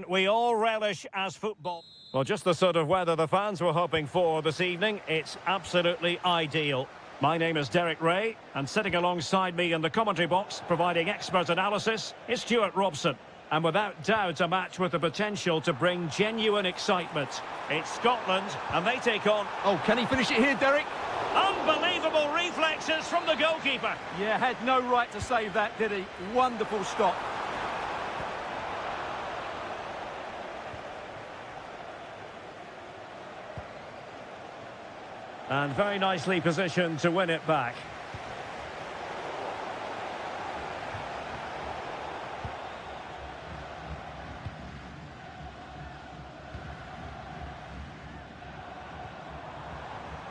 We all relish as football. Well, just the sort of weather the fans were hoping for this evening. It's absolutely ideal. My name is Derek Ray, and sitting alongside me in the commentary box, providing expert analysis, is Stuart Robson. And without doubt, a match with the potential to bring genuine excitement. It's Scotland, and they take on... Oh, can he finish it here, Derek? Unbelievable reflexes from the goalkeeper. Yeah, had no right to save that, did he? Wonderful stop. And very nicely positioned to win it back.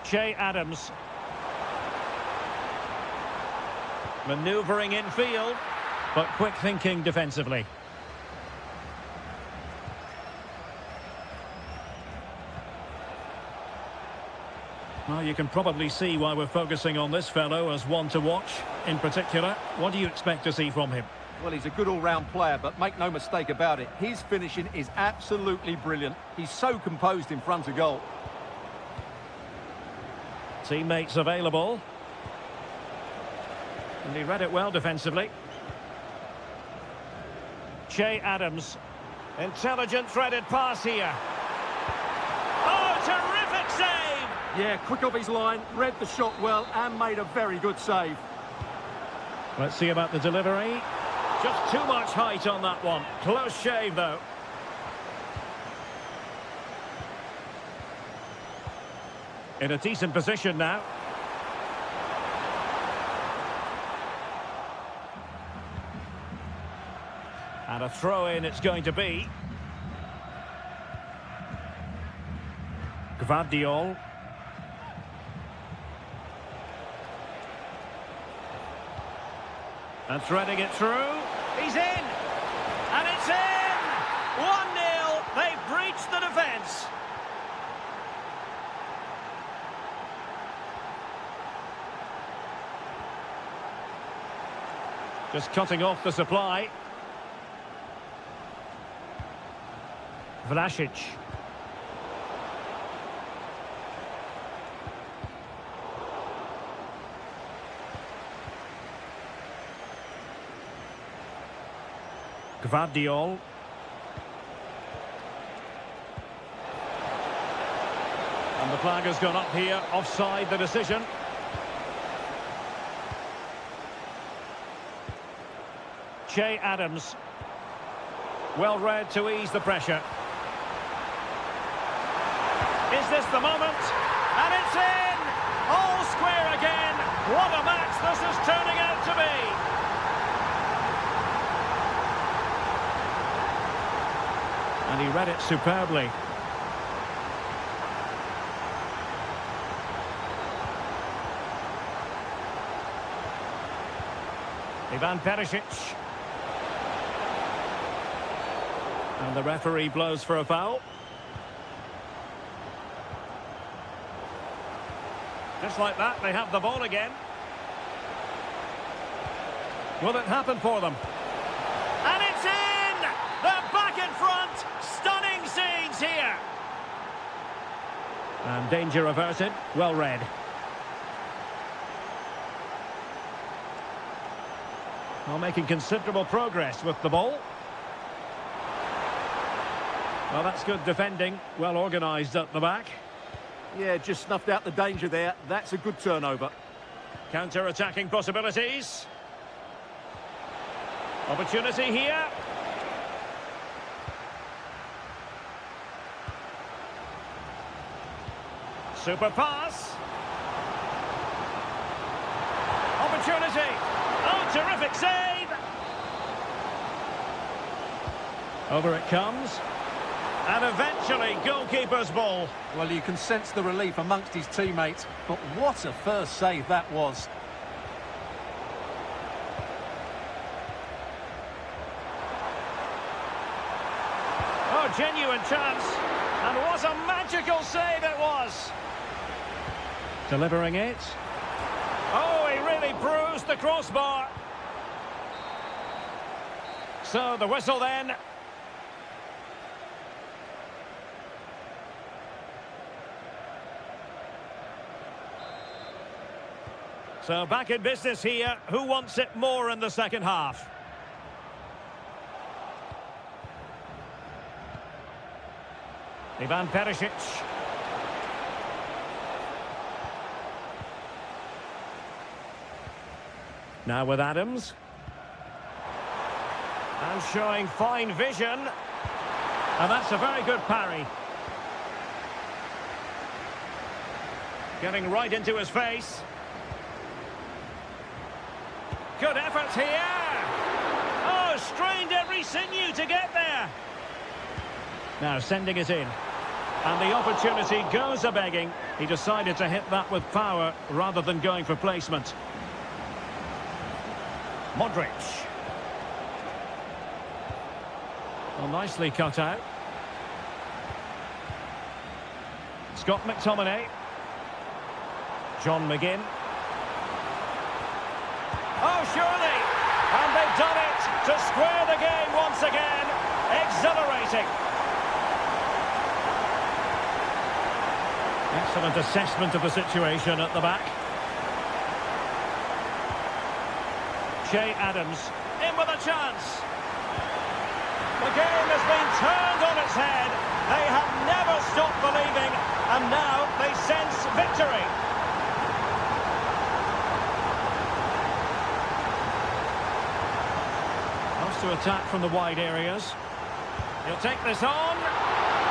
Che Adams. Manoeuvring infield, but quick thinking defensively. Well, you can probably see why we're focusing on this fellow as one to watch. In particular, what do you expect to see from him? Well, he's a good all-round player, but make no mistake about it, his finishing is absolutely brilliant. He's so composed in front of goal. Teammates available. And he read it well defensively. Che Adams. Intelligent threaded pass here. Oh, terrific save! Yeah, quick off his line, read the shot well and made a very good save. Let's see about the delivery. Just too much height on that one. Close shave, though. In a decent position now. And a throw-in it's going to be. Gvardiol. And threading it through. He's in! And it's in! 1-0. They've breached the defence. Just cutting off the supply. Vlasic. Gvardiol. And the flag has gone up here, offside the decision. Che Adams. Well read to ease the pressure. Is this the moment? And it's in! All square again. What a match this is turning out to be. And he read it superbly. Ivan Perisic. And the referee blows for a foul. Just like that, they have the ball again. Will it happen for them? And it's in! They're back in front! Stunning scenes here! And danger averted. Well read. Well, making considerable progress with the ball. Well, that's good defending. Well organised at the back. Yeah, just snuffed out the danger there. That's a good turnover. Counter-attacking possibilities. Opportunity here. Super pass. Opportunity. Oh, terrific save. Over it comes. And eventually, goalkeeper's ball. Well, you can sense the relief amongst his teammates, but what a first save that was. Oh, genuine chance. And what a magical save it was. Delivering it. Oh, he really bruised the crossbar. So the whistle then. So back in business here. Who wants it more in the second half? Ivan Perisic. Now with Adams. And showing fine vision. And that's a very good parry. Getting right into his face. Good effort here. Oh, strained every sinew to get there. Now sending it in. And the opportunity goes a-begging. He decided to hit that with power rather than going for placement. Modric. Well, nicely cut out. Scott McTominay. John McGinn. Oh, surely! And they've done it to square the game once again. Exhilarating. Excellent assessment of the situation at the back. Che Adams in with a chance. The game has been turned on its head. They have never stopped believing, and now they sense victory. Wants to attack from the wide areas. He'll take this on.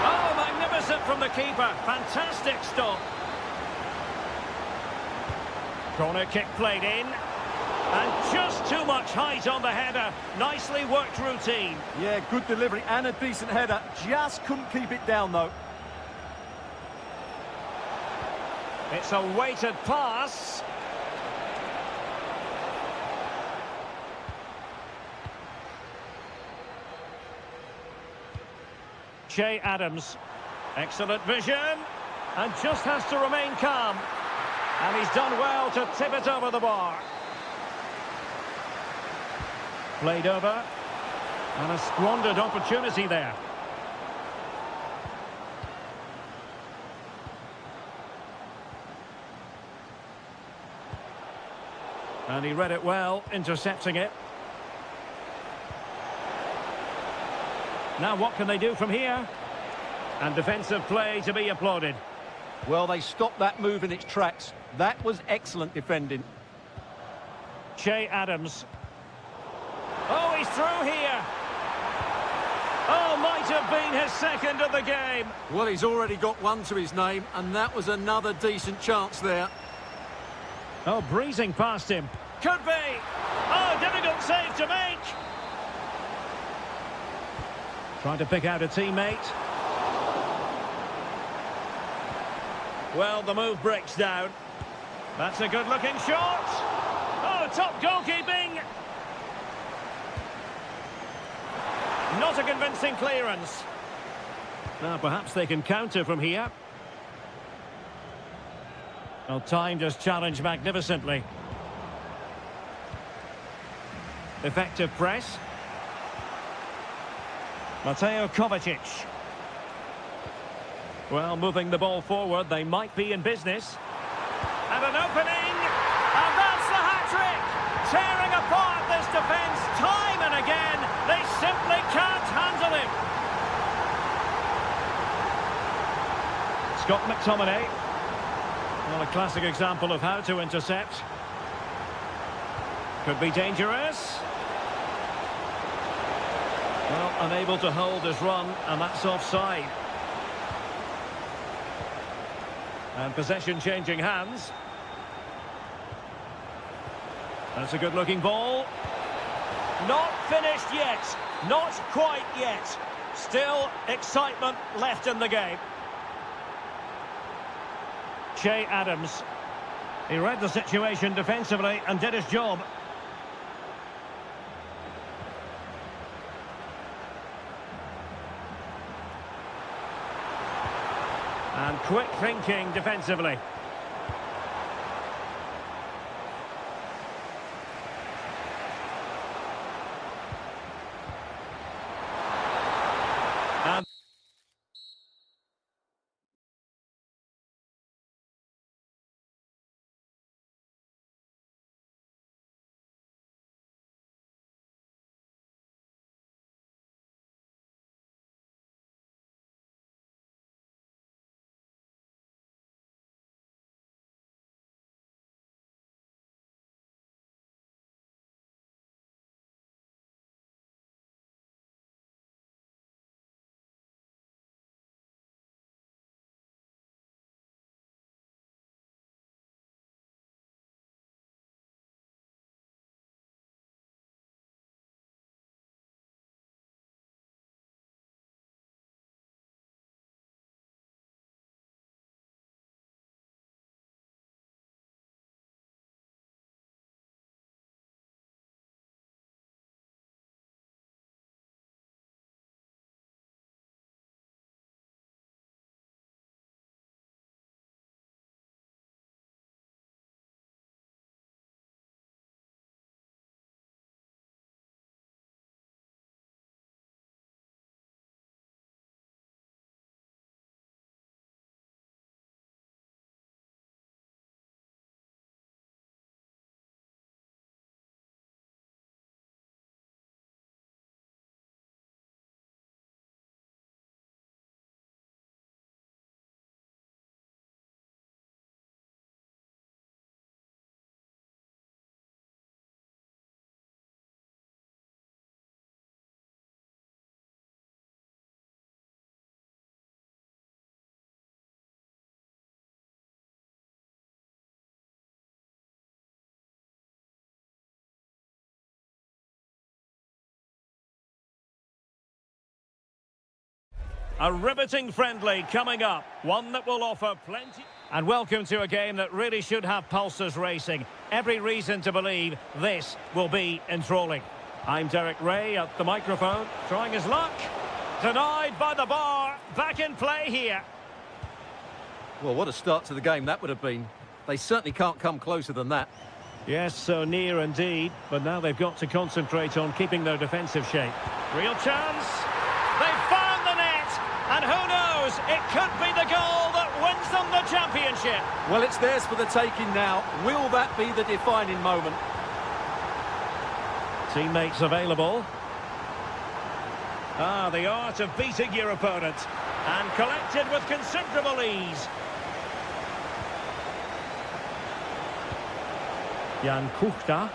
Oh, magnificent from the keeper. Fantastic stop. Corner kick played in. And just too much height on the header. Nicely worked routine. Yeah, good delivery and a decent header. Just couldn't keep it down, though. It's a weighted pass. Che Adams. Excellent vision. And just has to remain calm. And he's done well to tip it over the bar. Played over. And a squandered opportunity there. And he read it well, intercepting it. Now what can they do from here? And defensive play to be applauded. Well, they stopped that move in its tracks. That was excellent defending. Che Adams. Oh, he's through here. Oh, might have been his second of the game. Well, he's already got one to his name, and that was another decent chance there. Oh, breezing past him. Could be. Oh, difficult save to make. Trying to pick out a teammate. Well, the move breaks down. That's a good-looking shot. Oh, top goalkeeping. Not a convincing clearance. Now, perhaps they can counter from here. Well, timed his challenge magnificently. Effective press. Mateo Kovacic. Well, moving the ball forward, they might be in business. And an opening, and that's the hat-trick! Tearing apart this defence time and again. They simply can't handle him. Scott McTominay. Well, a classic example of how to intercept. Could be dangerous. Well, unable to hold his run, and that's offside. And possession changing hands. That's a good-looking ball. Not finished yet. Not quite yet. Still excitement left in the game. Che Adams. He read the situation defensively and did his job. And quick thinking defensively. A riveting friendly coming up. One that will offer plenty. And welcome to a game that really should have pulses racing. Every reason to believe this will be enthralling. I'm Derek Ray at the microphone, trying his luck. Denied by the bar. Back in play here. Well, what a start to the game that would have been. They certainly can't come closer than that. Yes, so near indeed. But now they've got to concentrate on keeping their defensive shape. Real chance. They've found the net. And who knows, it could be the goal that wins them the championship. Well, it's theirs for the taking now. Will that be the defining moment? Teammates available. Ah, the art of beating your opponent. And collected with considerable ease. Jan Kuchta.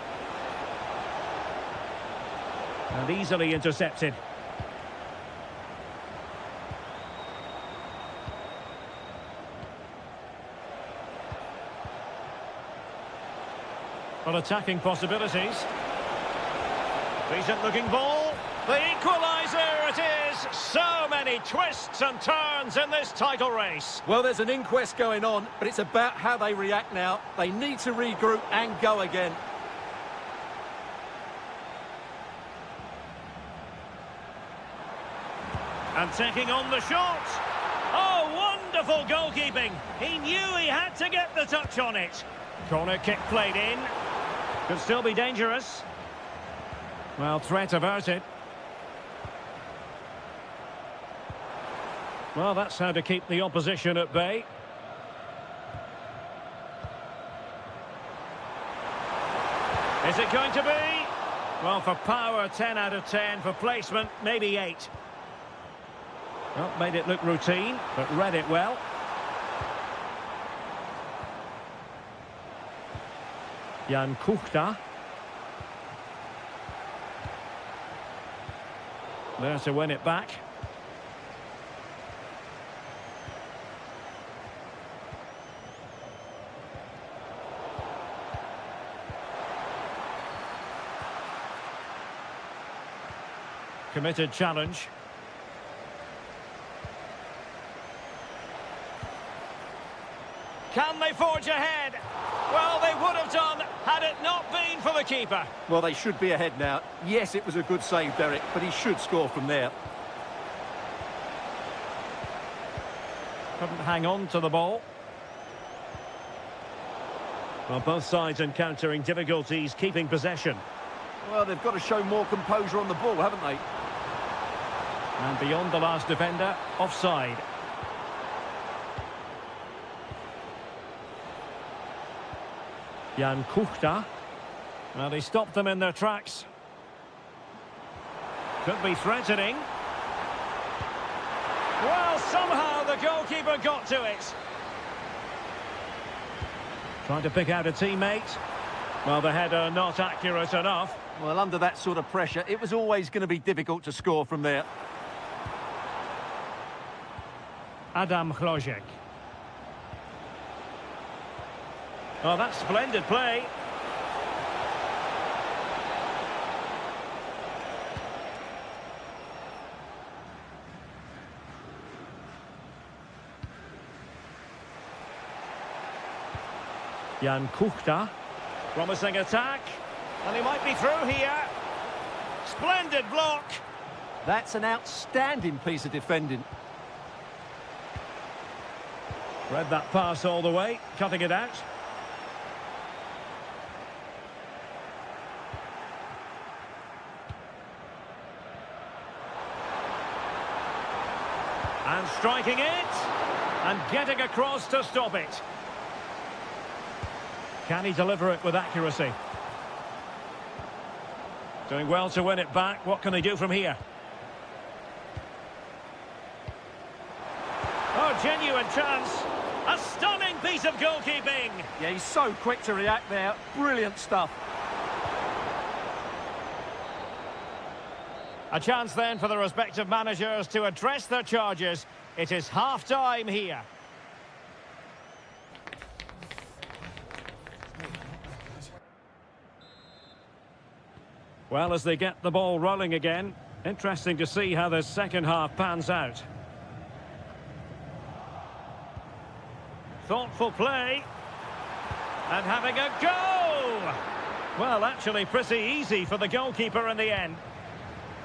And easily intercepted. Well, attacking possibilities. Decent looking ball. The equaliser it is. So many twists and turns in this title race. Well, there's an inquest going on, but it's about how they react now. They need to regroup and go again. And taking on the shot. Oh, wonderful goalkeeping. He knew he had to get the touch on it. Corner kick played in. Could still be dangerous. Well, threat averted. Well, that's how to keep the opposition at bay. Is it going to be? Well, for power, 10 out of 10. For placement, maybe 8. Well, made it look routine, but read it well. Jan Kuchta. There to win it back. Committed challenge. Can they forge ahead? Well, they would have done had it not been for the keeper. Well, they should be ahead now. Yes, it was a good save, Derek, but he should score from there. Couldn't hang on to the ball. Well, both sides encountering difficulties keeping possession. Well, they've got to show more composure on the ball, haven't they? And beyond the last defender, offside. Jan Kuchta. Well, he stopped them in their tracks. Could be threatening. Well, somehow the goalkeeper got to it. Trying to pick out a teammate. Well, the header not accurate enough. Well, under that sort of pressure, it was always going to be difficult to score from there. Adam Chlojek. Oh, that's splendid play. Jan Kuchta. Promising attack. And he might be through here. Splendid block. That's an outstanding piece of defending. Read that pass all the way, cutting it out. And striking it. And getting across to stop it. Can he deliver it with accuracy? Doing well to win it back. What can they do from here? Oh, genuine chance. A stunning piece of goalkeeping. Yeah, he's so quick to react there. Brilliant stuff. A chance then for the respective managers to address their charges. It is half-time here. Well, as they get the ball rolling again, interesting to see how the second half pans out. Thoughtful play. And having a go! Well, actually pretty easy for the goalkeeper in the end.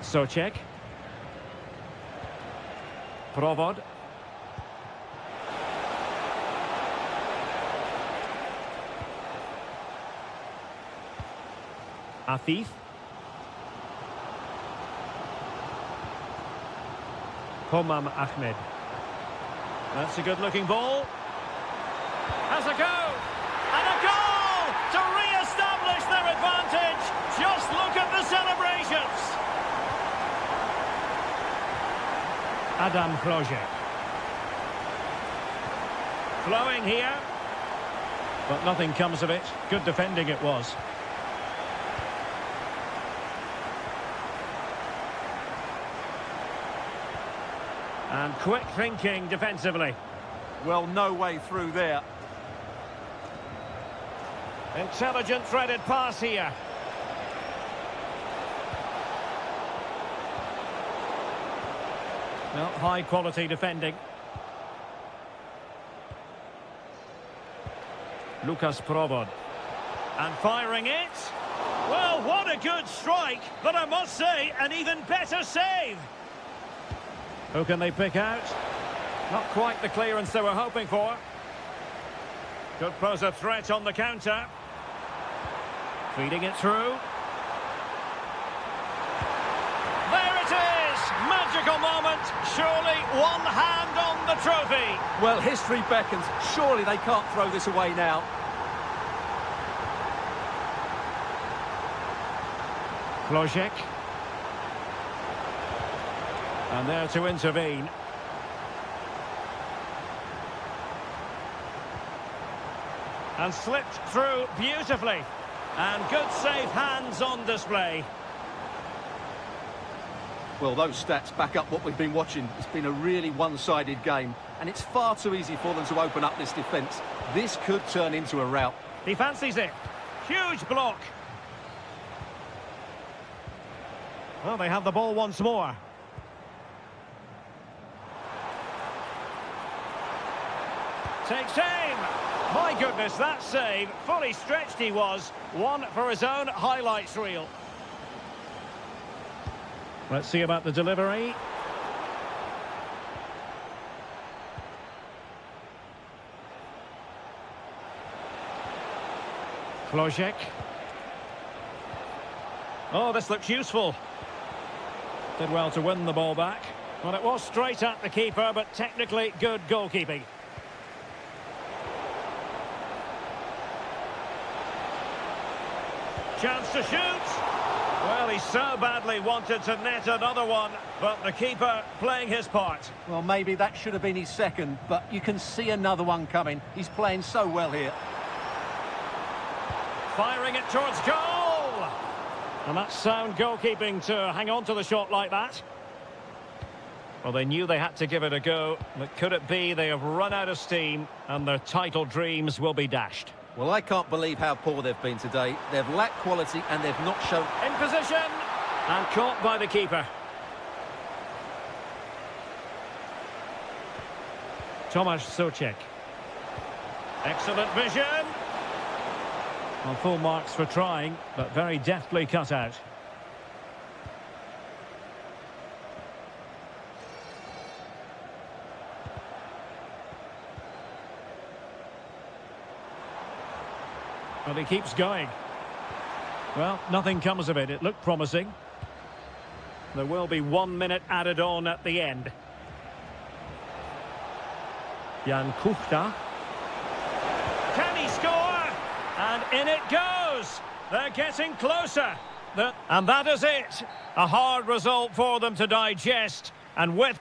Socek. Provod. Afif. Homam Ahmed. That's a good-looking ball. Has a go! And a goal to re-establish their advantage. Just look at the celebrations. Adam Projek. Flowing here. But nothing comes of it. Good defending it was. And quick thinking defensively. Well, no way through there. Intelligent threaded pass here. Well, high quality defending. Lucas Provod. And firing it. Well, what a good strike, but I must say, an even better save. Who can they pick out? Not quite the clearance they were hoping for. Could pose a threat on the counter. Feeding it through. There it is! Magical moment. Surely one hand on the trophy. Well, history beckons. Surely they can't throw this away now. Klojek. And there to intervene. And slipped through beautifully. And good safe hands on display. Well, those stats back up what we've been watching. It's been a really one-sided game, and it's far too easy for them to open up this defence. This could turn into a rout. He fancies it. Huge block. Well, they have the ball once more. Takes aim. My goodness, that save. Fully stretched he was. One for his own highlights reel. Let's see about the delivery. Klojek. Oh, this looks useful. Did well to win the ball back. Well, it was straight at the keeper, but technically good goalkeeping. Chance to shoot. Well, he so badly wanted to net another one, but the keeper playing his part. Well, maybe that should have been his second, but you can see another one coming. He's playing so well here. Firing it towards goal. And that's sound goalkeeping to hang on to the shot like that. Well, they knew they had to give it a go, but could it be they have run out of steam and their title dreams will be dashed? Well, I can't believe how poor they've been today. They've lacked quality and they've not shown... In position! And caught by the keeper. Tomasz Socek. Excellent vision. Well, full marks for trying, but very deftly cut out. Well, he keeps going. Well, nothing comes of it. It looked promising. There will be 1 minute added on at the end. Jan Kuchta. Can he score? And in it goes. They're getting closer. And that is it. A hard result for them to digest. And with...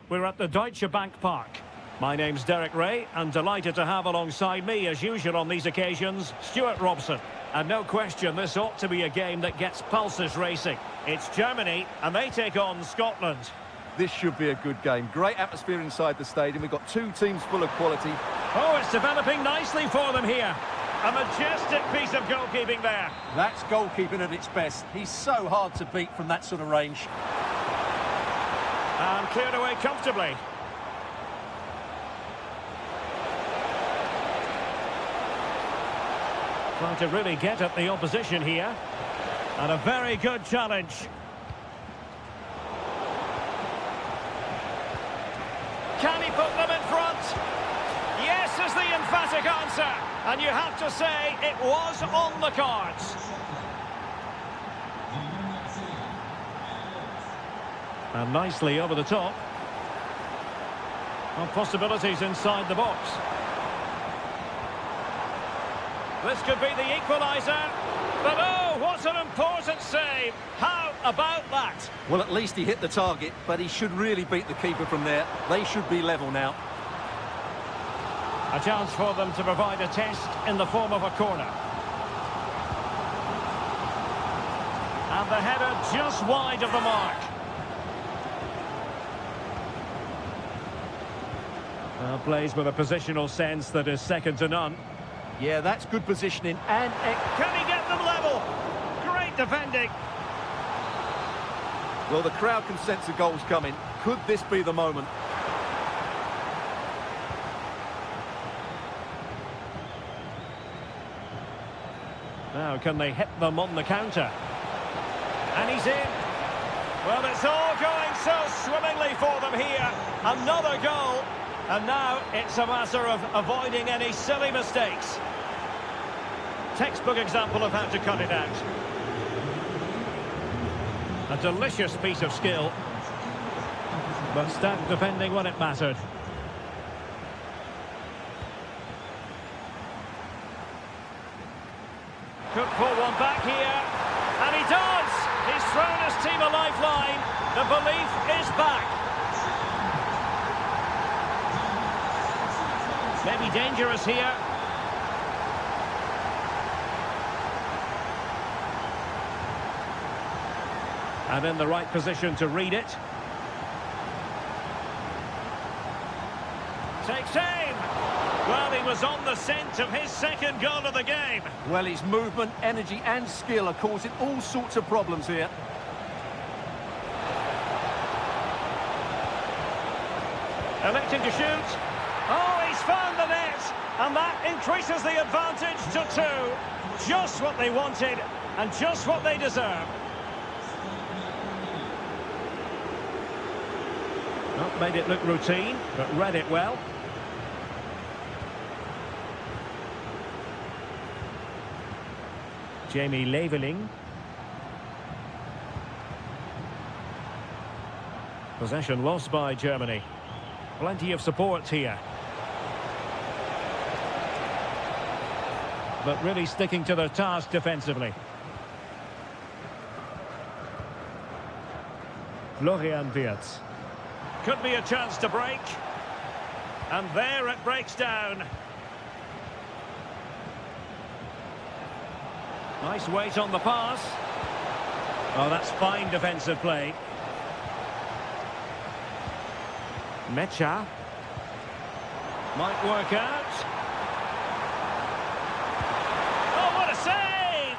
We're at the Deutsche Bank Park. My name's Derek Ray, and delighted to have alongside me, as usual on these occasions, Stuart Robson. And no question, this ought to be a game that gets pulses racing. It's Germany, and they take on Scotland. This should be a good game. Great atmosphere inside the stadium. We've got two teams full of quality. Oh, it's developing nicely for them here. A majestic piece of goalkeeping there. That's goalkeeping at its best. He's so hard to beat from that sort of range. And cleared away comfortably. Trying to really get at the opposition here. And a very good challenge. Can he put them in front? Yes is the emphatic answer. And you have to say it was on the cards. And nicely over the top. And possibilities inside the box. This could be the equaliser. But oh, what an important save. How about that? Well, at least he hit the target, but he should really beat the keeper from there. They should be level now. A chance for them to provide a test in the form of a corner. And the header just wide of the mark. Well, plays with a positional sense that is second to none. Yeah, that's good positioning. And can he get them level? Great defending. Well, the crowd can sense the goals coming. Could this be the moment? Now, can they hit them on the counter? And he's in. Well, it's all going so swimmingly for them here. Another goal. And now it's a matter of avoiding any silly mistakes. Textbook example of how to cut it out. A delicious piece of skill. But stout defending when it mattered. Could pull one back here. And he does! He's thrown his team a lifeline. The belief is back. Maybe dangerous here. And in the right position to read it. Takes aim. Well, he was on the scent of his second goal of the game. Well, his movement, energy and skill are causing all sorts of problems here. Electing to shoot. Oh, he's found the net. And that increases the advantage to 2. Just what they wanted and just what they deserve. Not made it look routine, but read it well. Jamie Leveling. Possession lost by Germany. Plenty of support here. But really sticking to their task defensively. Florian Wirtz. Could be a chance to break. And there it breaks down. Nice weight on the pass. Oh, that's fine defensive play. Mecha. Might work out. Oh, what a save!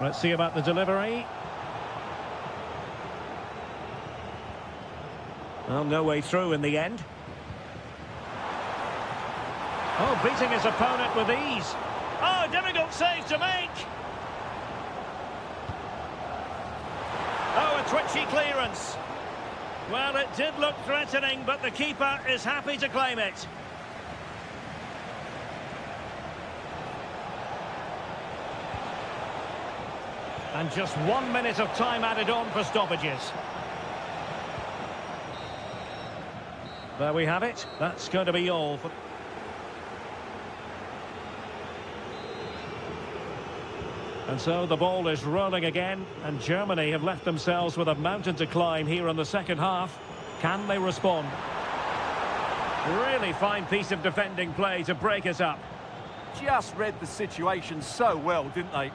Let's see about the delivery. Well, no way through in the end. Oh, beating his opponent with ease. Oh, difficult save to make. Oh, a twitchy clearance. Well, it did look threatening, but the keeper is happy to claim it. And just 1 minute of time added on for stoppages. There we have it. That's going to be all for... And so the ball is rolling again, and Germany have left themselves with a mountain to climb here in the second half. Can they respond? Really fine piece of defending play to break us up. Just read the situation so well, didn't they?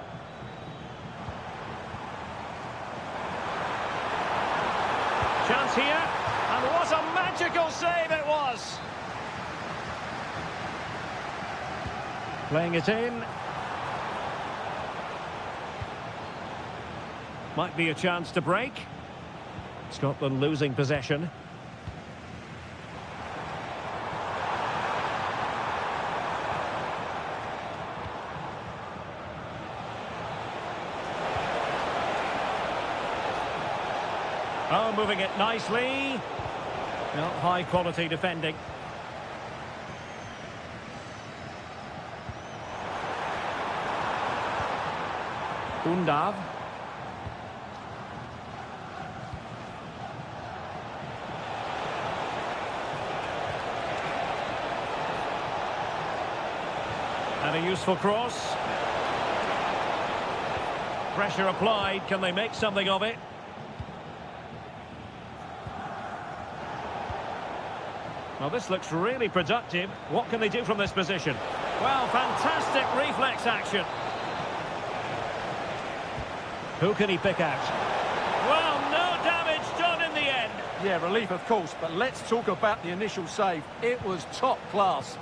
Chance here, and what a magical save it was! Playing it in. Might be a chance to break. Scotland losing possession. Oh, moving it nicely. Well, high quality defending. Undav. And a useful cross. Pressure applied. Can they make something of it? Well, this looks really productive. What can they do from this position? Well, fantastic reflex action. Who can he pick out? Well, no damage done in the end. Yeah, relief of course, but let's talk about the initial save. It was top class.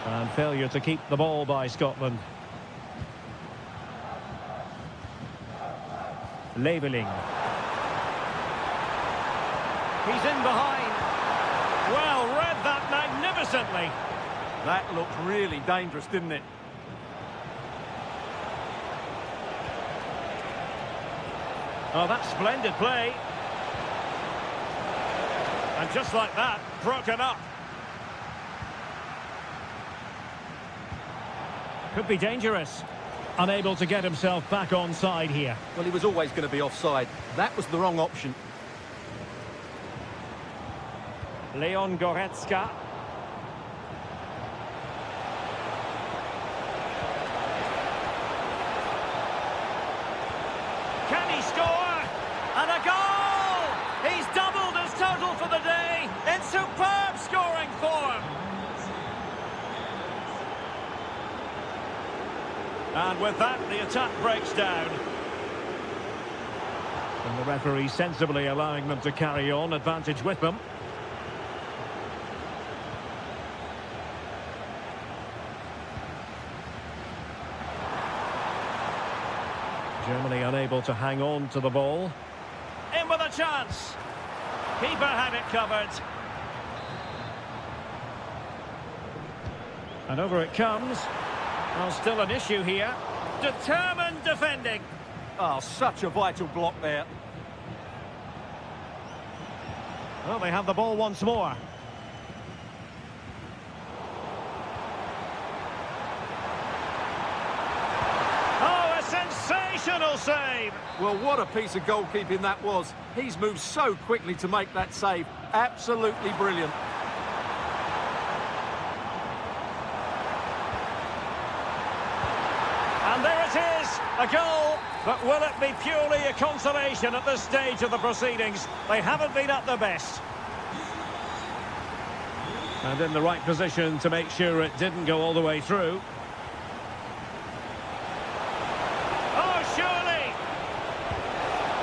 And failure to keep the ball by Scotland. Leveling. He's in behind. Well, read that magnificently. That looked really dangerous, didn't it? Oh, that's splendid play. And just like that, broken up. Could be dangerous. Unable to get himself back onside here. Well, he was always going to be offside. That was the wrong option. Leon Goretzka. Can he score? And a goal! He's doubled his total for the day in superb scoring form. And with that, the attack breaks down. And the referee sensibly allowing them to carry on, advantage with them. Germany unable to hang on to the ball. In with a chance. Keeper had it covered. And over it comes. Well, still an issue here. Determined defending. Oh, such a vital block there. Well, they have the ball once more. Oh, a sensational save. Well, what a piece of goalkeeping that was. He's moved so quickly to make that save. Absolutely brilliant. And there it is, a goal. But will it be purely a consolation at this stage of the proceedings? They haven't been at their best. And in the right position to make sure it didn't go all the way through. Oh, surely!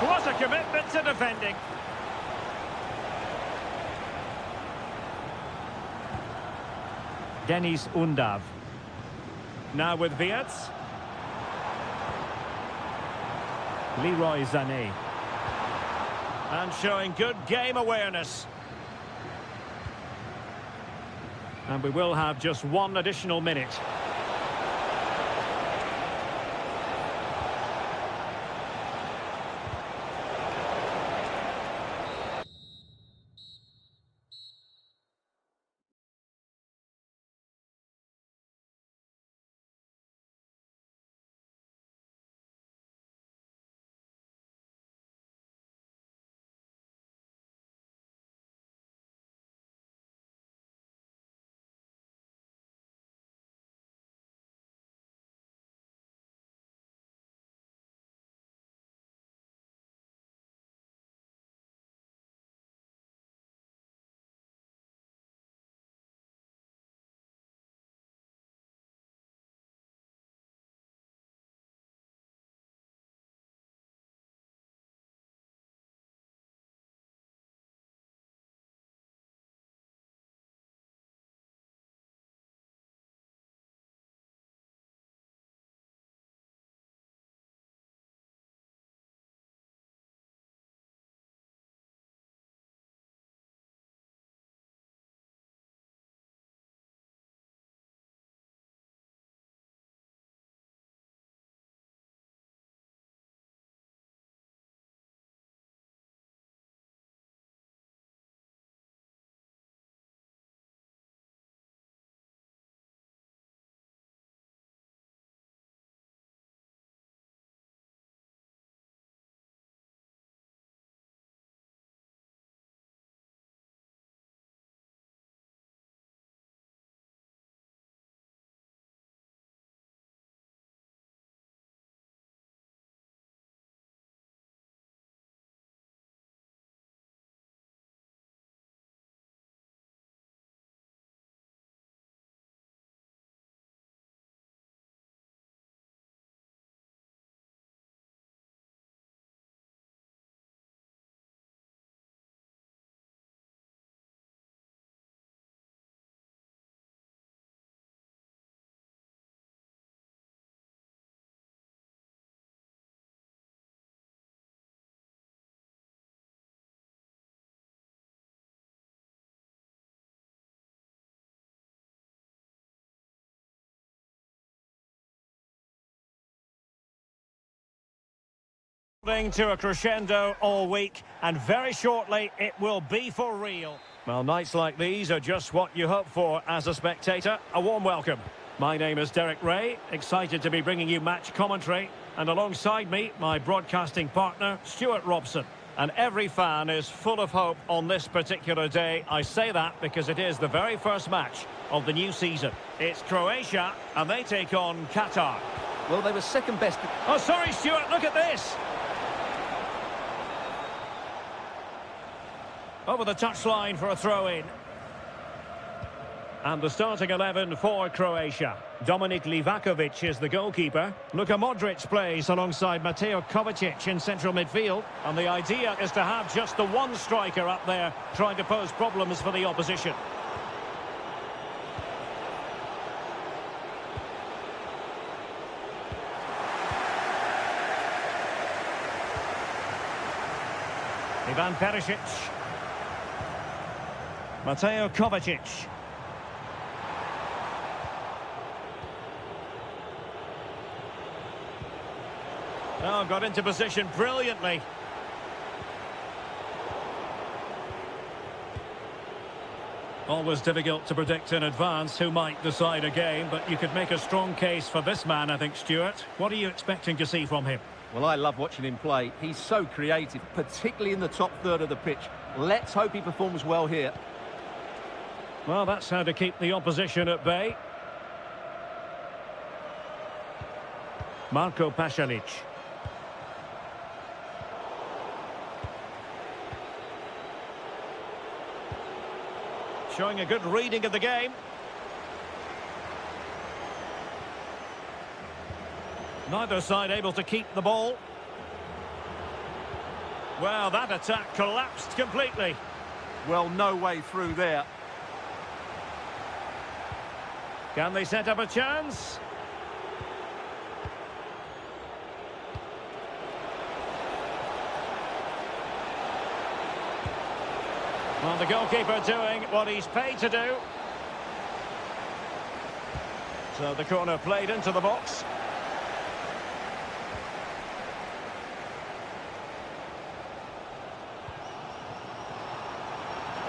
What a commitment to defending. Denis Undav. Now with Wirtz. Leroy Sané. And showing good game awareness. And we will have just one additional minute. To a crescendo all week, and very shortly it will be for real. Well, nights like these are just what you hope for as a spectator. A warm welcome. My name is Derek Ray, excited to be bringing you match commentary, and alongside me, my broadcasting partner, Stuart Robson. And every fan is full of hope on this particular day. I say that because it is the very first match of the new season. It's Croatia, and they take on Qatar. Well, they were second best. Oh, sorry, Stuart, look at this. Over the touchline for a throw-in. And the starting 11 for Croatia. Dominik Livakovic is the goalkeeper. Luka Modric plays alongside Mateo Kovacic in central midfield. And the idea is to have just the one striker up there trying to pose problems for the opposition. Ivan Perisic. Mateo Kovacic. Oh, got into position brilliantly. Always difficult to predict in advance who might decide a game, but you could make a strong case for this man, I think, Stuart. What are you expecting to see from him? Well, I love watching him play. He's so creative, particularly in the top third of the pitch. Let's hope he performs well here. Well, that's how to keep the opposition at bay. Marko Pasalic. Showing a good reading of the game. Neither side able to keep the ball. Well, that attack collapsed completely. Well, no way through there. Can they set up a chance? Well, the goalkeeper doing what he's paid to do. So the corner played into the box.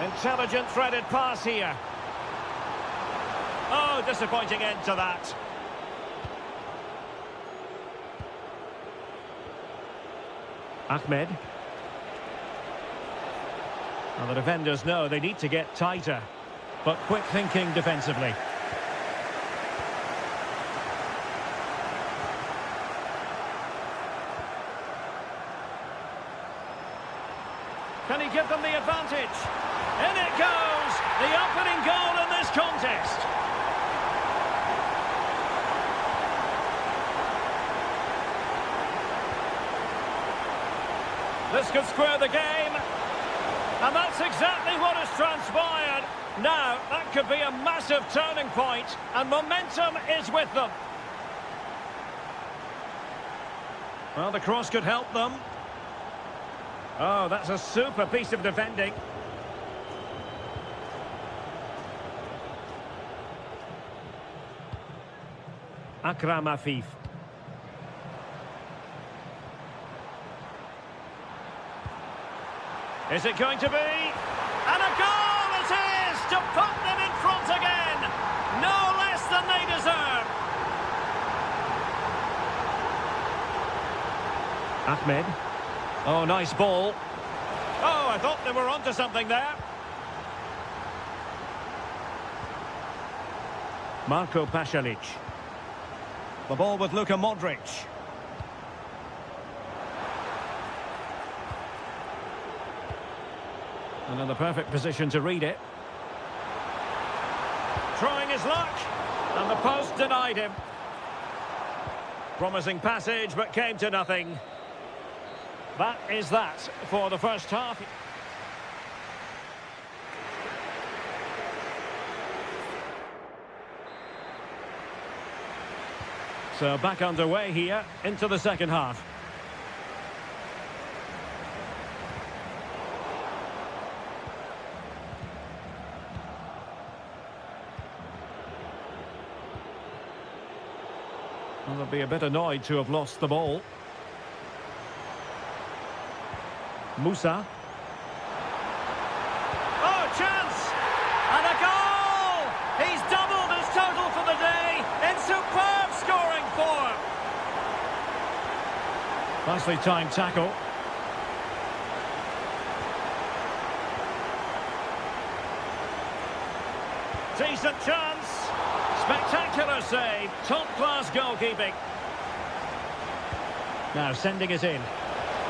Intelligent threaded pass here. Oh, disappointing end to that. Ahmed. Well, the defenders know they need to get tighter, but quick thinking defensively. Can he give them the advantage? In it goes! The opening goal in this contest. This could square the game. And that's exactly what has transpired. Now, that could be a massive turning point, and momentum is with them. Well, the cross could help them. Oh, that's a super piece of defending. Akram Afif. Is it going to be? And a goal it is to put them in front again. No less than they deserve. Ahmed. Oh, nice ball. Oh, I thought they were onto something there. Marko Pasalic. The ball with Luka Modric. And in the perfect position to read it. Trying his luck. And the post denied him. Promising passage, but came to nothing. That is that for the first half. So back underway here into the second half. Well, they'll be a bit annoyed to have lost the ball. Musa. Oh, chance! And a goal! He's doubled his total for the day in superb scoring form. Nicely timed tackle. Decent chance. Spectacular save. Top-class goalkeeping. Now sending it in.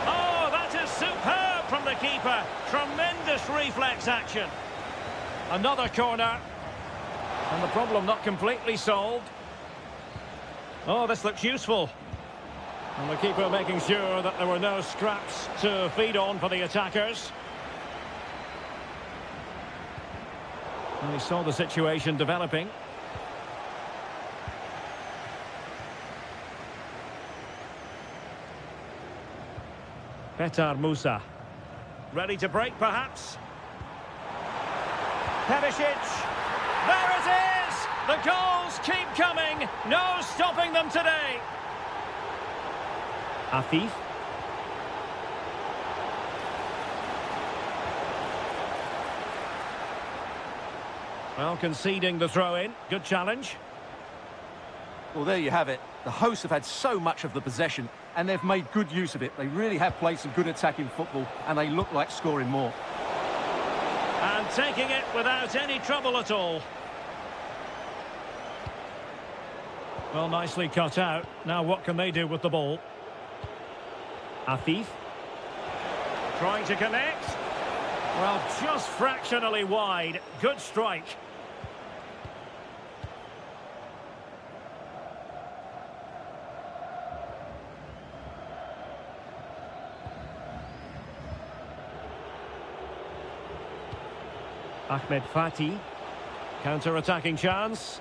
Oh, that is superb from the keeper. Tremendous reflex action. Another corner. And the problem not completely solved. Oh, this looks useful. And the keeper making sure that there were no scraps to feed on for the attackers. And he saw the situation developing. Petar Musa. Ready to break, perhaps? Perisic. There it is! The goals keep coming. No stopping them today. Afif. Well, conceding the throw-in. Good challenge. Well, there you have it. The hosts have had so much of the possession, and they've made good use of it. They really have played some good attacking football, and they look like scoring more. And taking it without any trouble at all. Well, nicely cut out. Now what can they do with the ball? Afif. Trying to connect. Well, just fractionally wide. Good strike. Ahmed Fati. Counter-attacking chance.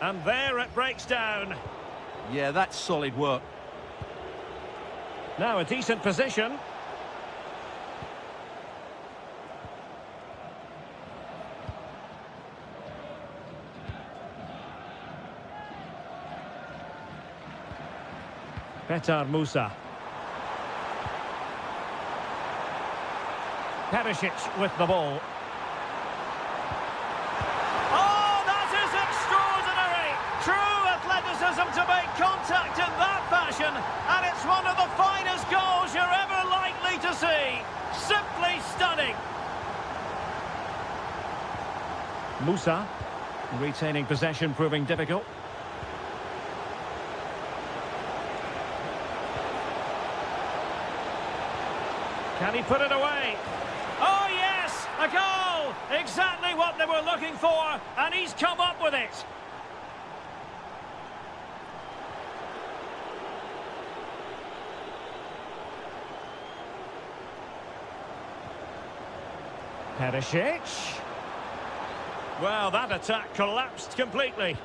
And there it breaks down. Yeah, that's solid work. Now a decent position. Petar Musa. Perisic with the ball. Oh, that is extraordinary! True athleticism to make contact in that fashion, and it's one of the finest goals you're ever likely to see. Simply stunning. Musa, retaining possession proving difficult. Can he put it away? Oh yes, a goal! Exactly what they were looking for, and he's come up with it. Perisic. Well, that attack collapsed completely.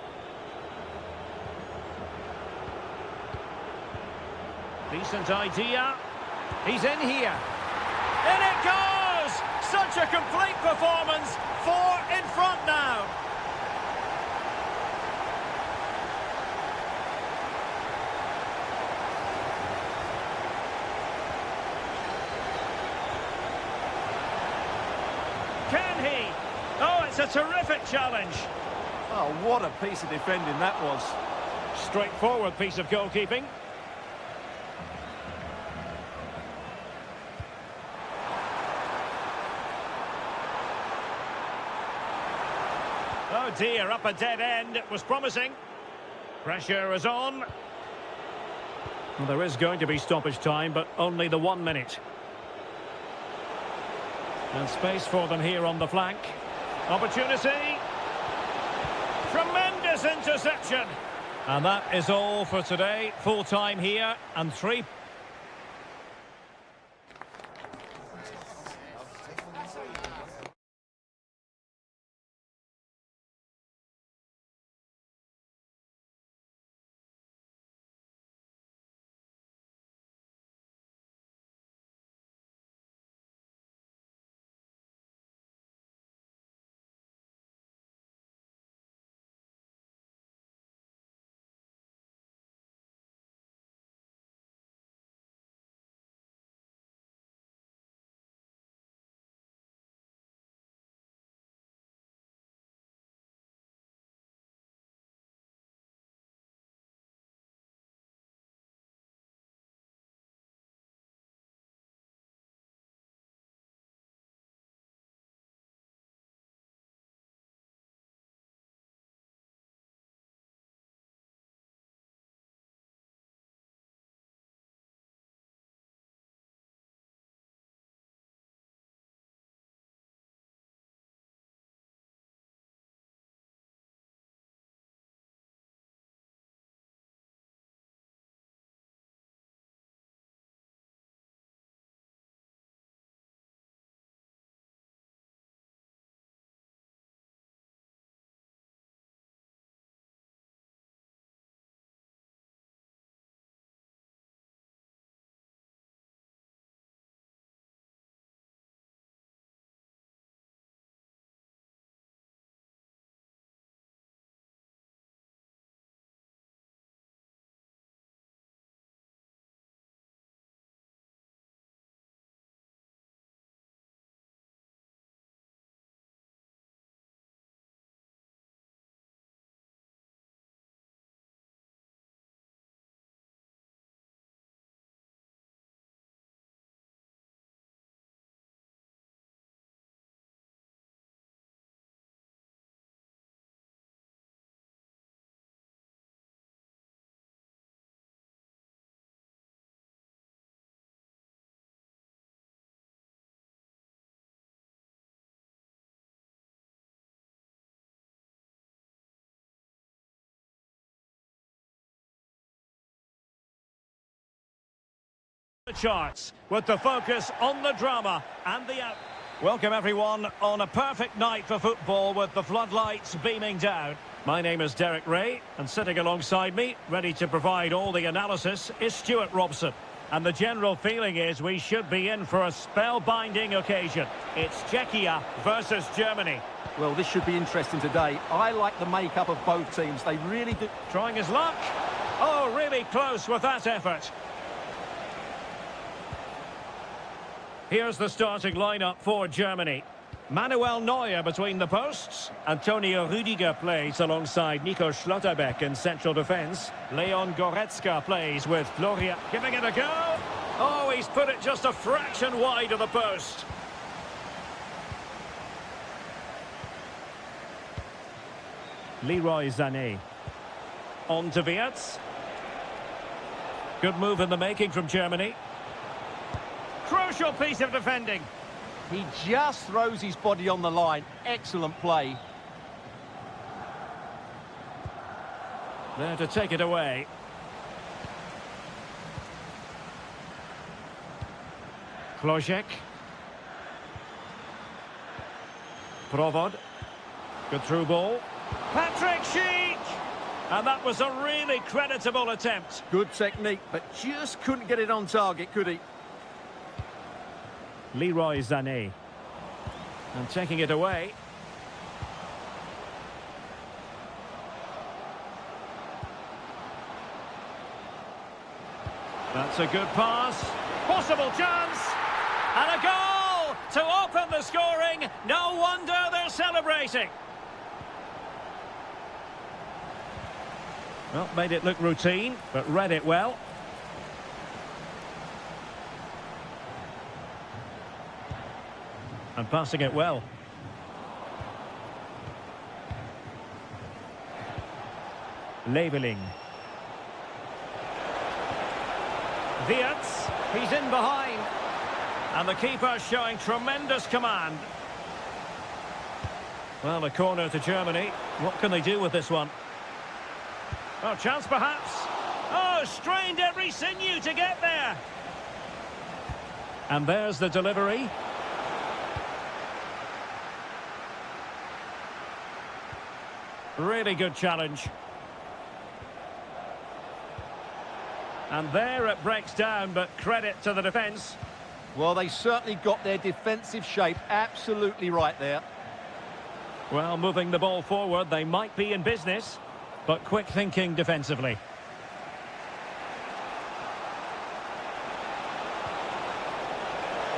Decent idea. He's in here. In it goes! Such a complete performance. 4 in front now. Can he? Oh, it's a terrific challenge. Oh, what a piece of defending that was. Straightforward piece of goalkeeping. Oh dear, up a dead end. It was promising. Pressure is on. Well, there is going to be stoppage time, but only the 1 minute. And space for them here on the flank. Opportunity. Tremendous interception. And that is all for today. Full time here and 3. The charts with the focus on the drama and the out. Welcome everyone on a perfect night for football with the floodlights beaming down. My name is Derek Ray, and sitting alongside me, ready to provide all the analysis, is Stuart Robson. And the general feeling is we should be in for a spellbinding occasion. It's Czechia versus Germany. Well, this should be interesting today. I like the makeup of both teams. They really do. Trying his luck. Oh, really close with that effort. Here's the starting lineup for Germany. Manuel Neuer between the posts. Antonio Rüdiger plays alongside Nico Schlotterbeck in central defence. Leon Goretzka plays with Florian. Giving it a go. Oh, he's put it just a fraction wide of the post. Leroy Sané. On to Wirtz. Good move in the making from Germany. Crucial piece of defending. He just throws his body on the line. Excellent play. There to take it away. Klojek. Provod. Good through ball. Patrick Schick! And that was a really creditable attempt. Good technique, but just couldn't get it on target, could he? Leroy Sané. And taking it away. That's a good pass. Possible chance. And a goal to open the scoring. No wonder they're celebrating. Well, made it look routine, but read it well. And passing it well. Leveling. Wirtz, he's in behind. And the keeper showing tremendous command. Well, a corner to Germany. What can they do with this one? Oh, chance perhaps. Oh, strained every sinew to get there. And there's the delivery. Really good challenge. And there it breaks down, but credit to the defence. Well, they certainly got their defensive shape absolutely right there. Well, moving the ball forward, they might be in business, but quick thinking defensively.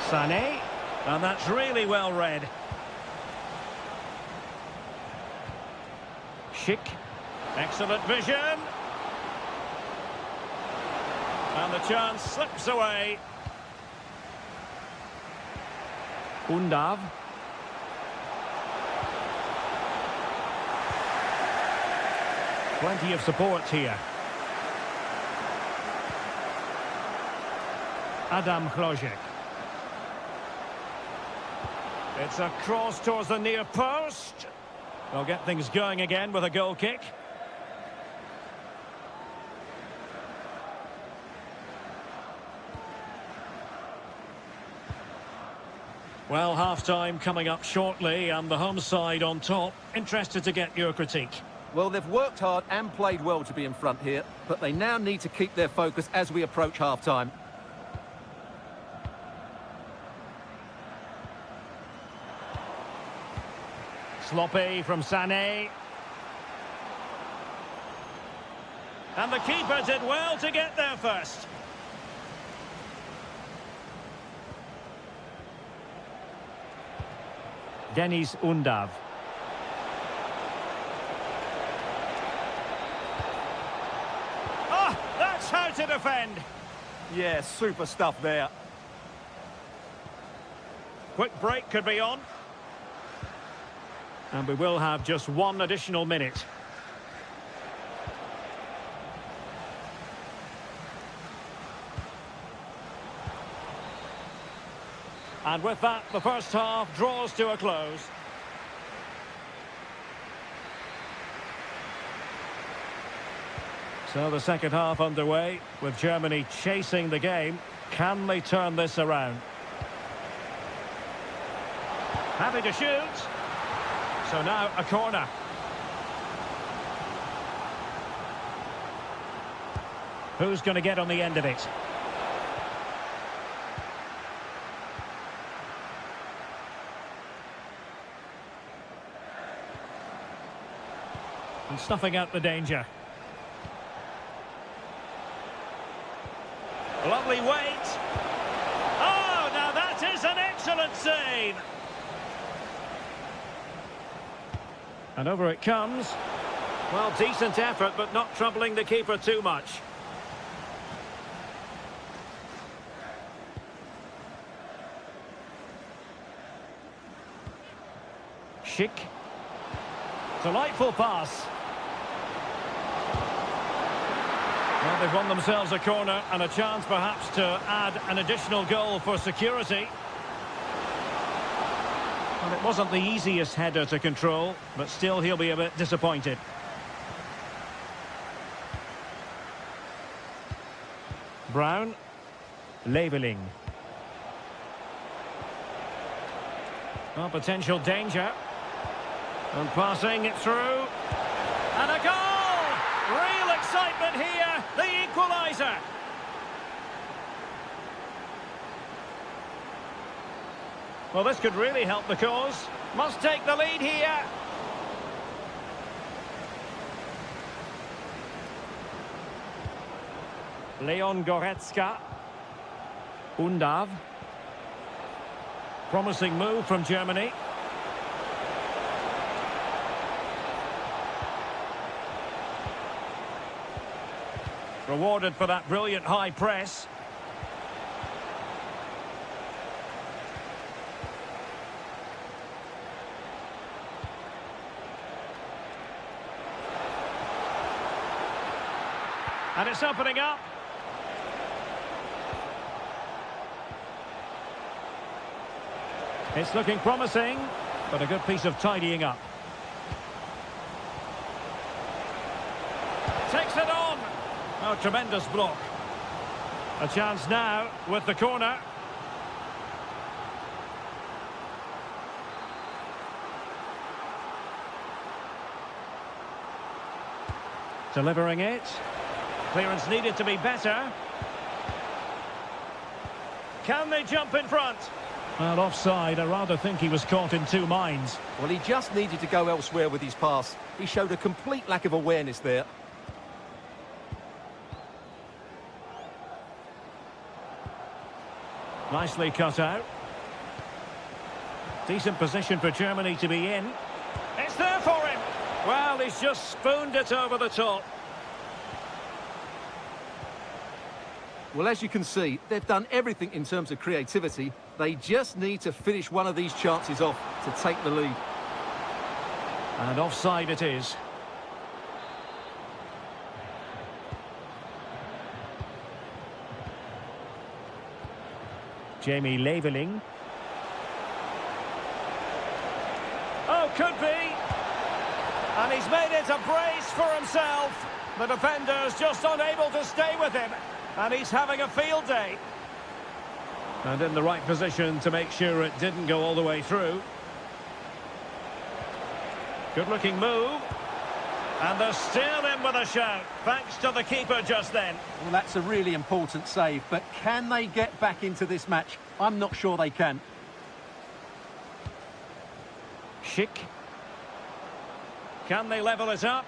Sané, and that's really well read. Schick, excellent vision. And the chance slips away. Undav. Plenty of support here. Adam Klojek. It's a cross towards the near post. They'll get things going again with a goal kick. Well, half-time coming up shortly and the home side on top. Interested to get your critique. Well, they've worked hard and played well to be in front here, but they now need to keep their focus as we approach half-time. Sloppy from Sané. And the keeper did well to get there first. Denis Undav. Oh, that's how to defend. Yeah, super stuff there. Quick break could be on. And we will have just one additional minute. And with that, the first half draws to a close. So the second half underway with Germany chasing the game. Can they turn this around? Happy to shoot. So now a corner. Who's going to get on the end of it? And snuffing out the danger. Lovely weight. Oh, now that is an excellent save. And over it comes. Well, decent effort, but not troubling the keeper too much. Schick. Delightful pass. Well, they've won themselves a corner and a chance perhaps to add an additional goal for security. Well, it wasn't the easiest header to control, but still he'll be a bit disappointed. Brown. Leveling. Well, potential danger. And passing it through. And a goal! Real excitement here. The equaliser. Well, this could really help the cause. Must take the lead here. Leon Goretzka. Undav. Promising move from Germany. Rewarded for that brilliant high press. And it's opening up. It's looking promising, but a good piece of tidying up. Takes it on. Oh, tremendous block. A chance now with the corner. Delivering it. Clearance needed to be better. Can they jump in front? Well, offside. I rather think he was caught in two minds. Well, he just needed to go elsewhere with his pass. He showed a complete lack of awareness there. Nicely cut out. Decent position for Germany to be in. It's there for him. Well, he's just spooned it over the top. Well, as you can see, they've done everything in terms of creativity. They just need to finish one of these chances off to take the lead. And offside it is. Jamie Leveling. Oh, could be. And he's made it a brace for himself. The defender's just unable to stay with him. And he's having a field day. And in the right position to make sure it didn't go all the way through. Good-looking move. And they're still in with a shout, thanks to the keeper just then. Well, that's a really important save, but can they get back into this match? I'm not sure they can. Schick. Can they level it up?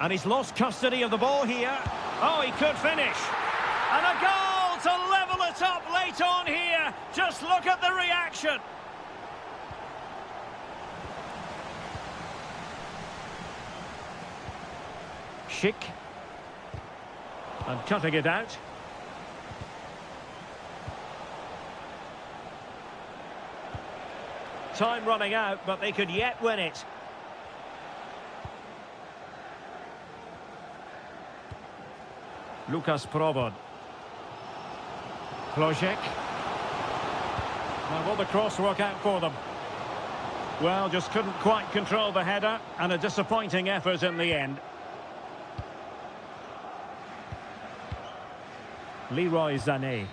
And he's lost custody of the ball here. Oh, he could finish. And a goal to level it up late on here. Just look at the reaction. Schick. And cutting it out. Time running out, but they could yet win it. Lukas Provod. Klojek. Now will the cross work out for them? Well, just couldn't quite control the header, and a disappointing effort in the end. Leroy Sané.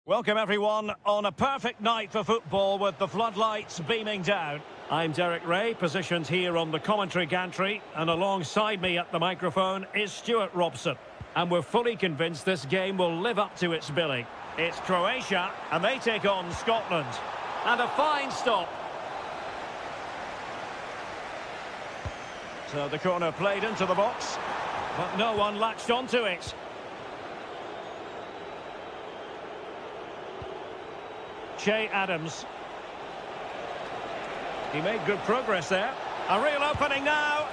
Welcome everyone on a perfect night for football with the floodlights beaming down. I'm Derek Ray, positioned here on the commentary gantry, and alongside me at the microphone is Stuart Robson. And we're fully convinced this game will live up to its billing. It's Croatia, and they take on Scotland. And a fine stop. So the corner played into the box, but no one latched onto it. Adams. He made good progress there. A real opening now.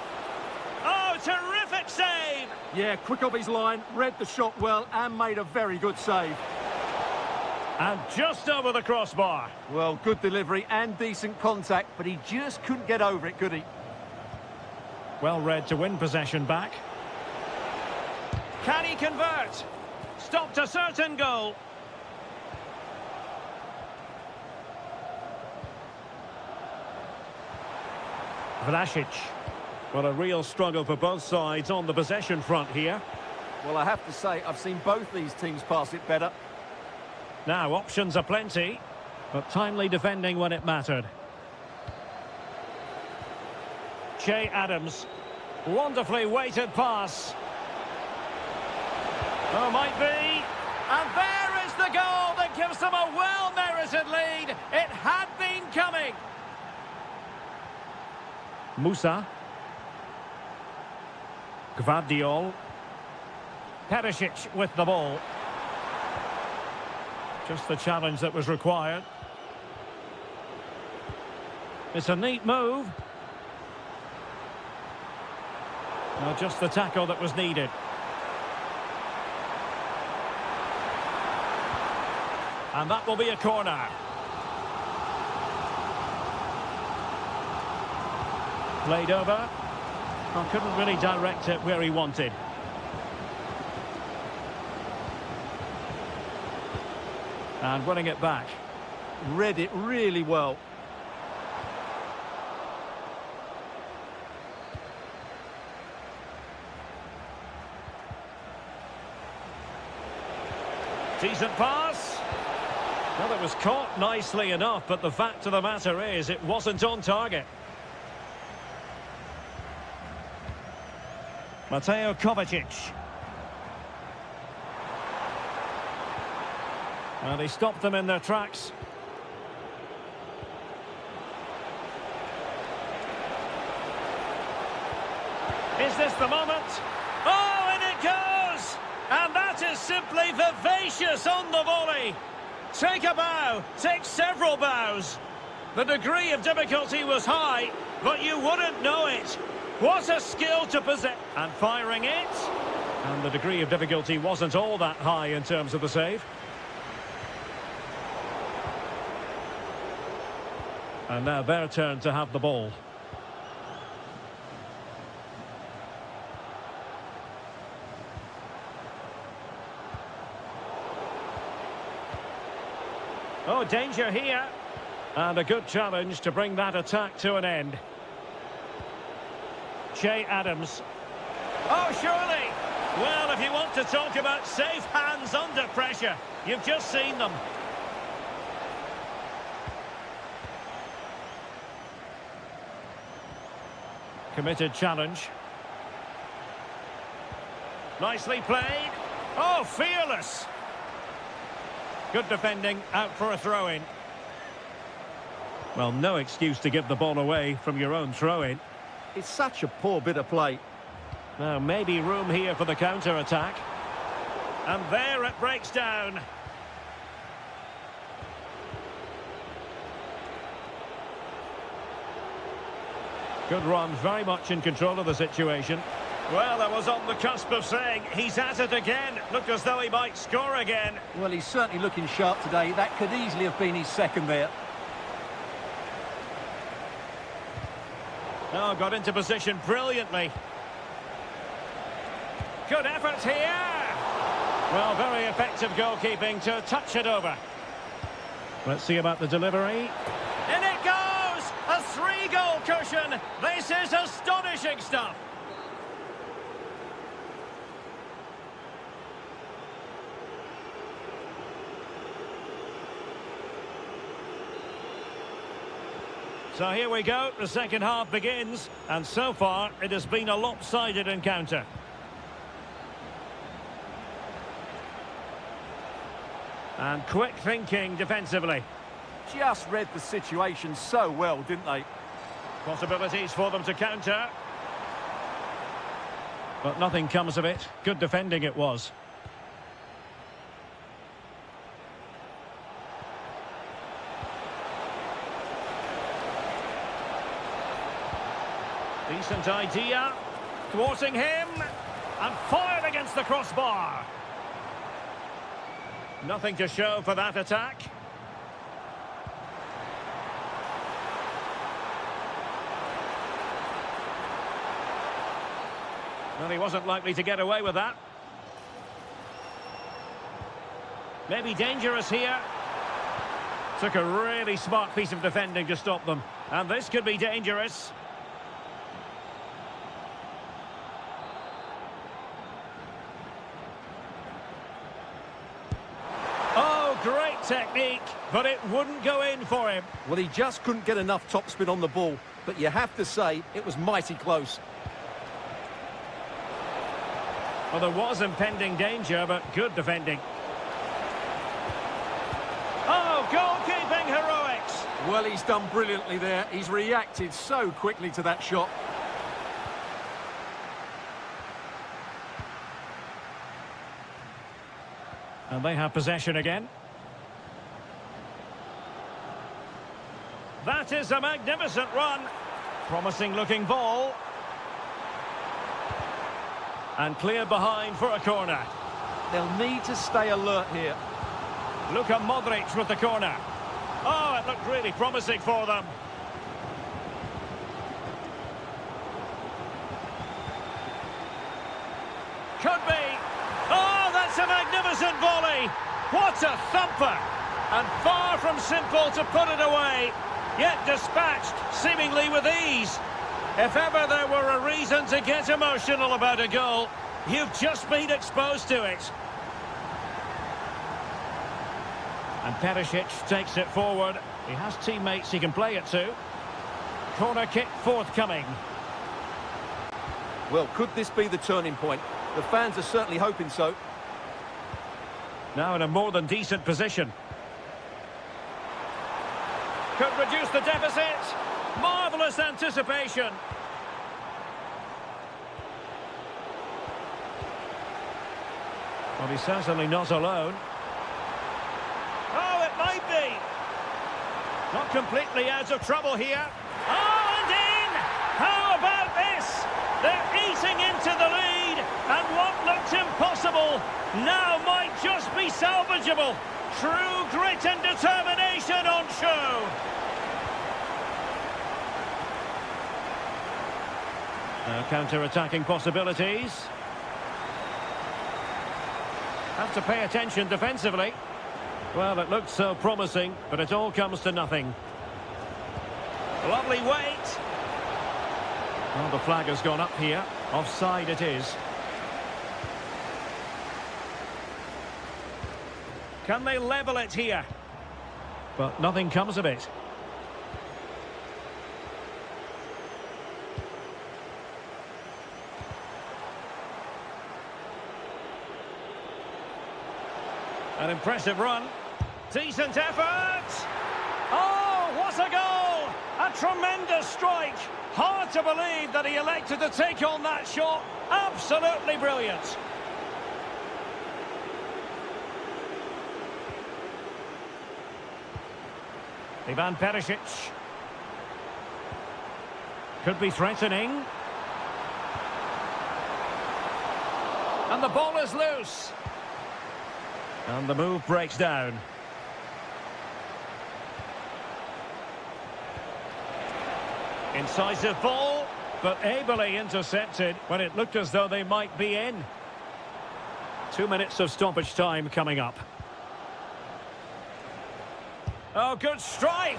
Oh, terrific save! Yeah, quick off his line, read the shot well and made a very good save. And just over the crossbar. Well, good delivery and decent contact, but he just couldn't get over it, could he? Well read to win possession back. Can he convert? Stopped a certain goal. Vlasic. Well, a real struggle for both sides on the possession front here. Well, I have to say, I've seen both these teams pass it better. Now, options are plenty, but timely defending when it mattered. Adams. Wonderfully weighted pass. Oh, might be. And there is the goal that gives them a well-merited lead. It had been coming. Musa. Gvardiol. Perisic with the ball. Just the challenge that was required. It's a neat move. Well, just the tackle that was needed. And that will be a corner. Played over. Well, couldn't really direct it where he wanted. And winning it back. Read it really well. Decent pass. Well, it was caught nicely enough, but the fact of the matter is it wasn't on target. Mateo Kovacic. And he stopped them in their tracks. Is this the moment? Oh, and it goes! And that is simply vivacious on the volley. Take a bow, take several bows. The degree of difficulty was high, but you wouldn't know it. What a skill to possess. And firing it. And the degree of difficulty wasn't all that high in terms of the save. And now their turn to have the ball. Oh, danger here. And a good challenge to bring that attack to an end. Che Adams. Oh, surely. Well, if you want to talk about safe hands under pressure, you've just seen them. Committed challenge. Nicely played. Oh, fearless. Good defending, out for a throw-in. Well, no excuse to give the ball away from your own throw-in. It's such a poor bit of play. Now, maybe room here for the counter-attack. And there it breaks down. Good run, very much in control of the situation. Well, I was on the cusp of saying he's at it again. Looked as though he might score again. Well, he's certainly looking sharp today. That could easily have been his second there. Oh, got into position brilliantly. Good effort here. Well, very effective goalkeeping to touch it over. Let's see about the delivery. In it goes! A 3-goal cushion. This is astonishing stuff. So here we go, the second half begins, and so far it has been a lopsided encounter. And quick thinking defensively. Just read the situation so well, didn't they? Possibilities for them to counter. But nothing comes of it. Good defending it was. Decent idea, thwarting him, and fired against the crossbar. Nothing to show for that attack. Well, he wasn't likely to get away with that. Maybe dangerous here. Took a really smart piece of defending to stop them. And this could be dangerous. Great technique, but it wouldn't go in for him. Well, he just couldn't get enough topspin on the ball, but you have to say it was mighty close. Well, there was impending danger, but good defending. Oh, goalkeeping heroics! Well, he's done brilliantly there. He's reacted so quickly to that shot. And they have possession again. That is a magnificent run. Promising looking ball. And cleared behind for a corner. They'll need to stay alert here. Luka Modric with the corner. Oh, it looked really promising for them. Could be. Oh, that's a magnificent volley. What a thumper. And far from simple to put it away. Yet dispatched, seemingly with ease. If ever there were a reason to get emotional about a goal, you've just been exposed to it. And Perisic takes it forward. He has teammates he can play it to. Corner kick forthcoming. Well, could this be the turning point? The fans are certainly hoping so. Now in a more than decent position. Could reduce the deficit. Marvellous anticipation. Well, he's certainly not alone. Oh, it might be. Not completely out of trouble here. Oh, and in! How about this? They're eating into the lead, and what looked impossible now might just be salvageable. True grit and determination on show. Now counter-attacking possibilities. Have to pay attention defensively. Well, it looked so promising, but it all comes to nothing. Lovely weight. Well, the flag has gone up here. Offside it is. Can they level it here? But nothing comes of it. An impressive run. Decent effort. Oh, what a goal! A tremendous strike. Hard to believe that he elected to take on that shot. Absolutely brilliant. Ivan Perisic. Could be threatening. And the ball is loose. And the move breaks down. Incisive ball, but ably intercepted when it looked as though they might be in. 2 minutes of stoppage time coming up. Oh, good strike!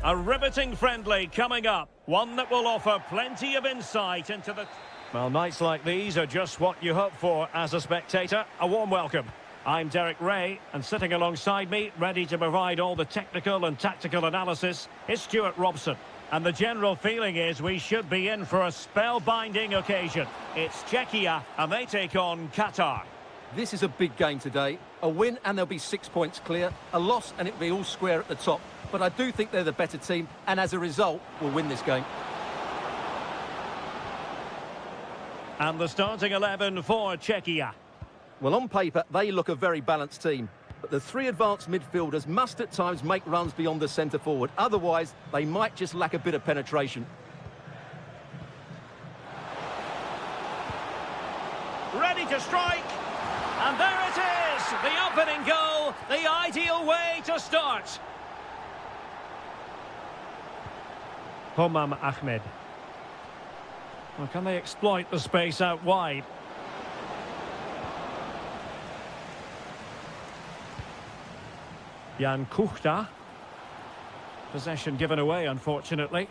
A riveting friendly coming up. One that will offer plenty of insight into the... Well, nights like these are just what you hope for as a spectator. A warm welcome. I'm Derek Ray, and sitting alongside me, ready to provide all the technical and tactical analysis, is Stuart Robson. And the general feeling is we should be in for a spellbinding occasion. It's Czechia, and they take on Qatar. This is a big game today. A win and they'll be 6 points clear. A loss and it'll be all square at the top. But I do think they're the better team, and as a result, will win this game. And the starting 11 for Czechia. Well, on paper, they look a very balanced team. But the three advanced midfielders must at times make runs beyond the centre forward. Otherwise, they might just lack a bit of penetration. to strike. And there it is, the opening goal, the ideal way to start. Homam Ahmed. Well, can they exploit the space out wide? Jan Kuchta. Possession given away, unfortunately.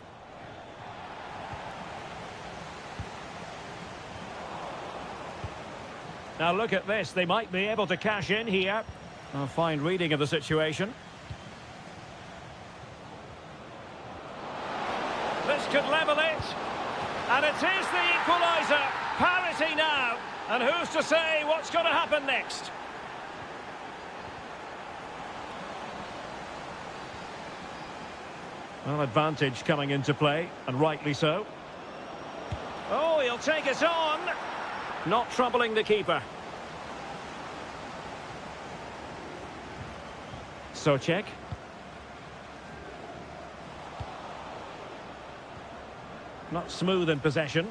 Now look at this, they might be able to cash in here. A fine reading of the situation. This could level it. And it is the equaliser. Parity now. And who's to say what's going to happen next? Well, advantage coming into play, and rightly so. Oh, he'll take it on. Not troubling the keeper. Socek. Not smooth in possession.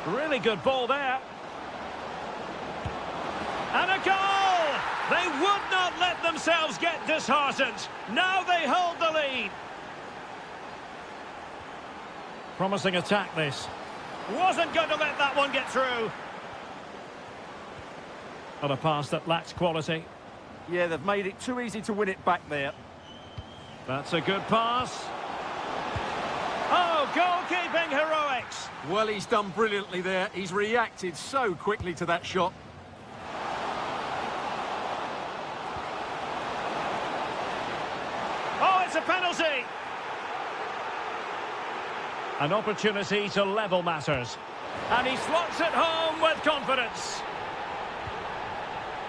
Really good ball there. And a goal! They would not let themselves get disheartened. Now they hold the lead. Promising attack, this. Wasn't going to let that one get through. Not a pass that lacks quality. Yeah, they've made it too easy to win it back there. That's a good pass. Oh, goalkeeping heroics. Well, he's done brilliantly there. He's reacted so quickly to that shot. Oh, it's a penalty. An opportunity to level matters. And he slots it home with confidence.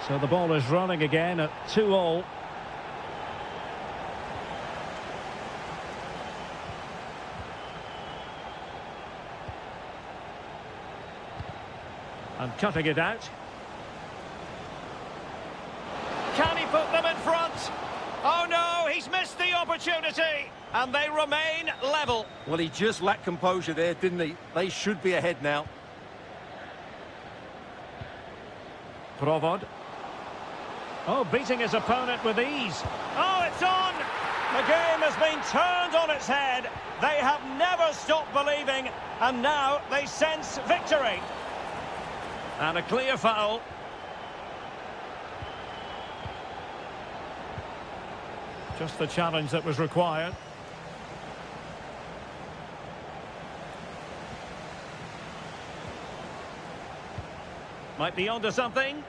So the ball is running again at 2-2. And cutting it out. Can he put them in front? Oh no, he's missed the opportunity. And they remain level. Well, he just lacked composure there, didn't he? They should be ahead now. Provod. Oh, beating his opponent with ease. Oh, it's on! The game has been turned on its head. They have never stopped believing, and now they sense victory. And a clear foul. Just the challenge that was required. Might be onto something.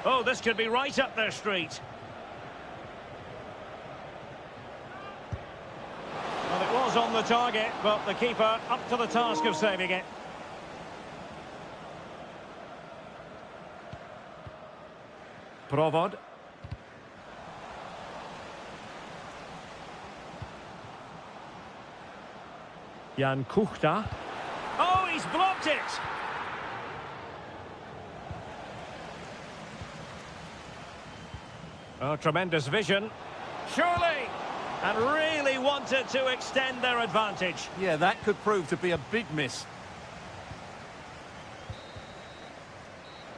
Oh, this could be right up their street. Well, it was on the target, but the keeper up to the task of saving it. Provod. Jan Kuchta. Oh, he's blocked it! Oh, tremendous vision. Surely! And really wanted to extend their advantage. Yeah, that could prove to be a big miss.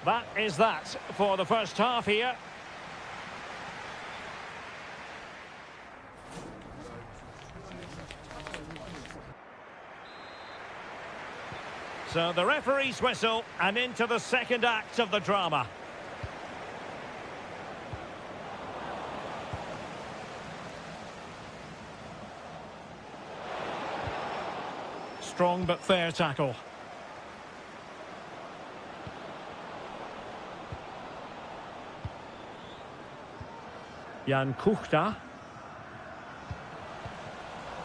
That is that for the first half here. So the referee's whistle and into the second act of the drama. Strong but fair tackle. Jan Kuchta.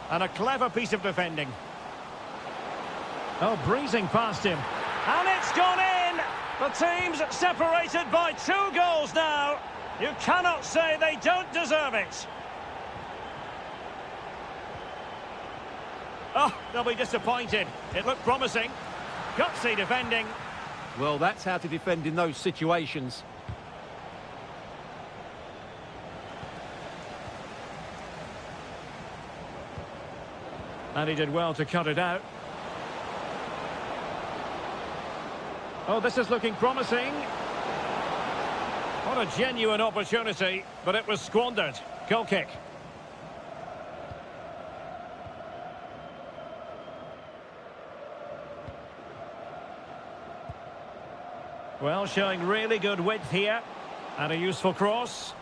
And a clever piece of defending. Oh, breezing past him. And it's gone in! The team's separated by 2 goals now. You cannot say they don't deserve it. Oh, they'll be disappointed. It looked promising. Gutsy defending. Well, that's how to defend in those situations. And he did well to cut it out. Oh, this is looking promising. What a genuine opportunity, but it was squandered. Goal kick. Well, showing really good width here. And a useful cross.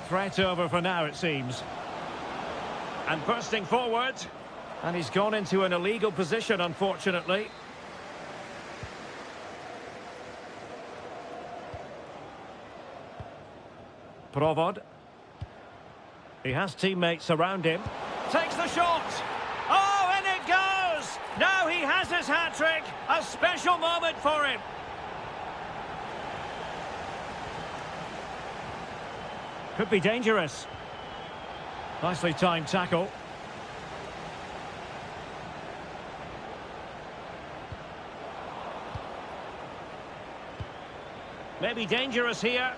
Threat over for now, it seems. And bursting forward. And he's gone into an illegal position, unfortunately. Provod. He has teammates around him. Takes the shot. Oh, and it goes! Now he has his hat-trick. A special moment for him. Could be dangerous. Nicely timed tackle. Maybe dangerous here.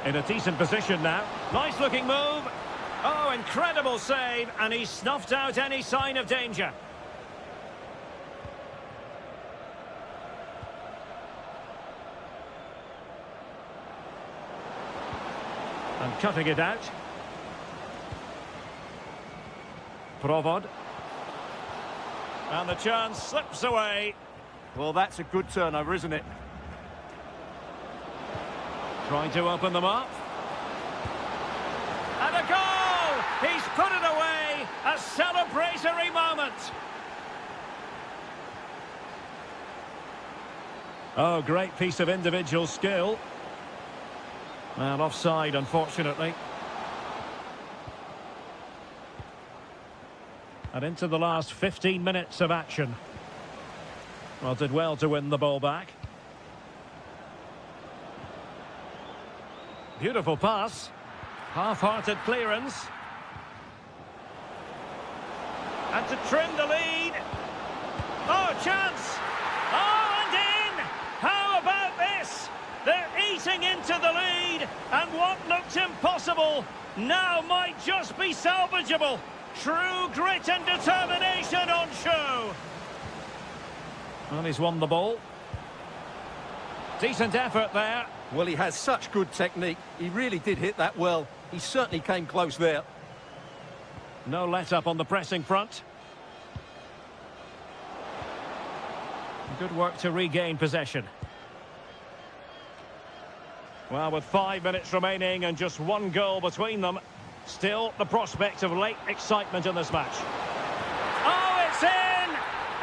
In a decent position now. Nice looking move. Oh, incredible save. And he snuffed out any sign of danger. And cutting it out. Provod. And the chance slips away. Well, that's a good turnover, isn't it? Trying to open them up. And a goal! He's put it away! A celebratory moment! Oh, great piece of individual skill. And offside, unfortunately. And into the last 15 minutes of action. Well, did well to win the ball back. Beautiful pass. Half-hearted clearance. And to trim the lead. Oh, chance! Oh, and in! How about this? They're eating into the lead, and what looked impossible now might just be salvageable. True grit and determination on show. Well, he's won the ball. Decent effort there. Well, he has such good technique. He really did hit that well. He certainly came close there. No let-up on the pressing front. Good work to regain possession. Well, with 5 minutes remaining and just one goal between them, still the prospect of late excitement in this match. Oh, it's in!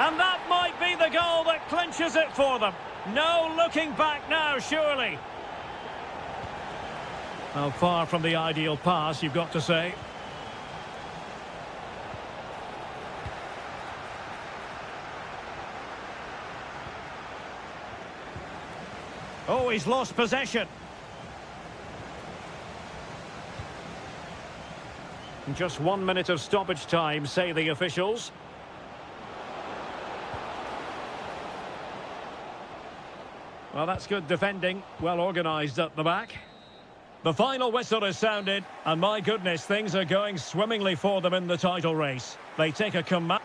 And that might be the goal that clinches it for them. No looking back now, surely. Well, far from the ideal pass, you've got to say. Oh, he's lost possession. Just 1 minute of stoppage time, say the officials. Well, that's good defending. Well organised at the back. The final whistle is sounded, and my goodness, things are going swimmingly for them in the title race. They take a command.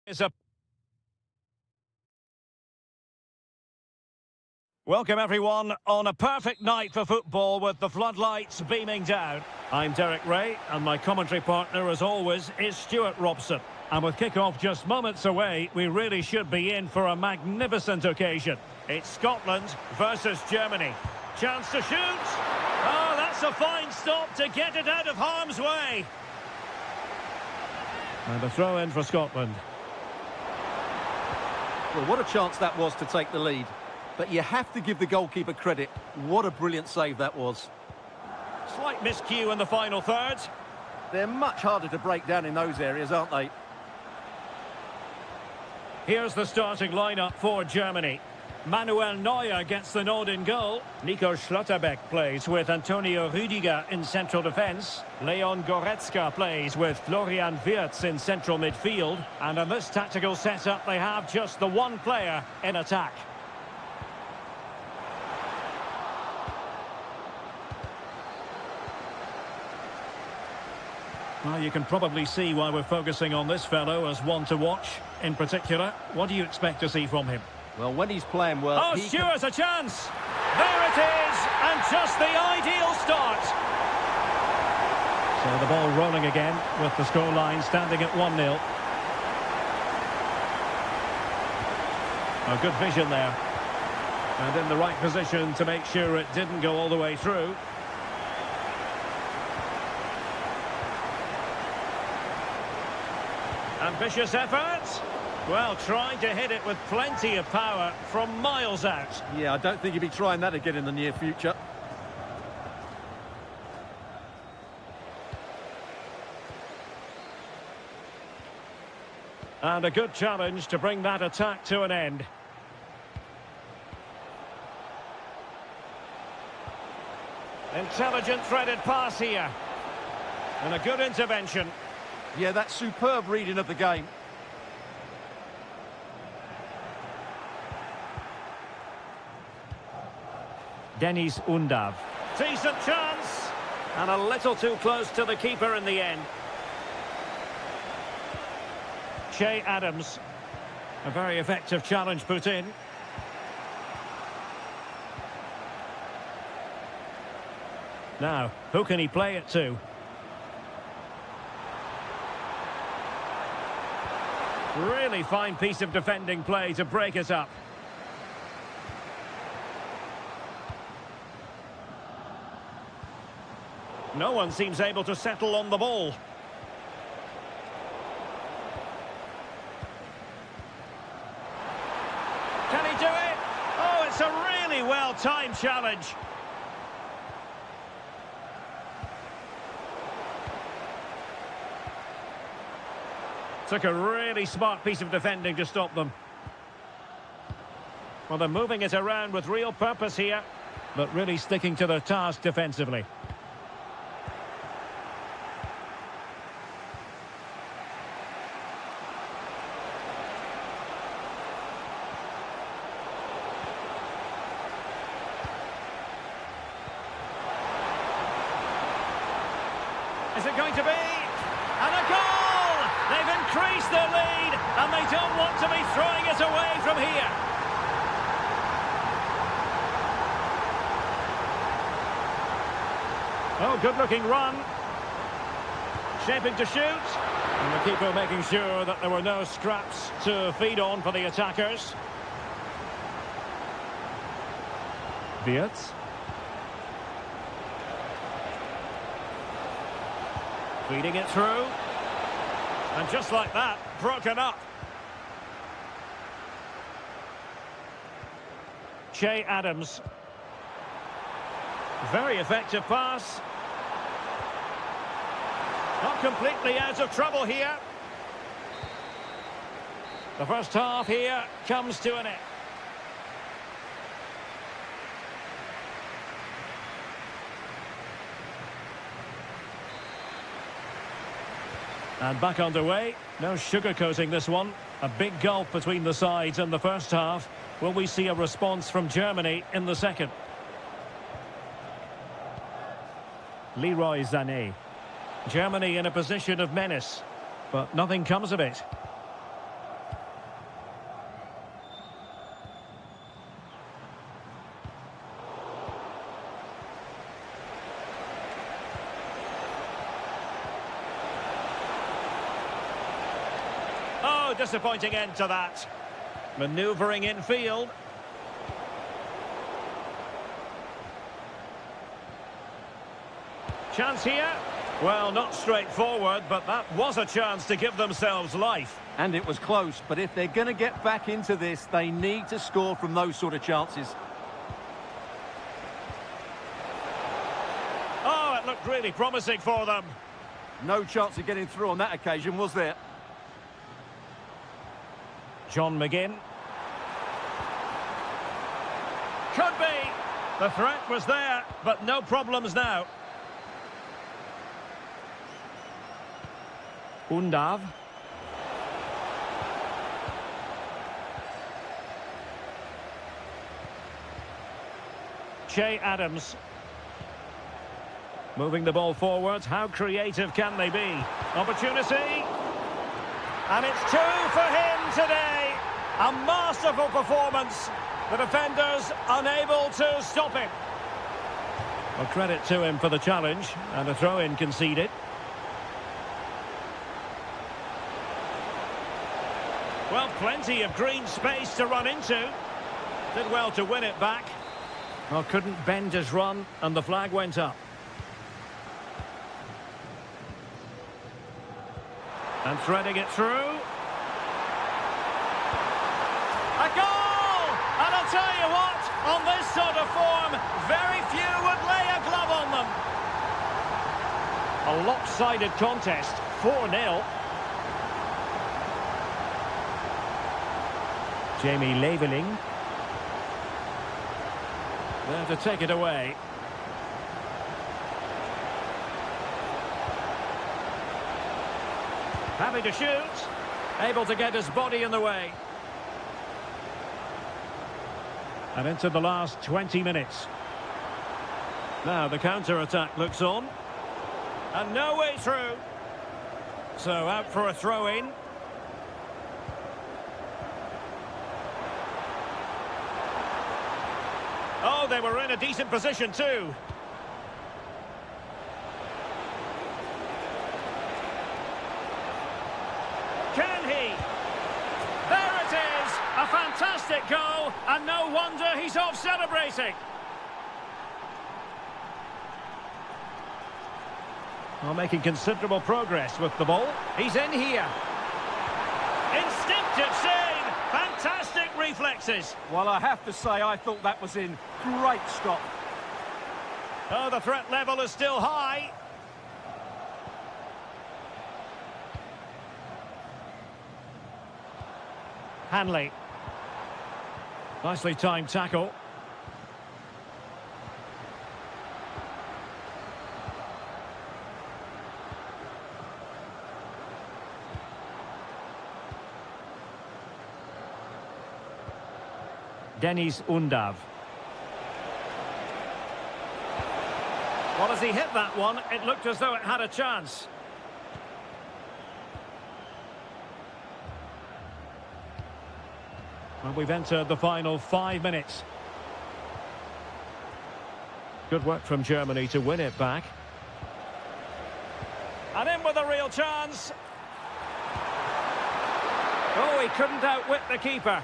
Is a Welcome everyone on a perfect night for football with the floodlights beaming down. I'm Derek Ray and my commentary partner as always is Stuart Robson. And with kick-off just moments away, we really should be in for a magnificent occasion. It's Scotland versus Germany. Chance to shoot. Oh, that's a fine stop to get it out of harm's way. And a throw in for Scotland. Well, what a chance that was to take the lead. But you have to give the goalkeeper credit. What a brilliant save that was. Slight miscue in the final third. They're much harder to break down in those areas, aren't they? Here's the starting lineup for Germany. Manuel Neuer gets the nod in goal. Nico Schlotterbeck plays with Antonio Rüdiger in central defence. Leon Goretzka plays with Florian Wirtz in central midfield. And in this tactical setup, they have just the one player in attack. Well, you can probably see why we're focusing on this fellow as one to watch. In particular, what do you expect to see from him? Well, when he's playing well... Oh, Stuart, a chance! There it is! And just the ideal start! So the ball rolling again with the scoreline standing at 1-0. A good vision there. And in the right position to make sure it didn't go all the way through. Ambitious effort. Well, trying to hit it with plenty of power from miles out. Yeah, I don't think he'll be trying that again in the near future. And a good challenge to bring that attack to an end. Intelligent threaded pass here. And a good intervention. Yeah, that's superb reading of the game. Dennis Undav. Decent chance. And a little too close to the keeper in the end. Che Adams. A very effective challenge put in. Now, who can he play it to? Really fine piece of defending play to break it up. No one seems able to settle on the ball. Can he do it? Oh, it's a really well-timed challenge. Took a really smart piece of defending to stop them. Well, they're moving it around with real purpose here, but really sticking to their task defensively. Is it going to be? And a goal! They've increased their lead, and they don't want to be throwing it away from here. Oh, good-looking run. Shaping to shoot. And the keeper making sure that there were no scraps to feed on for the attackers. Wirtz. Feeding it through. And just like that, broken up. Che Adams. Very effective pass. Not completely out of trouble here. The first half here comes to an end. And back underway. No sugarcoating this one. A big gulf between the sides in the first half. Will we see a response from Germany in the second? Leroy Sané. Germany in a position of menace, but nothing comes of it. disappointing end to that. Manoeuvring infield. Chance here. Well, not straightforward, but that was a chance to give themselves life. And it was close, but if they're going to get back into this, they need to score from those sort of chances. Oh, it looked really promising for them. No chance of getting through on that occasion, was there? John McGinn. Could be. The threat was there, but no problems now. Undav. Che Adams. Moving the ball forwards. How creative can they be? Opportunity. And it's two for him today. A masterful performance. The defenders unable to stop him. Well, credit to him for the challenge. And a throw-in conceded. Well, plenty of green space to run into. Did well to win it back. Well, couldn't bend his run, and the flag went up. And threading it through. A goal! And I'll tell you what, on this sort of form, very few would lay a glove on them. A lopsided contest, 4-0. Jamie Leveling. There to take it away. Happy to shoot. Able to get his body in the way. And into the last 20 minutes. Now the counter-attack looks on. And no way through. So out for a throw-in. Oh, they were in a decent position too. Can he? There it is! A fantastic goal, and no wonder he's off celebrating. Well, making considerable progress with the ball. He's in here. Instinctive save! Fantastic reflexes. Well, I have to say, I thought that was in. Great stop. Oh, the threat level is still high. Hanley. Nicely timed tackle. Dennis Undav. Well, as he hit that one, it looked as though it had a chance. Well, we've entered the final 5 minutes. Good work from Germany to win it back. And in with a real chance. Oh, he couldn't outwit the keeper.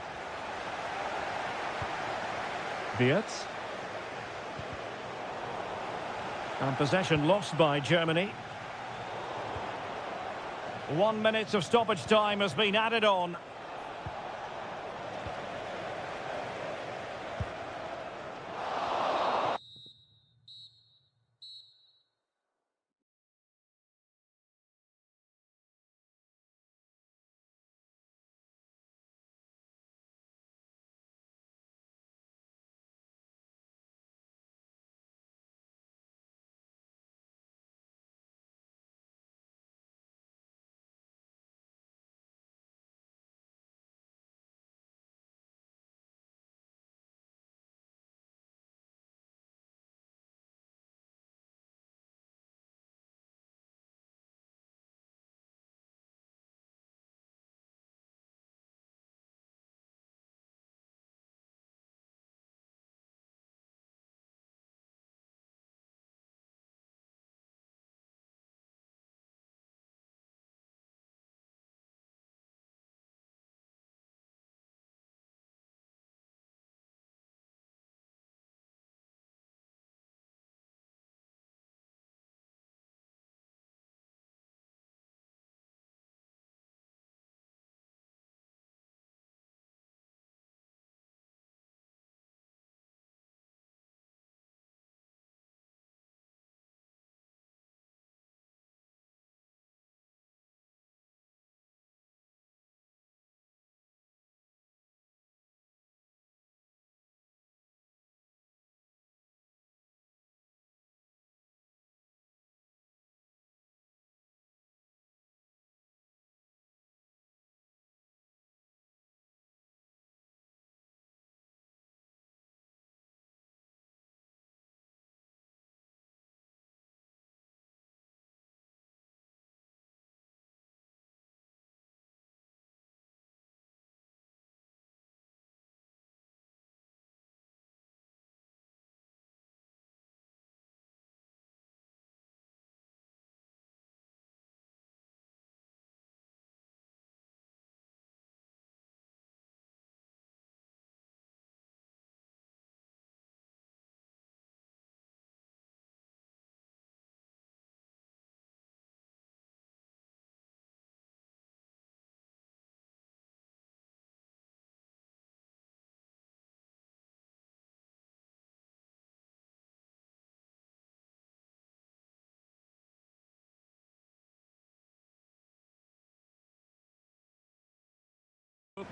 Wirtz. And possession lost by Germany. 1 minute of stoppage time has been added on.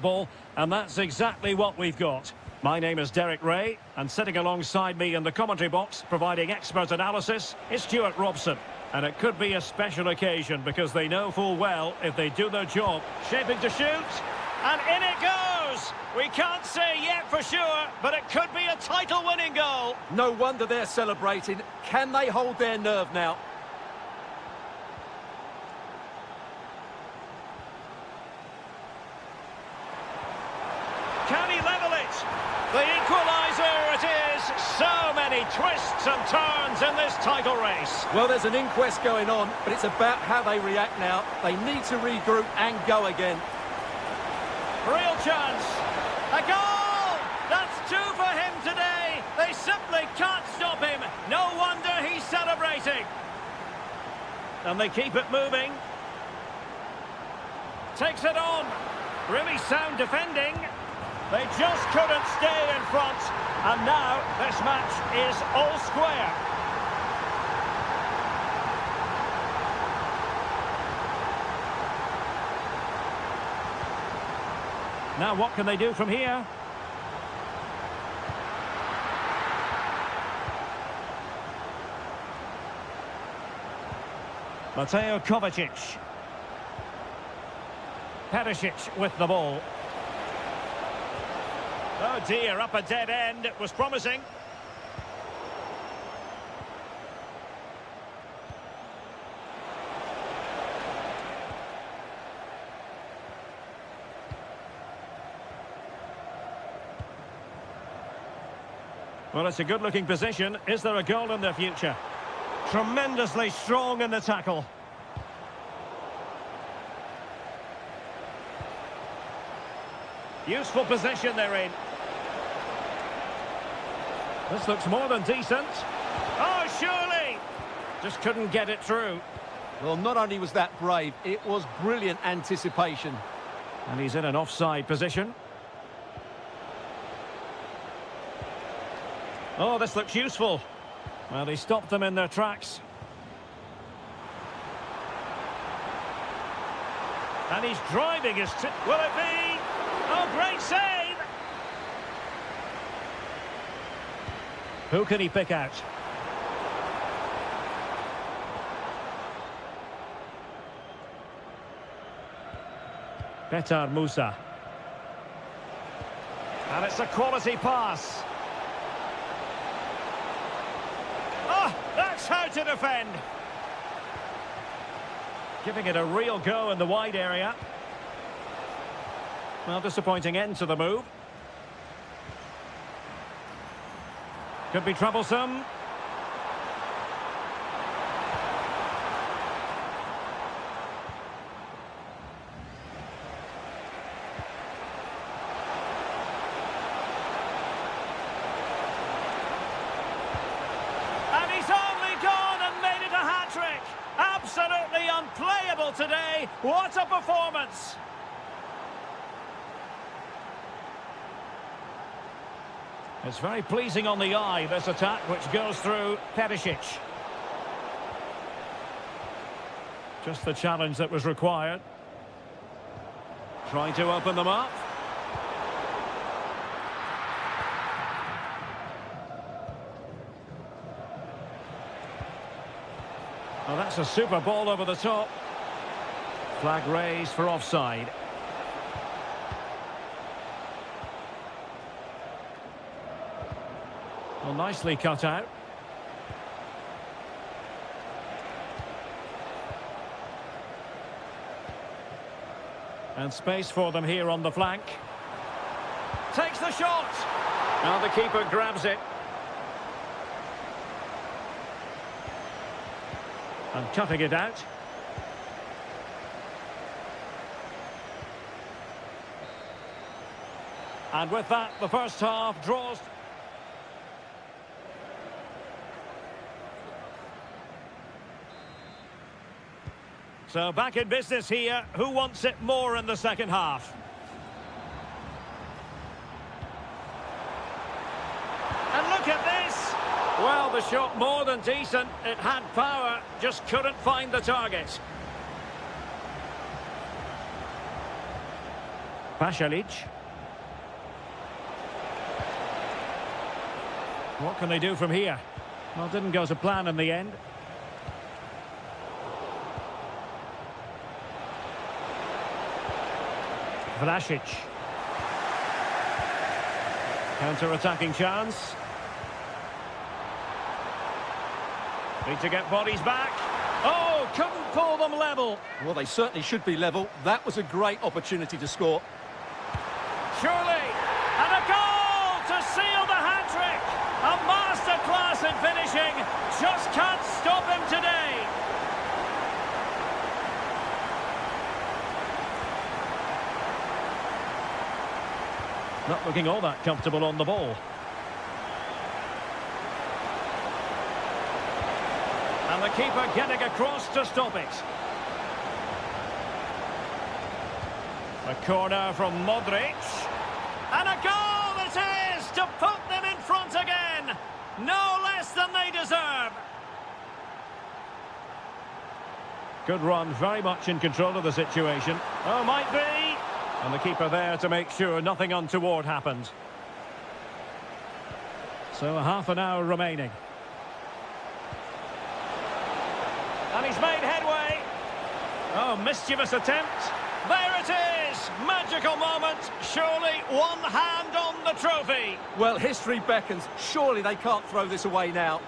football, and that's exactly what we've got. My name is Derek Ray, and sitting alongside me in the commentary box, providing expert analysis, is Stuart Robson. And it could be a special occasion because they know full well if they do their job. Shaping to shoot, and in it goes! We can't say yet for sure, but it could be a title-winning goal. No wonder they're celebrating. Can they hold their nerve now? Can he level it? The equaliser it is. So many twists and turns in this title race. Well, there's an inquest going on, but it's about how they react now. They need to regroup and go again. Real chance. A goal! That's two for him today. They simply can't stop him. No wonder he's celebrating. And they keep it moving. Takes it on. Really sound defending. They just couldn't stay in front. And now this match is all square. Now what can they do from here? Mateo Kovacic. Perisic with the ball. Oh dear, up a dead end. It was promising. Well, it's a good-looking position. Is there a goal in their future? Tremendously strong in the tackle. Useful position they're in. This looks more than decent. Oh, surely! Just couldn't get it through. Well, not only was that brave, it was brilliant anticipation. And he's in an offside position. Oh, this looks useful. Well, he stopped them in their tracks. And he's driving his... Will it be? Oh, great save! Who can he pick out? Petar Musa. And it's a quality pass. Oh, that's how to defend. Giving it a real go in the wide area. Well, disappointing end to the move. Could be troublesome. And he's only gone and made it a hat-trick. Absolutely unplayable today. What a performance. It's very pleasing on the eye, this attack, which goes through Perisic. Just the challenge that was required. Trying to open them up. Oh, that's a super ball over the top. Flag raised for offside. Well, nicely cut out. And space for them here on the flank. Takes the shot. Now the keeper grabs it. And cutting it out. And with that, the first half draws. So back in business here. Who wants it more in the second half? And look at this! Well, the shot more than decent. It had power, just couldn't find the target. Pasalic. What can they do from here? Well, didn't go to plan in the end. Vlasic. Counter-attacking chance. Need to get bodies back. Oh, couldn't pull them level. Well, they certainly should be level. That was a great opportunity to score. Surely. And a goal to seal the hat-trick. A masterclass in finishing. Just can't stop him today. Not looking all that comfortable on the ball. And the keeper getting across to stop it. A corner from Modric. And a goal it is to put them in front again. No less than they deserve. Good run, very much in control of the situation. Oh, might be. And the keeper there to make sure nothing untoward happened. So half an hour remaining. And he's made headway. Oh, mischievous attempt. There it is. Magical moment. Surely one hand on the trophy. Well, history beckons. Surely they can't throw this away now.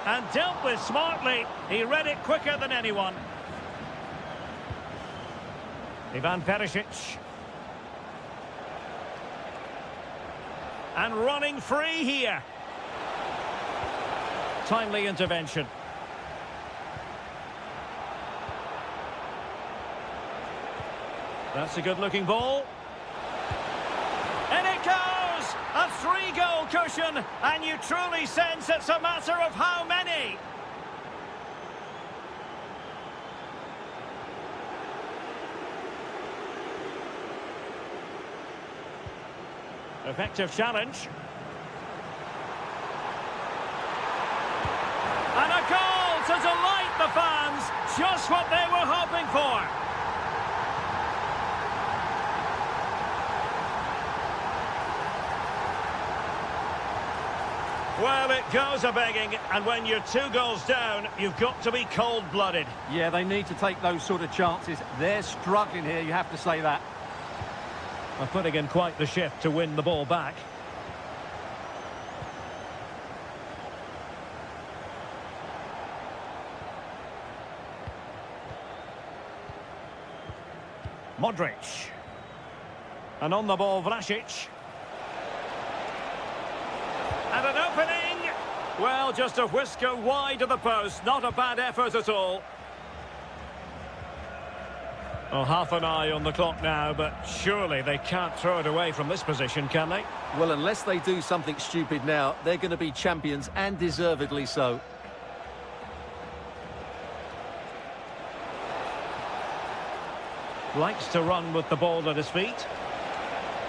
And dealt with smartly. He read it quicker than anyone. Ivan Perisic. And running free here. Timely intervention. That's a good-looking ball. And it goes! A three-goal cushion, and you truly sense it's a matter of how many. Effective challenge. And a goal to delight the fans. Just what they were hoping for. Well, it goes a-begging, and when you're 2 goals down, you've got to be cold-blooded. Yeah, they need to take those sort of chances. They're struggling here, you have to say that. They're putting in quite the shift to win the ball back. Modric. And on the ball, Vlasic. And an opening. Well, just a whisker wide of the post. Not a bad effort at all. Oh, half an eye on the clock now, but surely they can't throw it away from this position, can they? Well, unless they do something stupid now, they're going to be champions, and deservedly so. Likes to run with the ball at his feet.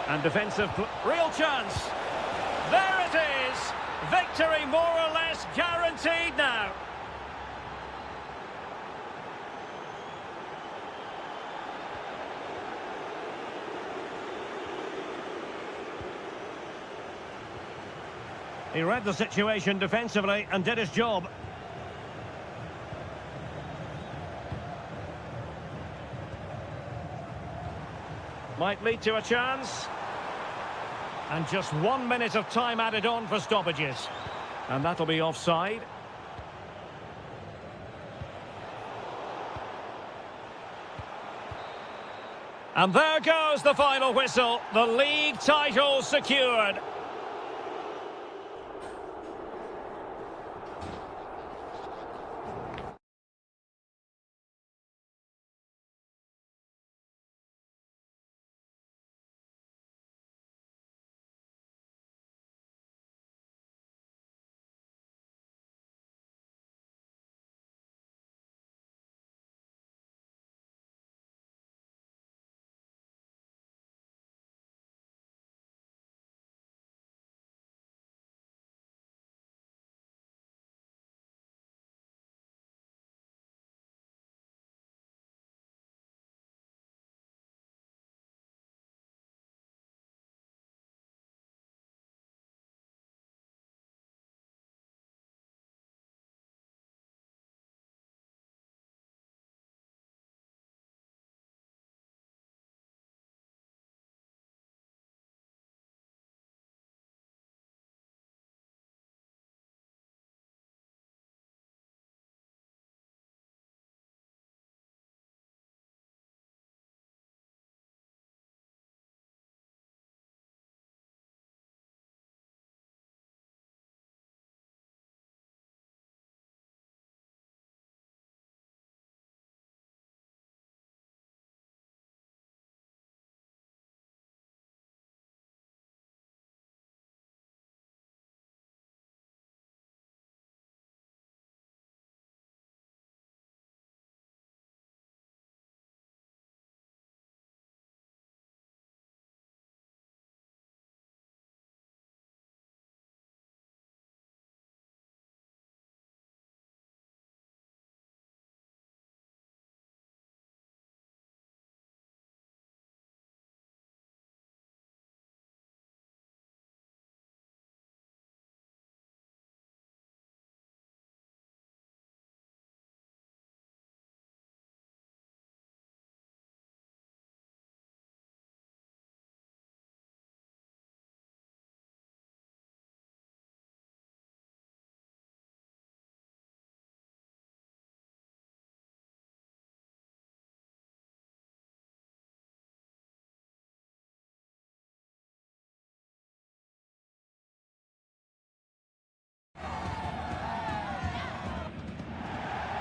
And defensive... Real chance! There it is! Victory more or less guaranteed now. He read the situation defensively and did his job. Might lead to a chance. And just 1 minute of time added on for stoppages. And that'll be offside. And there goes the final whistle. The league title secured.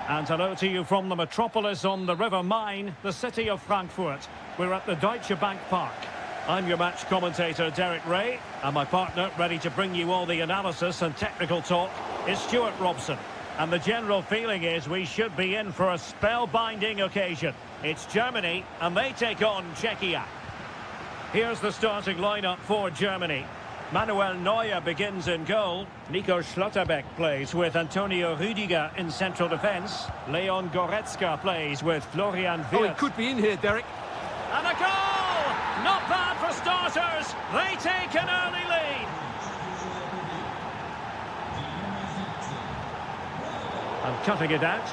And hello to you from the metropolis on the River Main, the city of Frankfurt. We're at the Deutsche Bank Park. I'm your match commentator, Derek Ray, and my partner, ready to bring you all the analysis and technical talk, is Stuart Robson. And the general feeling is we should be in for a spellbinding occasion. It's Germany, and they take on Czechia. Here's the starting lineup for Germany. Manuel Neuer begins in goal. Nico Schlotterbeck plays with Antonio Rüdiger in central defence. Leon Goretzka plays with Florian Wirtz. Oh, he could be in here, Derek. And a goal! Not bad for starters. They take an early lead. And cutting it out.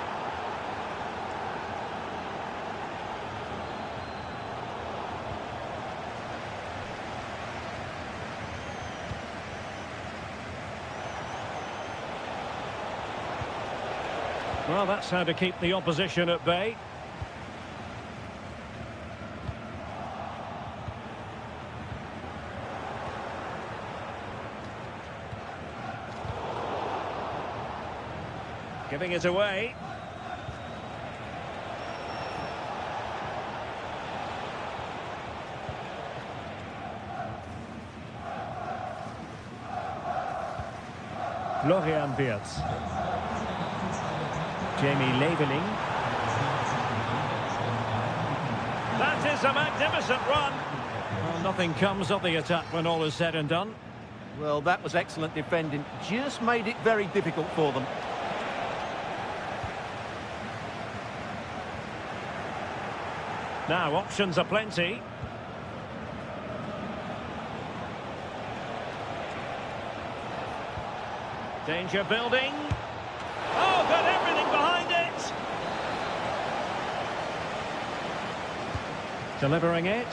Well, that's how to keep the opposition at bay. Giving it away. Florian Wirtz. Jamie Leveling. That is a magnificent run. Well, nothing comes of the attack when all is said and done. Well, that was excellent defending. Just made it very difficult for them. Now, options are plenty. Danger building. Oh, got everything behind it. Delivering it.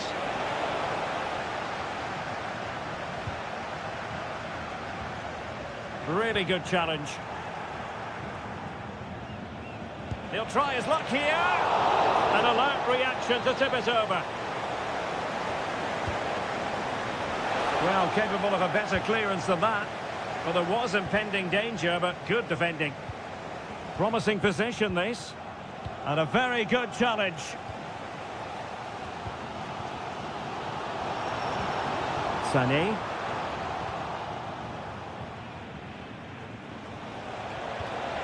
Really good challenge. He'll try his luck here. An alert reaction to tip it over. Well, capable of a better clearance than that. Well, there was impending danger, but good defending. Promising position, this. And a very good challenge. Sané.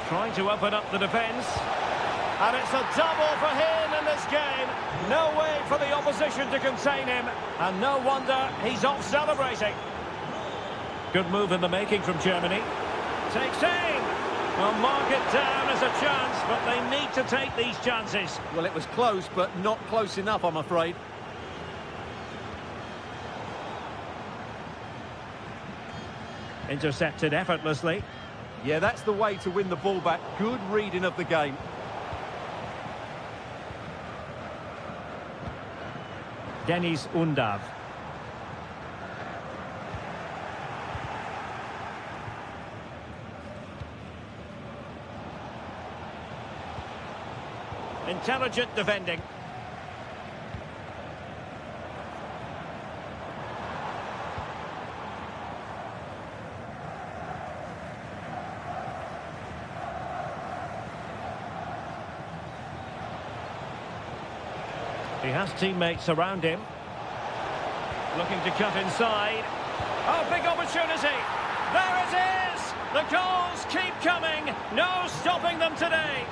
Trying to open up the defence. And it's a double for him in this game. No way for the opposition to contain him. And no wonder he's off celebrating. Good move in the making from Germany. Takes aim. Well, mark it down as a chance, but they need to take these chances. Well, it was close, but not close enough, I'm afraid. Intercepted effortlessly. Yeah, that's the way to win the ball back. Good reading of the game. Dennis Undav. Intelligent defending. He has teammates around him. Looking to cut inside. Oh, big opportunity. There it is. The goals keep coming. No stopping them today.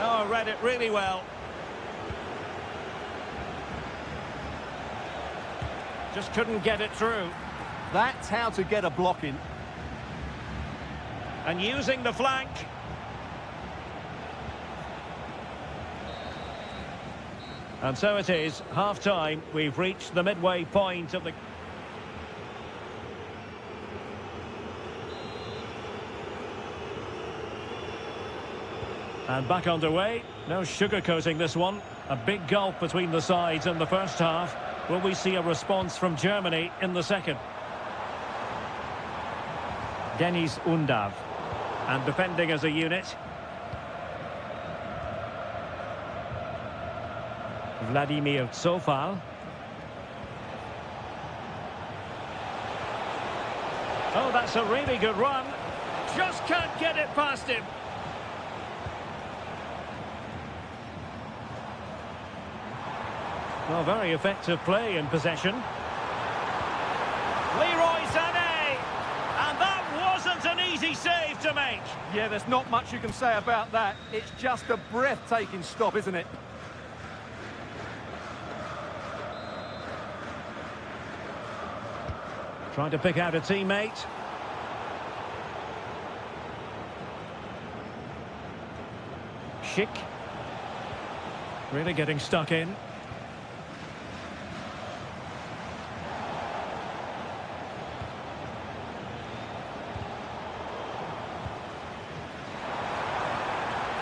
Oh, read it really well. Just couldn't get it through. That's how to get a block in. And using the flank. And so it is, half-time. We've reached the midway point of the... And back underway. No sugarcoating this one. A big gulf between the sides in the first half. Will we see a response from Germany in the second? Dennis Undav. And defending as a unit. Vladimir Zofal. Oh, that's a really good run. Just can't get it past him. Well, very effective play in possession. Leroy Sané! And that wasn't an easy save to make. Yeah, there's not much you can say about that. It's just a breathtaking stop, isn't it? Trying to pick out a teammate. Schick. Really getting stuck in.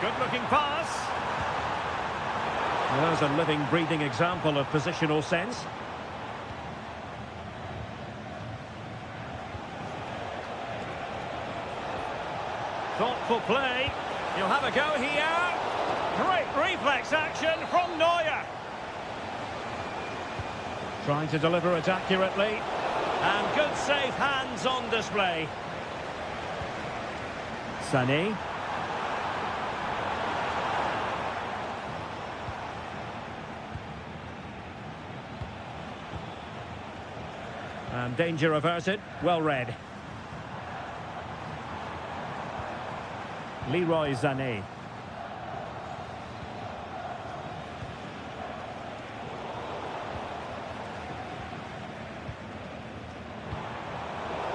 Good-looking pass. There's a living, breathing example of positional sense. Thoughtful play. He'll have a go here. Great reflex action from Neuer. Trying to deliver it accurately. And good safe hands on display. Sané. And danger averted. Well read. Leroy Sané.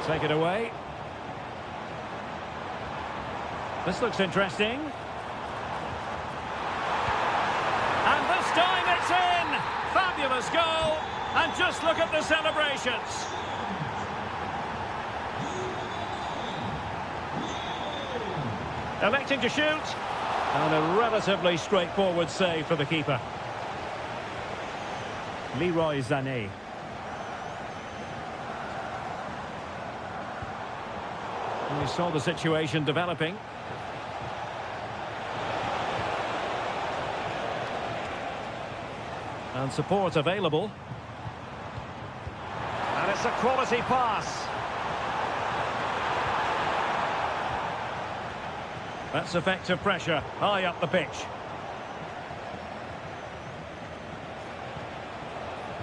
Take it away. This looks interesting. And this time it's in! Fabulous goal! And just look at the celebrations. Electing to shoot. And a relatively straightforward save for the keeper. Leroy Sané. We saw the situation developing. And support available. And it's a quality pass. That's effective pressure, high up the pitch.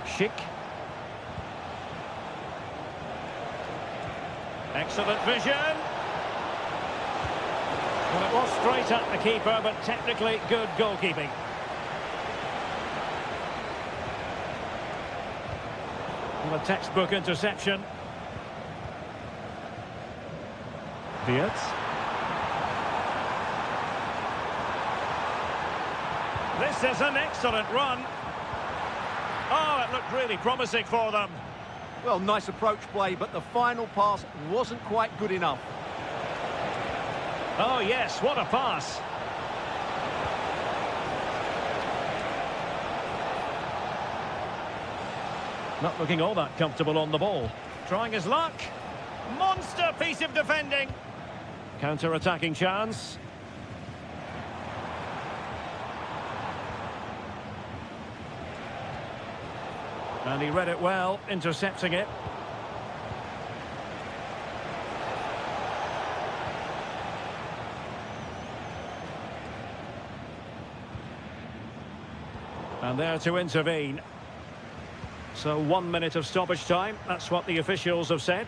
Schick. Excellent vision. Well, it was straight at the keeper, but technically good goalkeeping. Well, a textbook interception. Wirtz. This is an excellent run. Oh, it looked really promising for them. Well, nice approach play, but the final pass wasn't quite good enough. Oh, yes, what a pass. Not looking all that comfortable on the ball. Trying his luck. Monster piece of defending. Counter-attacking chance. And he read it well, intercepting it. And there to intervene. So 1 minute of stoppage time, that's what the officials have said.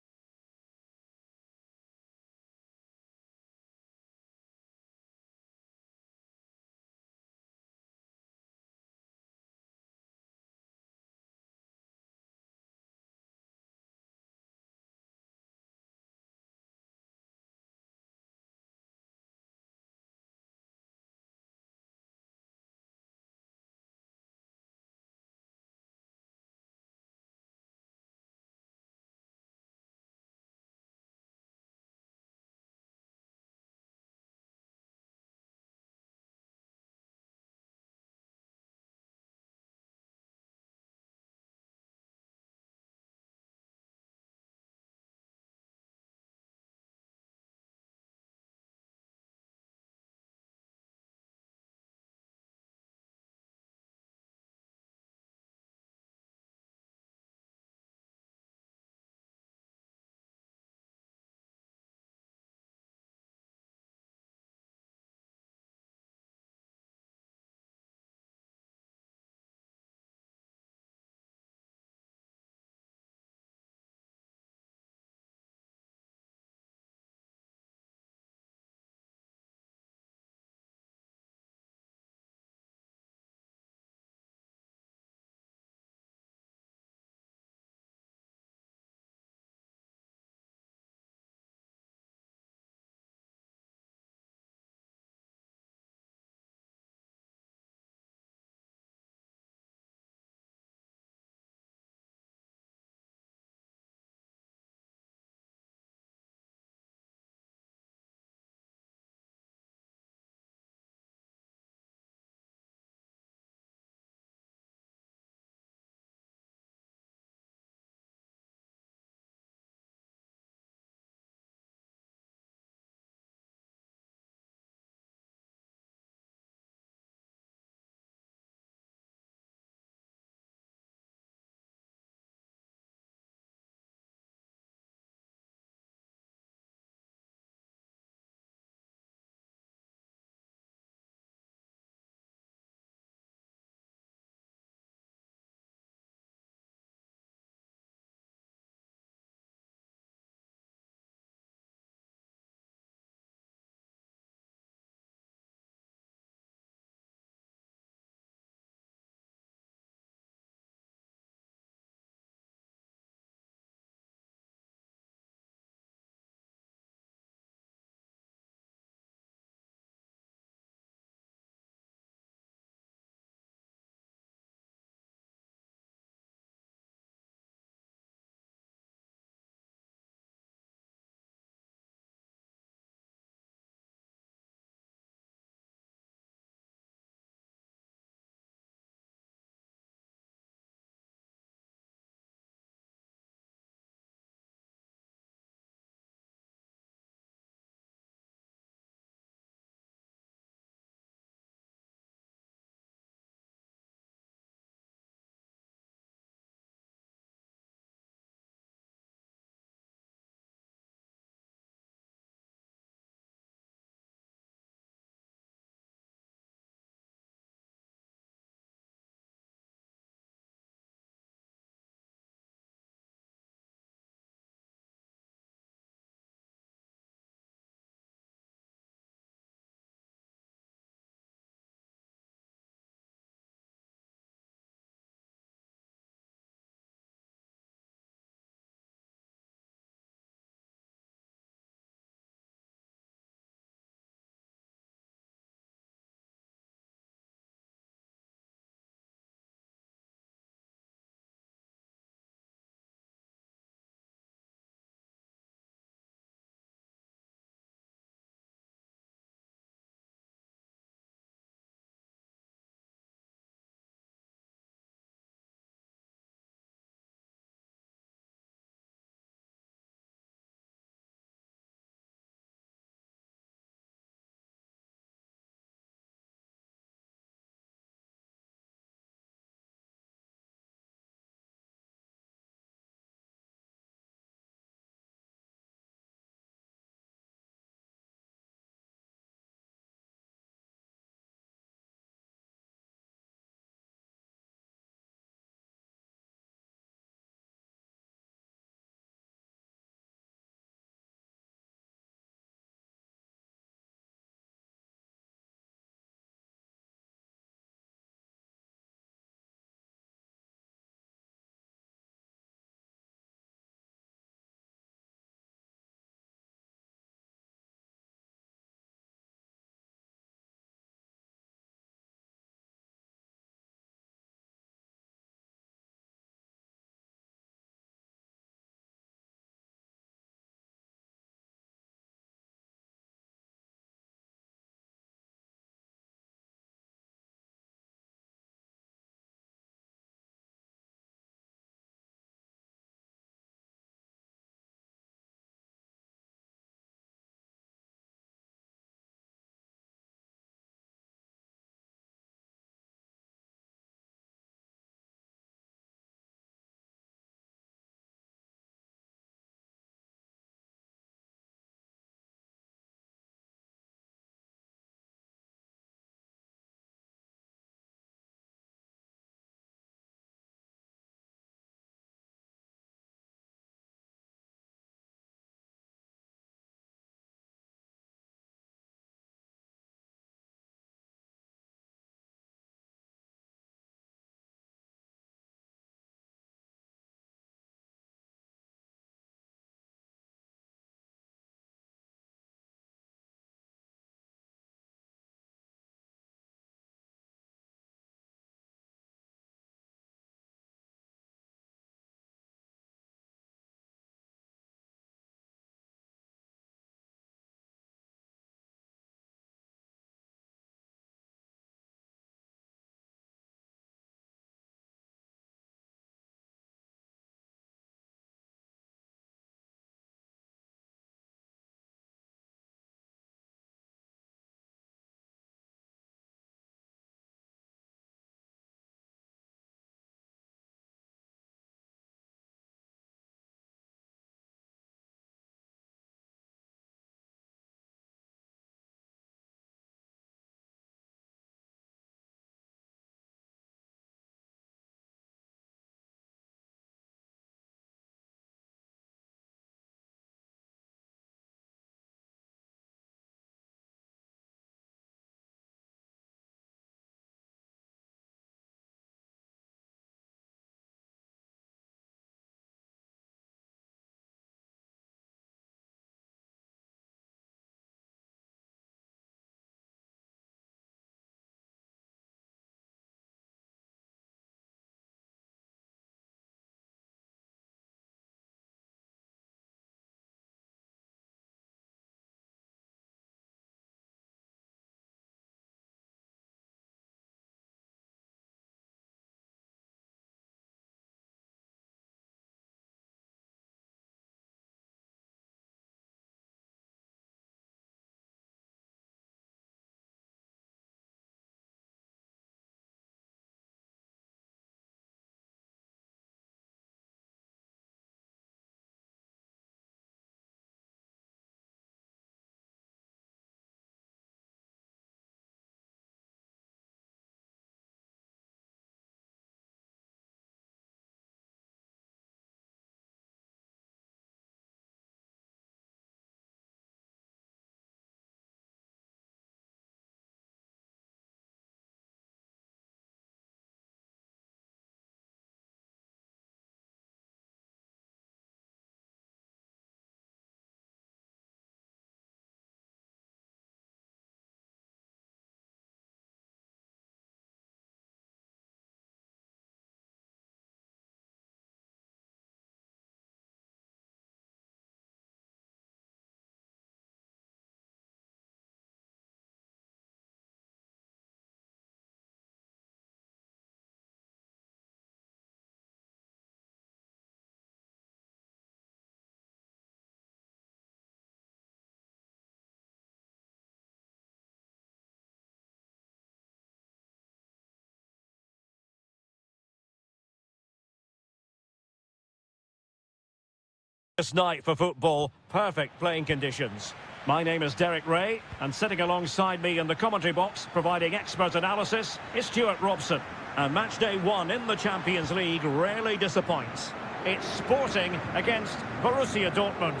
This night for football, perfect playing conditions. My name is Derek Ray, and sitting alongside me in the commentary box, providing expert analysis, is Stuart Robson. And match day one in the Champions League rarely disappoints. It's Sporting against Borussia Dortmund.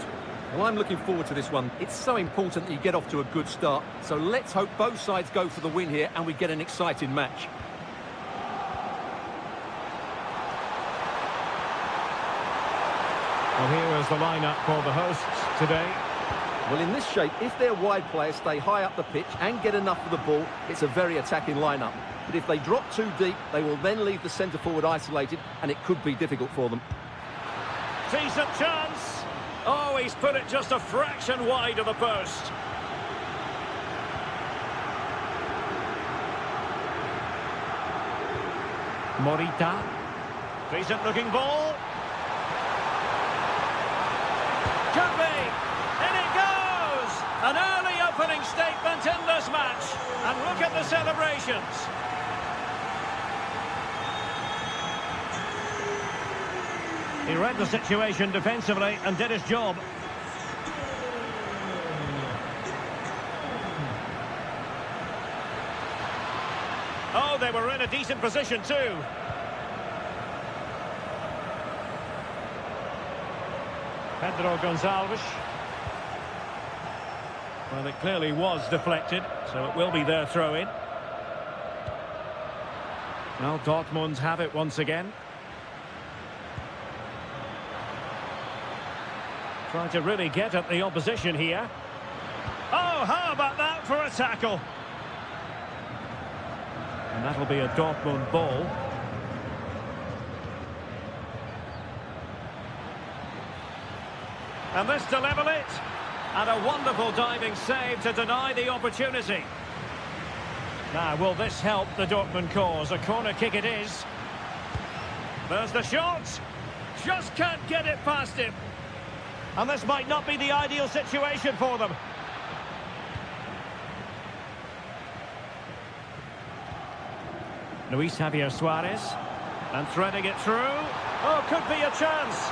Well, I'm looking forward to this one. It's so important that you get off to a good start. So let's hope both sides go for the win here and we get an exciting match. Well, here is the lineup for the hosts today. Well, in this shape, if their wide players stay high up the pitch and get enough of the ball, it's a very attacking lineup. But if they drop too deep, they will then leave the centre-forward isolated, and it could be difficult for them. Decent chance. Oh, he's put it just a fraction wide of the post. Morita. Decent-looking ball. Could be. In it goes! An early opening statement in this match. And look at the celebrations. He read the situation defensively and did his job. Oh, they were in a decent position too. Pedro Gonçalves. Well, it clearly was deflected, so it will be their throw-in. Well, Dortmund have it once again. Trying to really get at the opposition here. Oh, how about that for a tackle? And that'll be a Dortmund ball. And this to level it. And a wonderful diving save to deny the opportunity. Now, will this help the Dortmund cause? A corner kick it is. There's the shot. Just can't get it past him. And this might not be the ideal situation for them. Luis Javier Suarez. And threading it through. Oh, could be a chance.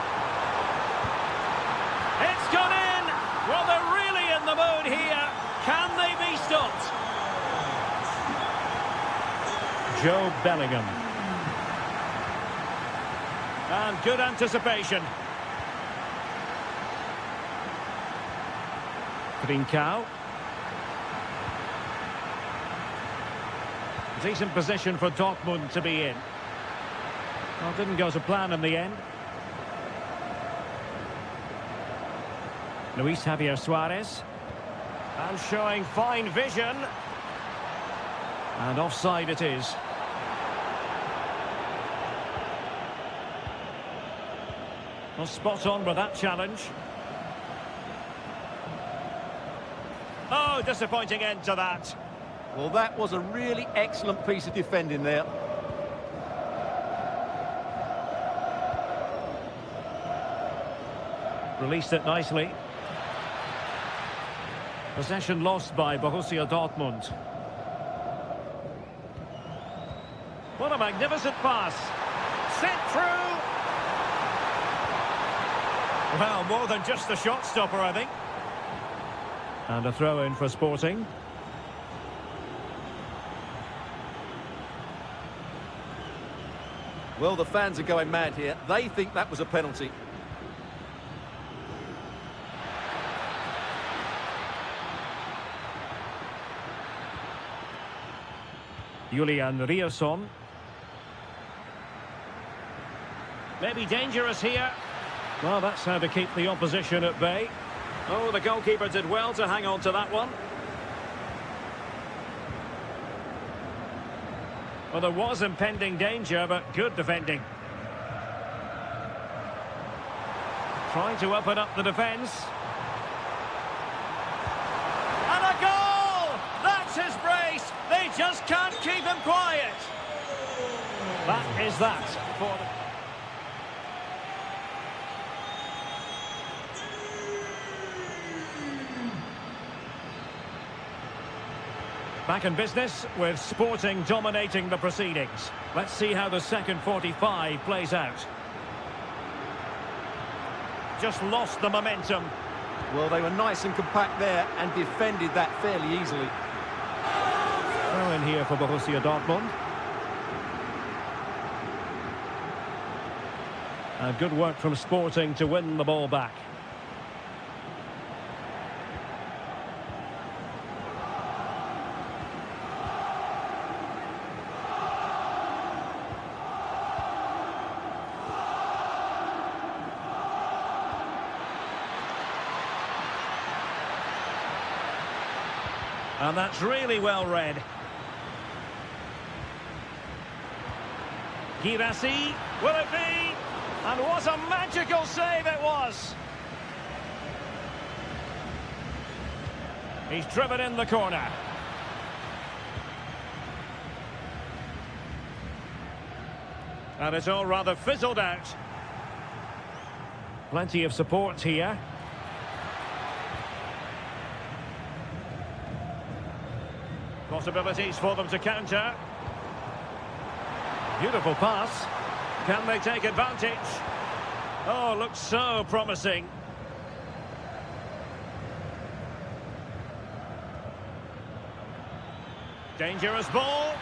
It's gone in! Well, they're really in the mood here. Can they be stopped? Joe Bellingham. And good anticipation. Trincao. Decent position for Dortmund to be in. Well, didn't go to plan in the end. Luis Javier Suarez. And showing fine vision. And offside it is. Well, spot on with that challenge. Oh, disappointing end to that. Well, that was a really excellent piece of defending there. Released it nicely. Possession lost by Borussia Dortmund. What a magnificent pass. Sent through. Well, more than just the shot stopper, I think. And a throw-in for Sporting. Well, the fans are going mad here. They think that was a penalty. Julian Rierson. Maybe dangerous here. Well, that's how to keep the opposition at bay. Oh, the goalkeeper did well to hang on to that one. Well, there was impending danger, but good defending. Trying to open up the defence. And a goal! That's his brace! They just can't keep him quiet. That is that for the... Back in business with Sporting dominating the proceedings. Let's see how the second 45 plays out. just lost the momentum. Well, they were nice and compact there and defended that fairly easily. Throw in here for Borussia Dortmund. Good work from Sporting to win the ball back. And that's really well read. Girassi, will it be? And what a magical save it was! He's driven in the corner. And it's all rather fizzled out. Plenty of support here. Possibilities for them to counter. Beautiful pass. Can they take advantage? Oh, looks so promising. Dangerous ball.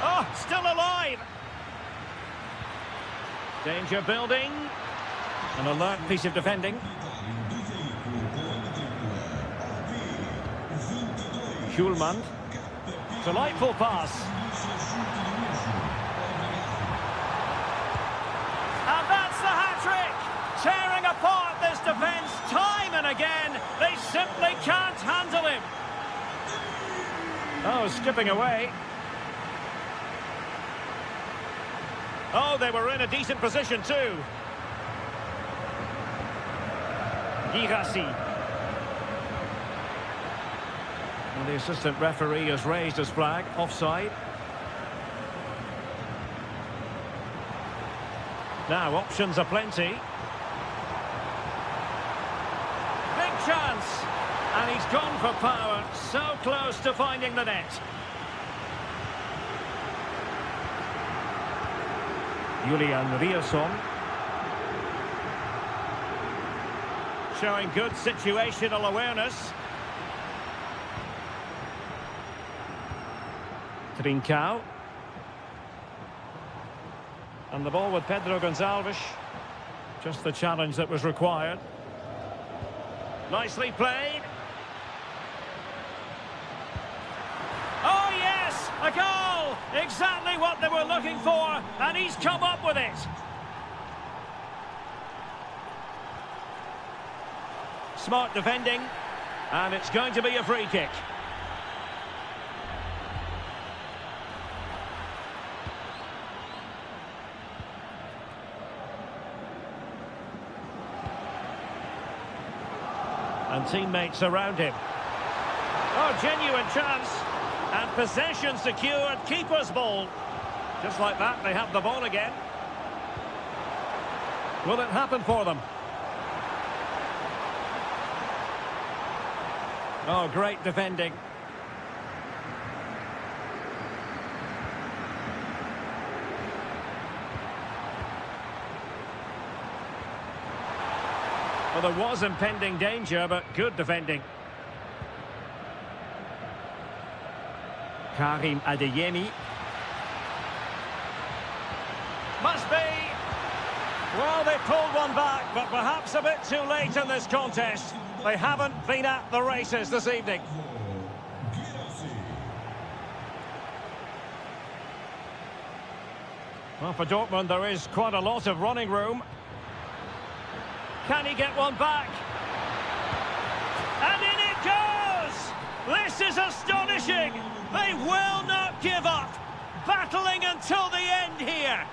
Oh, still alive. Danger building. An alert piece of defending. Schulman. Delightful pass. And that's the hat-trick! Tearing apart this defence time and again. They simply can't handle him. Oh, skipping away. Oh, they were in a decent position too. Girassi. And the assistant referee has raised his flag. Offside. Now, options are plenty. Big chance! And he's gone for power. So close to finding the net. Julian Riasson. Showing good situational awareness. Trincao. And the ball with Pedro Gonçalves. Just the challenge that was required. Nicely played. Oh yes, a goal! Exactly what they were looking for, and he's come up with it. Smart defending, and it's going to be a free kick. And teammates around him. Oh, genuine chance. And possession secured, keeper's ball. Just like that, they have the ball again. Will it happen for them? Oh, great defending. Well, there was impending danger, but good defending. Karim Adeyemi. Must be. Well, they pulled one back, but perhaps a bit too late in this contest. They haven't been at the races this evening. Well, for Dortmund, there is quite a lot of running room. Can he get one back? And in it goes! This is astonishing! They will not give up! Battling until the end here!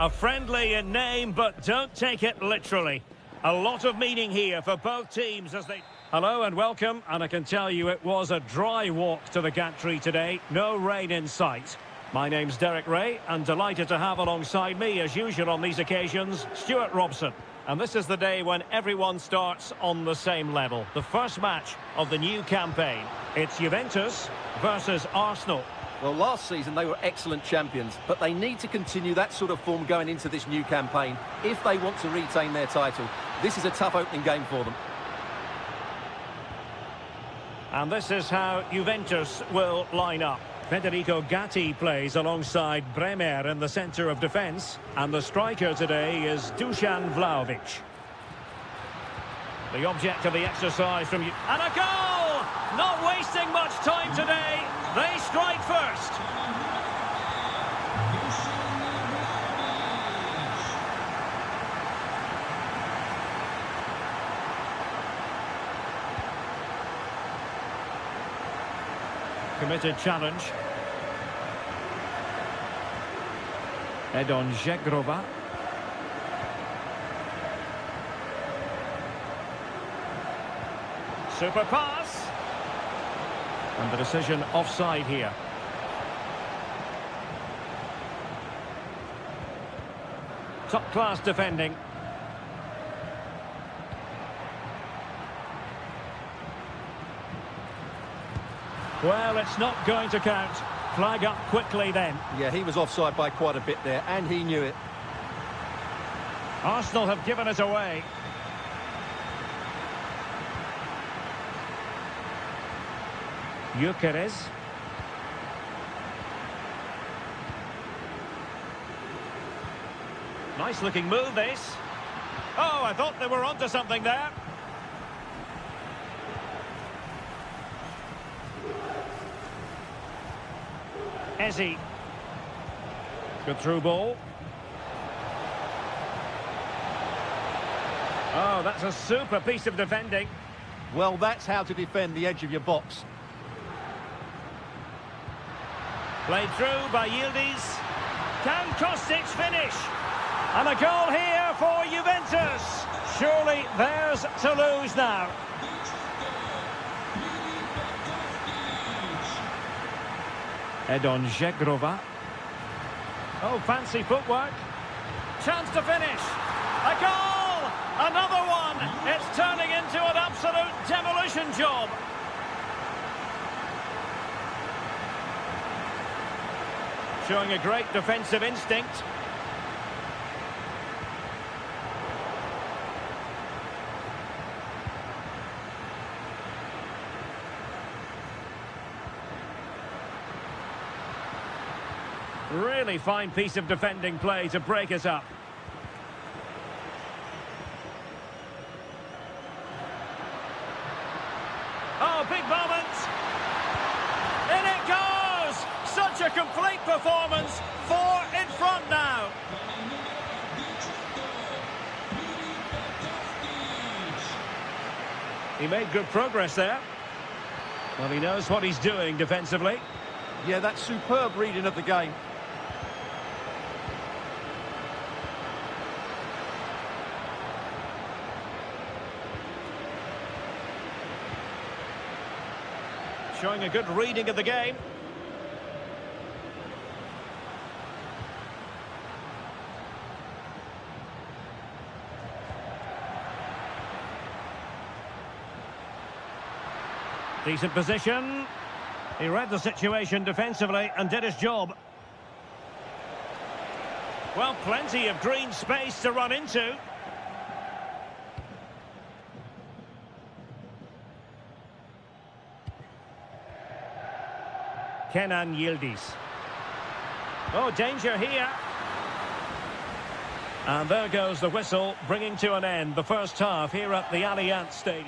A friendly in name, but don't take it literally. A lot of meaning here for both teams as they... Hello and welcome, and I can tell you it was a dry walk to the gantry today. No rain in sight. My name's Derek Ray, and delighted to have alongside me, as usual on these occasions, Stuart Robson. And this is the day when everyone starts on the same level. The first match of the new campaign. It's Juventus versus Arsenal. Well, last season they were excellent champions, but they need to continue that sort of form going into this new campaign if they want to retain their title. This is a tough opening game for them. And this is how Juventus will line up. Federico Gatti plays alongside Bremer in the centre of defence. And the striker today is Dusan Vlahovic. The object of the exercise from... And a goal! Not wasting much time today. They strike first. Committed challenge. Edon Žegrova. Super pass. And the decision offside here. Top class defending. Well, it's not going to count. Flag up quickly then. Yeah, he was offside by quite a bit there, and he knew it. Arsenal have given it away. Gyökeres. Nice looking move this. Oh, I thought they were onto something there. Ezzy. Good through ball. Oh, that's a super piece of defending. Well, that's how to defend the edge of your box. Played through by Yildiz. Can Kostic finish? And a goal here for Juventus. Surely theirs to lose now. Edon Žegrova. Oh, fancy footwork. Chance to finish. A goal! Another one! It's turning into an absolute demolition job. Showing a great defensive instinct. Really fine piece of defending play to break us up. Oh, big moment! In it goes! Such a complete performance. 4 in front now. He made good progress there. Well, he knows what he's doing defensively. Yeah, that's superb reading of the game. Showing a good reading of the game. Decent position. He read the situation defensively and did his job. Well, plenty of green space to run into. Kenan Yildiz. Oh, danger here. And there goes the whistle, bringing to an end the first half here at the Allianz Stadium.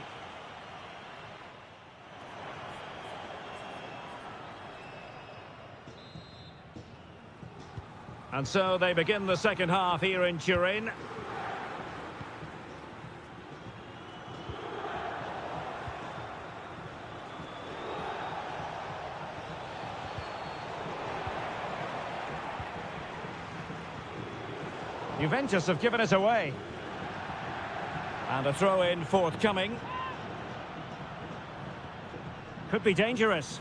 And so they begin the second half here in Turin. Juventus have given it away. And a throw-in forthcoming. Could be dangerous.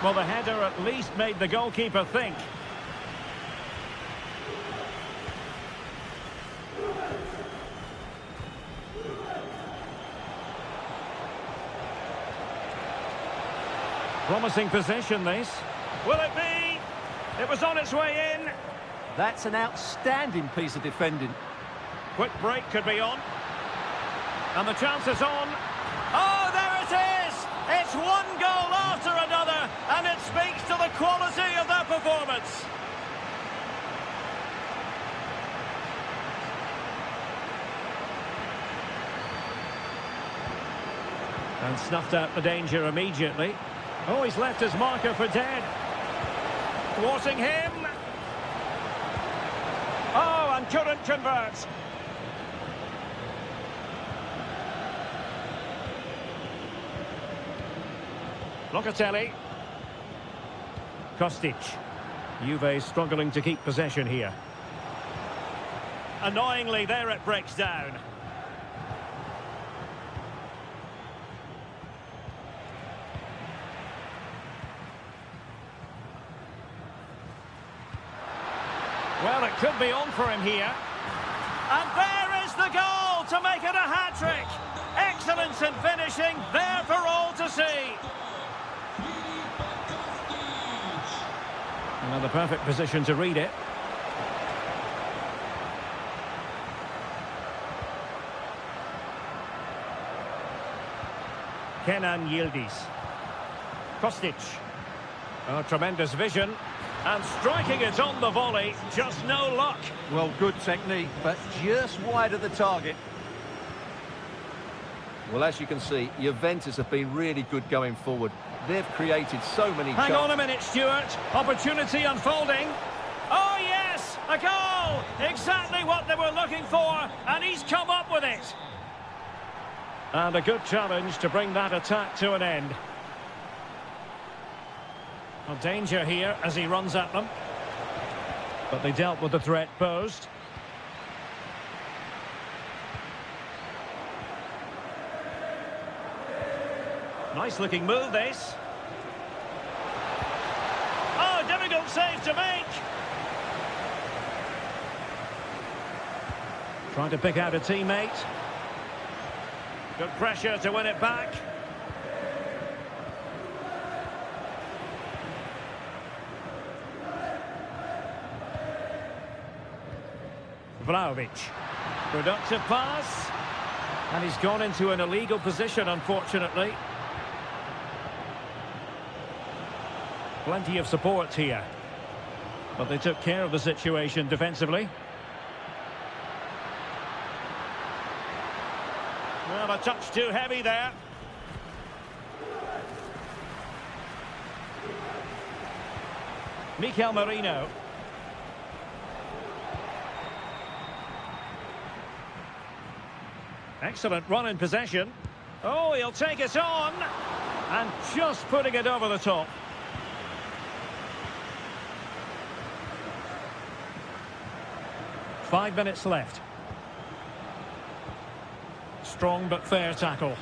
Well, the header at least made the goalkeeper think. Promising position, this. Will it be? It was on its way in. That's an outstanding piece of defending. Quick break could be on. And the chance is on. Oh, there it is! It's one goal after another, and it speaks to the quality of their performance. And snuffed out the danger immediately. Oh, he's left his marker for dead. Thwarting him. Oh, and couldn't convert. Locatelli. Kostic. Juve struggling to keep possession here. Annoyingly, there it breaks down. Well, it could be on for him here. And there is the goal to make it a hat-trick. Excellence in finishing, there for all to see. Another perfect position to read it. Kenan Yildiz. Kostic. Oh, tremendous vision. And striking it on the volley, just no luck. Well, good technique, but just wide of the target. Well, as you can see, Juventus have been really good going forward. They've created so many chances. Hang on a minute, Stuart. Opportunity unfolding. Oh, yes! A goal! Exactly what they were looking for, and he's come up with it. And a good challenge to bring that attack to an end. Well, danger here as he runs at them. But they dealt with the threat posed. Nice looking move, this. Oh, difficult save to make. Trying to pick out a teammate. Good pressure to win it back. Vlahovic. Productive pass. And he's gone into an illegal position, unfortunately. Plenty of support here. But they took care of the situation defensively. Well, a touch too heavy there. Mikel Merino. Excellent run in possession. Oh, he'll take it on. And just putting it over the top. Five minutes left. Strong but fair tackle.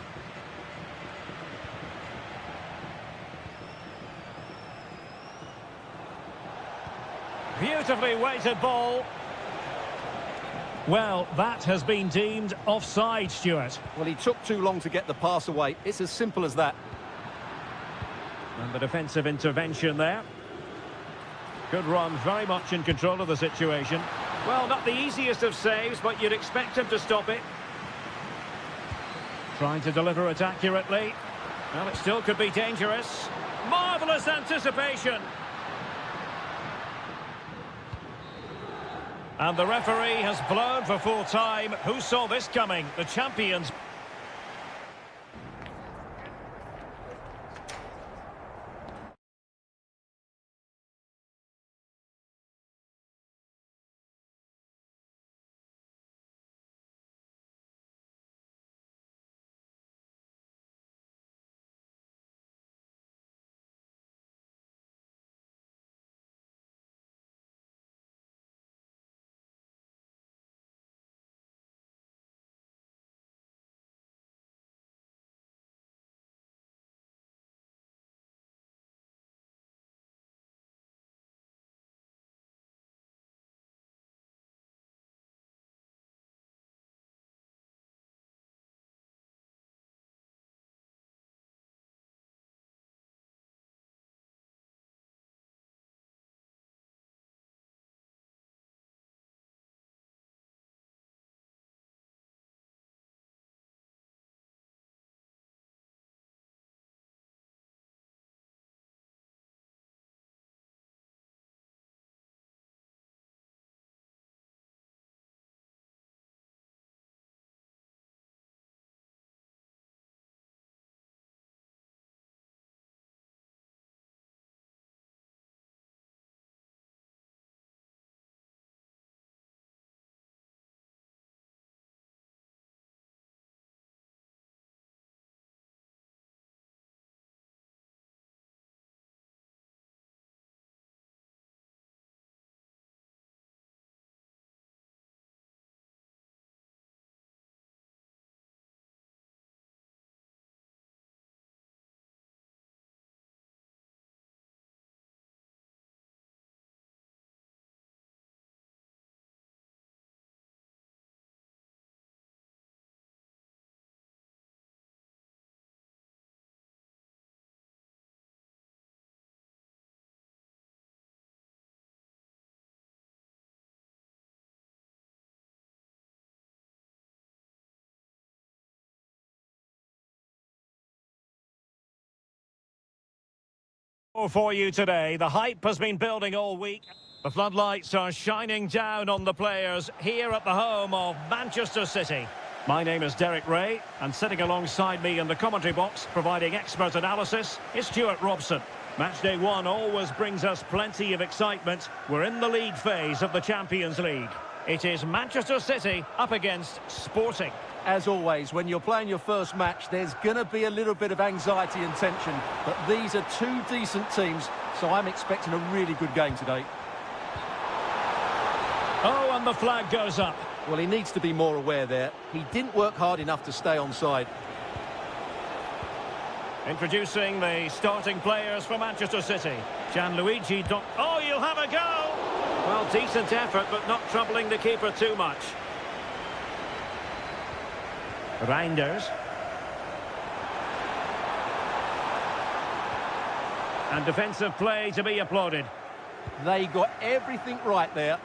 Beautifully weighted ball. Well, that has been deemed offside, Stuart. Well, he took too long to get the pass away. It's as simple as that. And the defensive intervention there. Good run, very much in control of the situation. Well, not the easiest of saves, but you'd expect him to stop it. Trying to deliver it accurately. Well, it still could be dangerous. Marvellous anticipation. And the referee has blown for full time. Who saw this coming? The champions. For you today, the hype has been building all week. The floodlights are shining down on the players here at the home of Manchester City. My name is Derek Ray, and sitting alongside me in the commentary box, providing expert analysis, is Stuart Robson. Match day one always brings us plenty of excitement. We're in the league phase of the Champions League. It is Manchester City up against Sporting. As always, when you're playing your first match, there's going to be a little bit of anxiety and tension. But these are two decent teams, so I'm expecting a really good game today. Oh, and the flag goes up. Well, he needs to be more aware there. He didn't work hard enough to stay onside. Introducing the starting players for Manchester City. Gianluigi Don... Oh, you'll have a go! Well, decent effort, but not troubling the keeper too much. Reinders. And defensive play to be applauded. They got everything right there.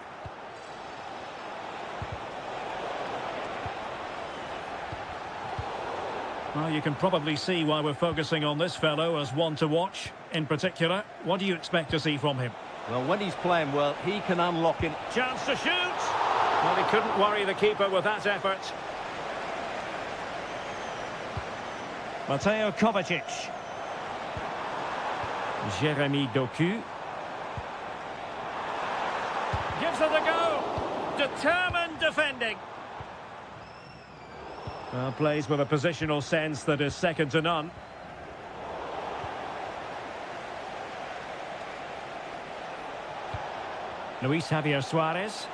Well, you can probably see why we're focusing on this fellow as one to watch. In particular, what do you expect to see from him? Well, when he's playing well, he can unlock it. Chance to shoot! Well, he couldn't worry the keeper with that effort. Mateo Kovacic. Jeremy Doku. Gives it a go. Determined defending. Well, plays with a positional sense that is second to none. Luis Javier Suarez.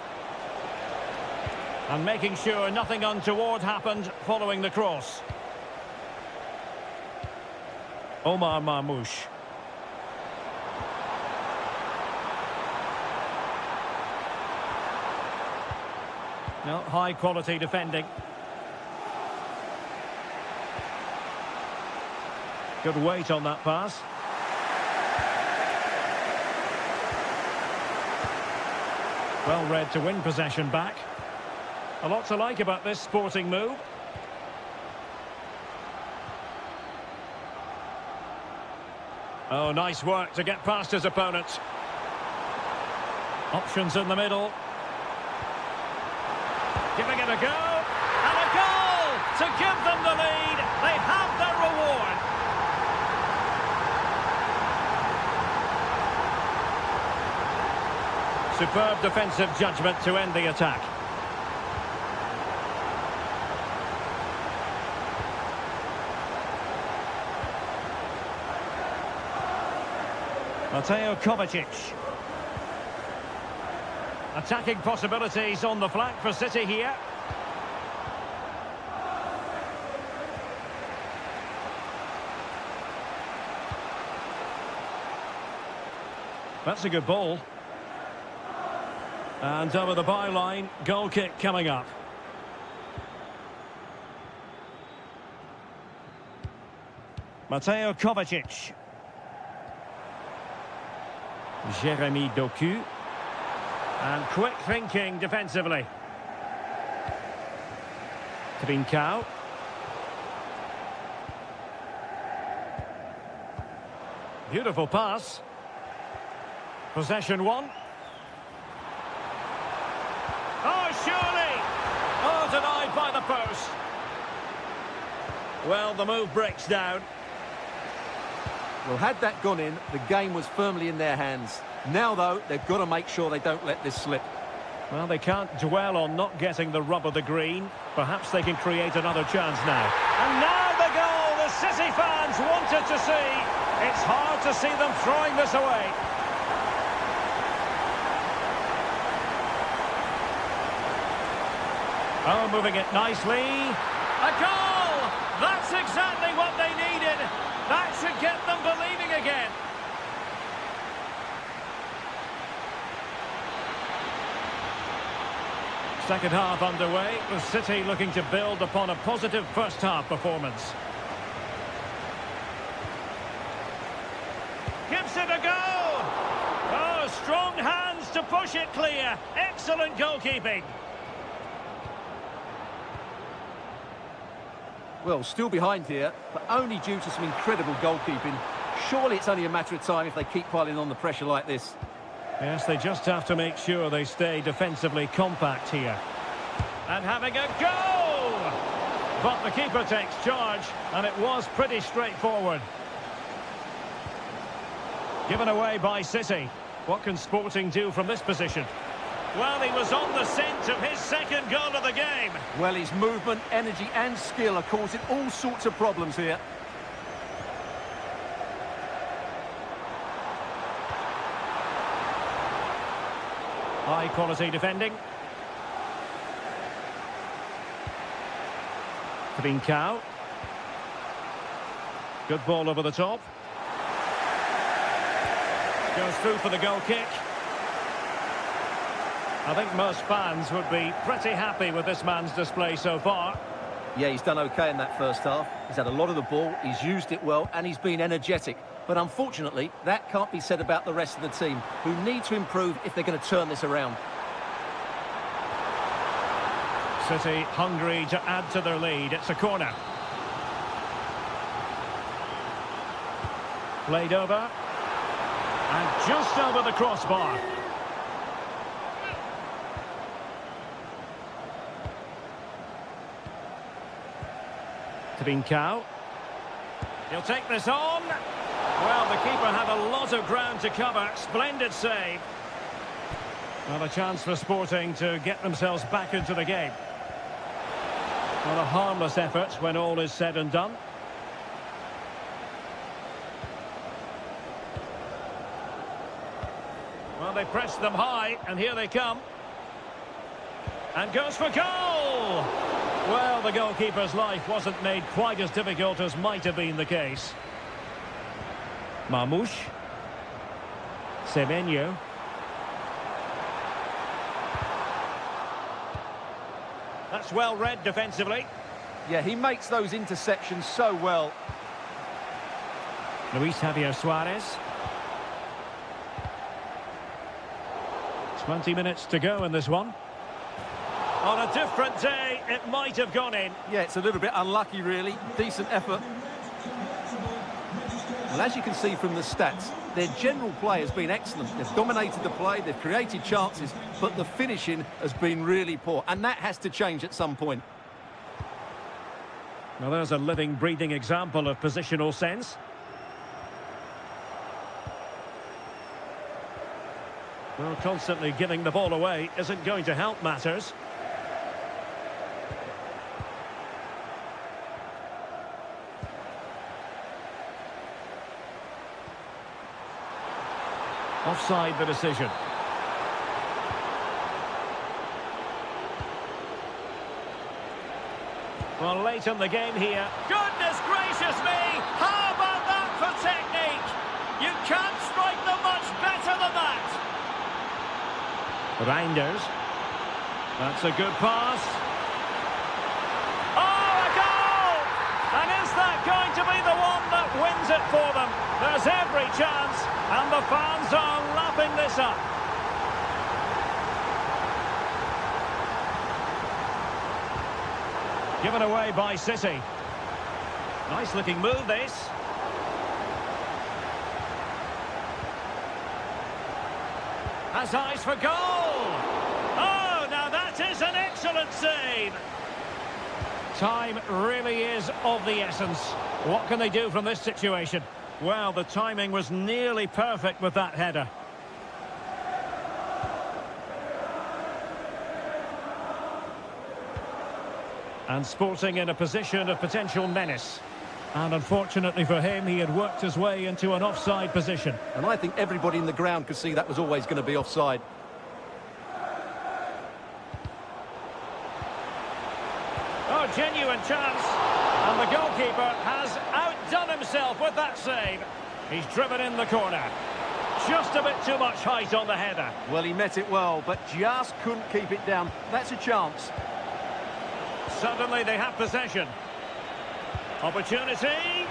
And making sure nothing untoward happened following the cross. Omar Marmoush. No, high quality defending. Good weight on that pass. Well read to win possession back. A lot to like about this Sporting move. Oh, nice work to get past his opponent. Options in the middle. Giving it a go. And a goal to give them the lead. They have their reward. Superb defensive judgment to end the attack. Mateo Kovacic. Attacking possibilities on the flank for City here. That's a good ball. And over the byline, goal kick coming up. Mateo Kovacic. Jeremy Doku. And quick thinking defensively. Trincao. Beautiful pass. Possession one. Oh, surely! Oh, denied by the post. Well, the move breaks down. Well, had that gone in, the game was firmly in their hands. Now, though, they've got to make sure they don't let this slip. Well, they can't dwell on not getting the rub of the green. Perhaps they can create another chance now. And now the goal the City fans wanted to see. It's hard to see them throwing this away. Oh, moving it nicely. A goal! That's exactly what they needed. That should get them believing again. Second half underway, with City looking to build upon a positive first half performance. Gives it a go! Oh, strong hands to push it clear. Excellent goalkeeping. Well, still behind here, but only due to some incredible goalkeeping. Surely it's only a matter of time if they keep piling on the pressure like this. Yes, they just have to make sure they stay defensively compact here. And having a go! But the keeper takes charge, and it was pretty straightforward. Given away by City. What can Sporting do from this position? Well, he was on the scent of his second goal of the game. Well, his movement, energy and skill are causing all sorts of problems here. High quality defending. Trincao. Good ball over the top. Goes through for the goal kick. I think most fans would be pretty happy with this man's display so far. Yeah, he's done okay in that first half. He's had a lot of the ball, he's used it well, and he's been energetic. But unfortunately, that can't be said about the rest of the team, who need to improve if they're going to turn this around. City hungry to add to their lead. It's a corner. Played over. And just over the crossbar. Trincao. He'll take this on. Well, the keeper had a lot of ground to cover. Splendid save. Well, a chance for Sporting to get themselves back into the game. Well, a harmless effort when all is said and done. Well, they pressed them high, and here they come. And goes for goal! Well, the goalkeeper's life wasn't made quite as difficult as might have been the case. Marmouche. Semenyo. That's well read defensively. Yeah, he makes those interceptions so well. Luis Javier Suarez. 20 minutes to go in this one. On a different day, it might have gone in. Yeah, it's a little bit unlucky, really. Decent effort. Well, as you can see from the stats, their general play has been excellent. They've dominated the play, they've created chances, but the finishing has been really poor, and that has to change at some point. Well, there's a living, breathing example of positional sense. Well, constantly giving the ball away isn't going to help matters. Offside the decision. Well, late in the game here. Goodness gracious me! How about that for technique? You can't strike them much better than that. Reinders. That's a good pass. Oh, a goal! And is that going to be the one that wins it for them? There's every chance, and the fans are lapping this up. Given away by City. Nice looking move, this. Has eyes for goal. Oh, now that is an excellent save. Time really is of the essence. What can they do from this situation? Well, the timing was nearly perfect with that header. And Sporting in a position of potential menace. And unfortunately for him, he had worked his way into an offside position. And I think everybody in the ground could see that was always going to be offside. Oh, genuine chance. And the goalkeeper has outdone himself with that save. He's driven in the corner. Just a bit too much height on the header. Well, he met it well, but just couldn't keep it down. That's a chance. Suddenly they have possession. Opportunity.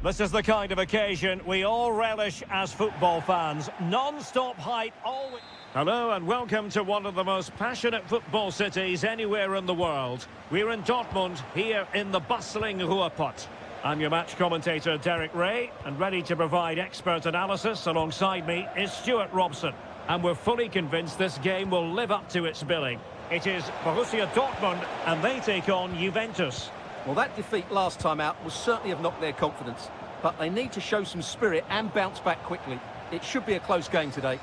This is the kind of occasion we all relish as football fans. Non-stop hype always... Hello and welcome to one of the most passionate football cities anywhere in the world. We're in Dortmund, here in the bustling Ruhrpott. I'm your match commentator Derek Ray, and ready to provide expert analysis alongside me is Stuart Robson. And we're fully convinced this game will live up to its billing. It is Borussia Dortmund, and they take on Juventus. Well, that defeat last time out will certainly have knocked their confidence, but they need to show some spirit and bounce back quickly. It should be a close game today.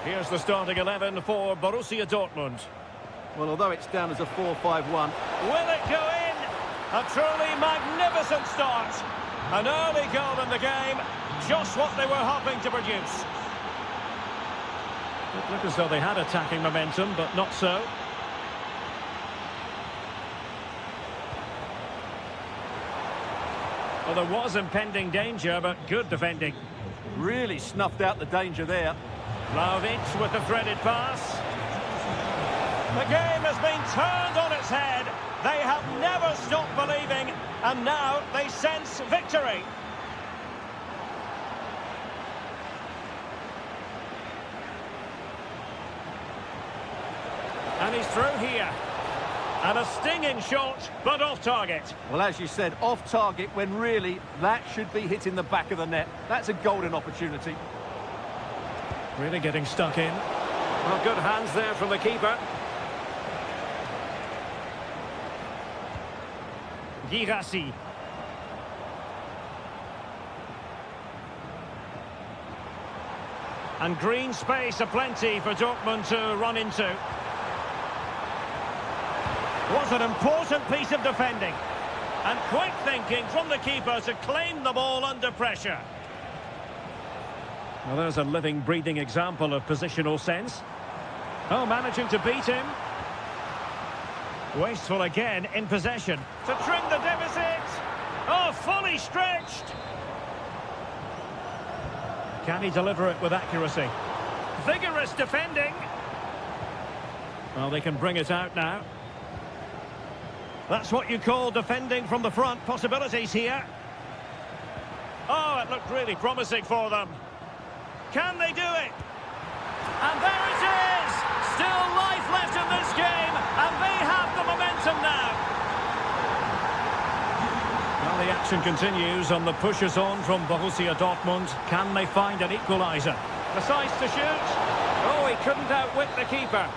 Here's the starting 11 for Borussia Dortmund. Well, although it's down as a 4-5-1... Will it go in? A truly magnificent start. An early goal in the game, just what they were hoping to produce. It looked as though they had attacking momentum, but not so. Well, there was impending danger, but good defending. Really snuffed out the danger there. Vlahovic with the threaded pass. The game has been turned on its head. They have never stopped believing, and now they sense victory. And he's through here. And a stinging shot, but off target. Well, as you said, off target when really that should be hitting the back of the net. That's a golden opportunity. Really getting stuck in. Well, good hands there from the keeper. Girassi. And green space aplenty for Dortmund to run into. Was an important piece of defending. And quick thinking from the keeper to claim the ball under pressure. Well, there's a living, breathing example of positional sense. Oh, managing to beat him. Wasteful again in possession. To trim the deficit. Oh, fully stretched. Can he deliver it with accuracy? Vigorous defending. Well, they can bring it out now. That's what you call defending from the front. Possibilities here. Oh, it looked really promising for them. Can they do it? And there it is! Still life left in this game, and they have the momentum now. Well, the action continues, and the push is on from Borussia Dortmund. Can they find an equaliser? Decides to shoot. Oh, he couldn't outwit the keeper.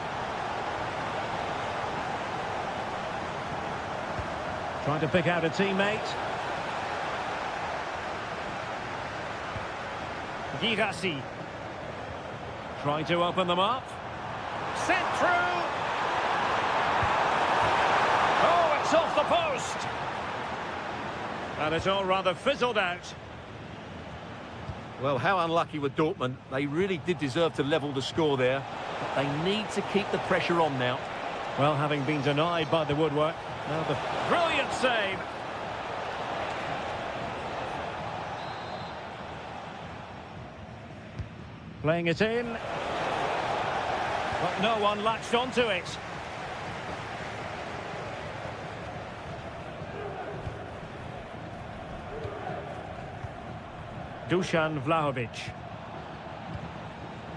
Trying to pick out a teammate. Girassi. Trying to open them up. Sent through. Oh, it's off the post. And it's all rather fizzled out. Well, how unlucky with Dortmund. They really did deserve to level the score there. But they need to keep the pressure on now. Well, having been denied by the woodwork. Now the brilliant save. Playing it in. But no one latched onto it. Dusan Vlahovic.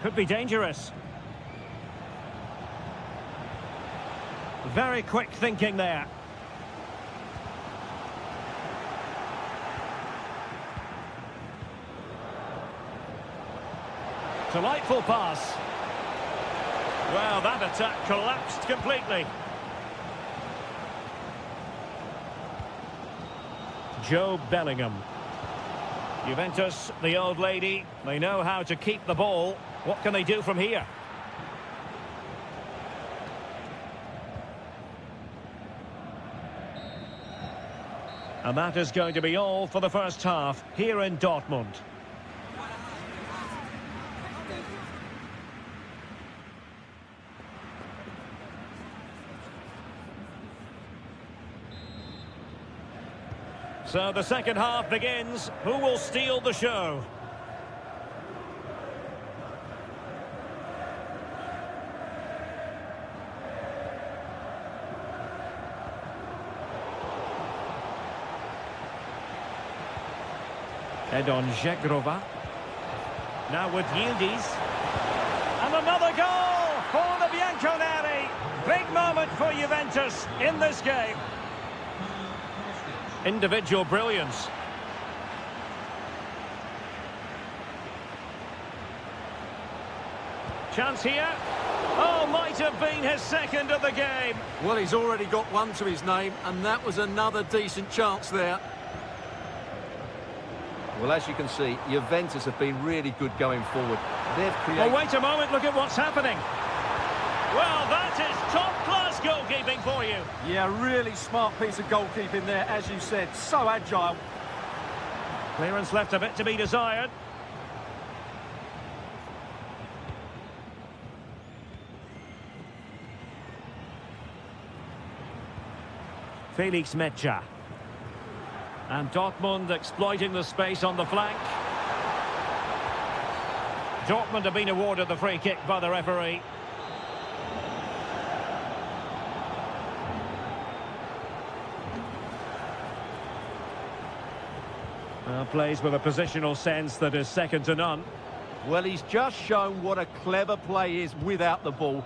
Could be dangerous. Very quick thinking there. Delightful pass. Well, that attack collapsed completely. Joe Bellingham. Juventus, the old lady, they know how to keep the ball. What can they do from here? And that is going to be all for the first half here in Dortmund. So the second half begins. Who will steal the show? Head on Zegrova. Now with Yildiz. And another goal for the Bianconeri. Big moment for Juventus in this game. Individual brilliance. Chance here. Oh, might have been his second of the game. Well, he's already got one to his name, and that was another decent chance there. Well, as you can see, Juventus have been really good going forward. They've created... Oh, wait a moment, look at what's happening. Well, that is top-class goalkeeping for you. Yeah, really smart piece of goalkeeping there, as you said. So agile. Clearance left a bit to be desired. Felix Mecha. And Dortmund exploiting the space on the flank. Dortmund have been awarded the free kick by the referee. Plays with a positional sense that is second to none. Well, he's just shown what a clever play is without the ball.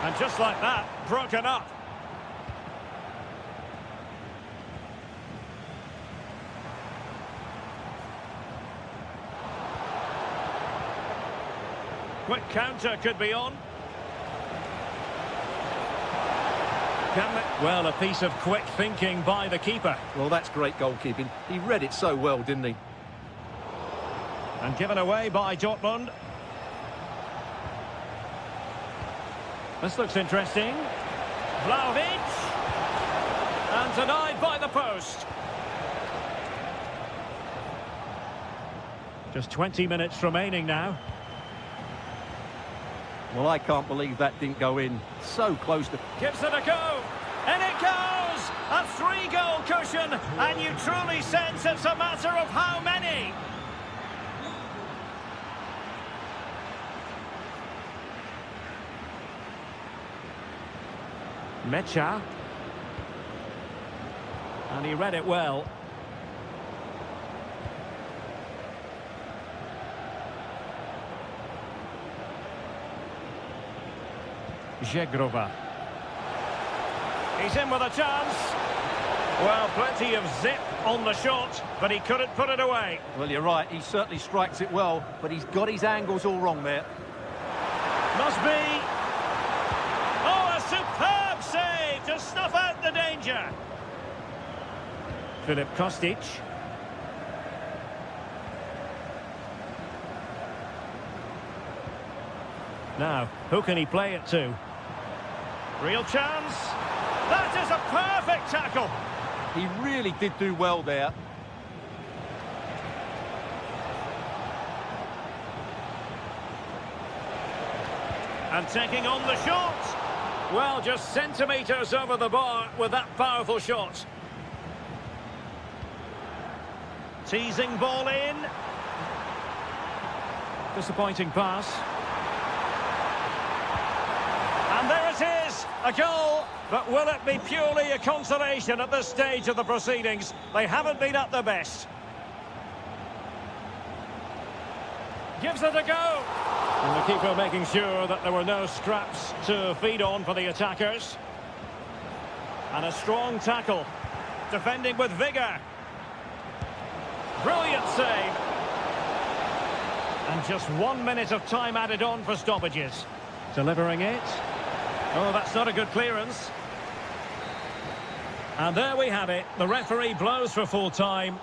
And just like that, broken up. Quick counter could be on. Well, a piece of quick thinking by the keeper. Well, that's great goalkeeping. He read it so well, didn't he? And given away by Dortmund. This looks interesting. Vlahovic. And denied by the post. Just 20 minutes remaining now. Well, I can't believe that didn't go in. So close to... Gives it a go. And it goes! A 3-goal cushion. And you truly sense it's a matter of how many. Mecha. And he read it well. Zegrova. He's in with a chance. Well, plenty of zip on the shot, but he couldn't put it away. Well, you're right. He certainly strikes it well, but he's got his angles all wrong there. Must be. Oh, a superb save to snuff out the danger. Filip Kostic. Now, who can he play it to? Real chance. That is a perfect tackle. He really did do well there. And taking on the shot. Well, just centimetres over the bar with that powerful shot. Teasing ball in. Disappointing pass. And there it is, a goal. But will it be purely a consolation at this stage of the proceedings? They haven't been at their best. Gives it a go. And the keeper making sure that there were no scraps to feed on for the attackers. And a strong tackle. Defending with vigour. Brilliant save. And just 1 minute of time added on for stoppages. Delivering it. Oh, that's not a good clearance. And there we have it. The referee blows for full time.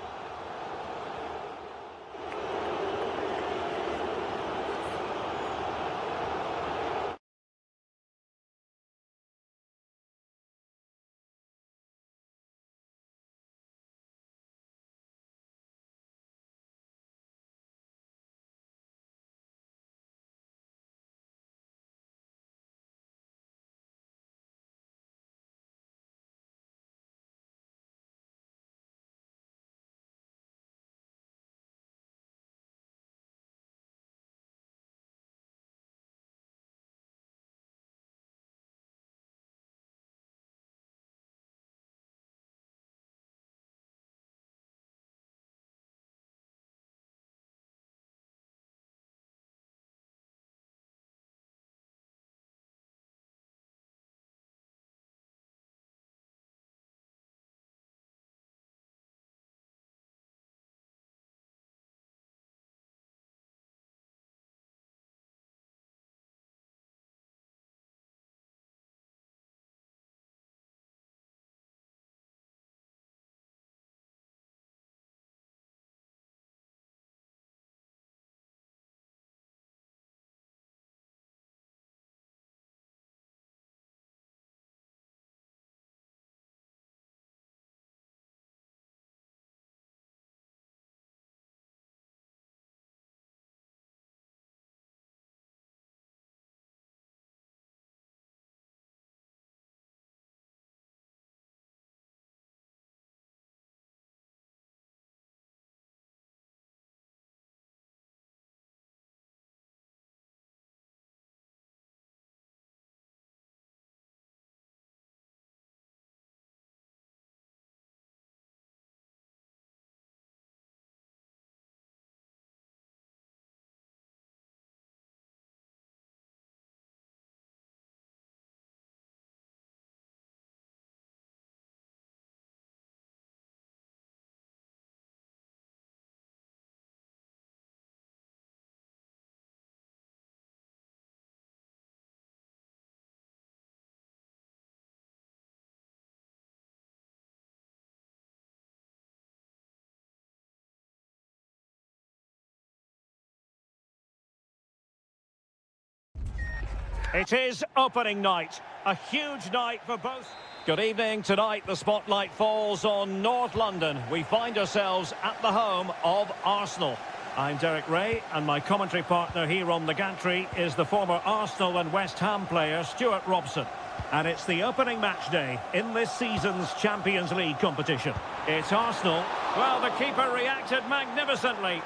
It is opening night, a huge night for both. Good evening. Tonight the spotlight falls on North London. We find ourselves at the home of Arsenal. I'm Derek Ray, and my commentary partner here on the gantry is the former Arsenal and West Ham player Stuart Robson. And it's the opening match day in this season's Champions League competition. It's Arsenal. Well, the keeper reacted magnificently.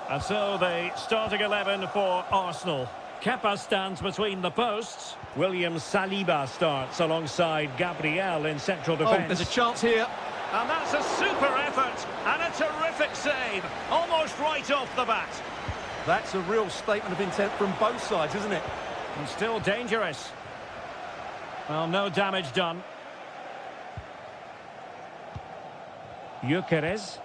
And so the starting 11 for Arsenal. Kepa stands between the posts. William Saliba starts alongside Gabriel in central defence. Oh, there's a chance here. And that's a super effort and a terrific save. Almost right off the bat. That's a real statement of intent from both sides, isn't it? And still dangerous. Well, no damage done. Gyökeres.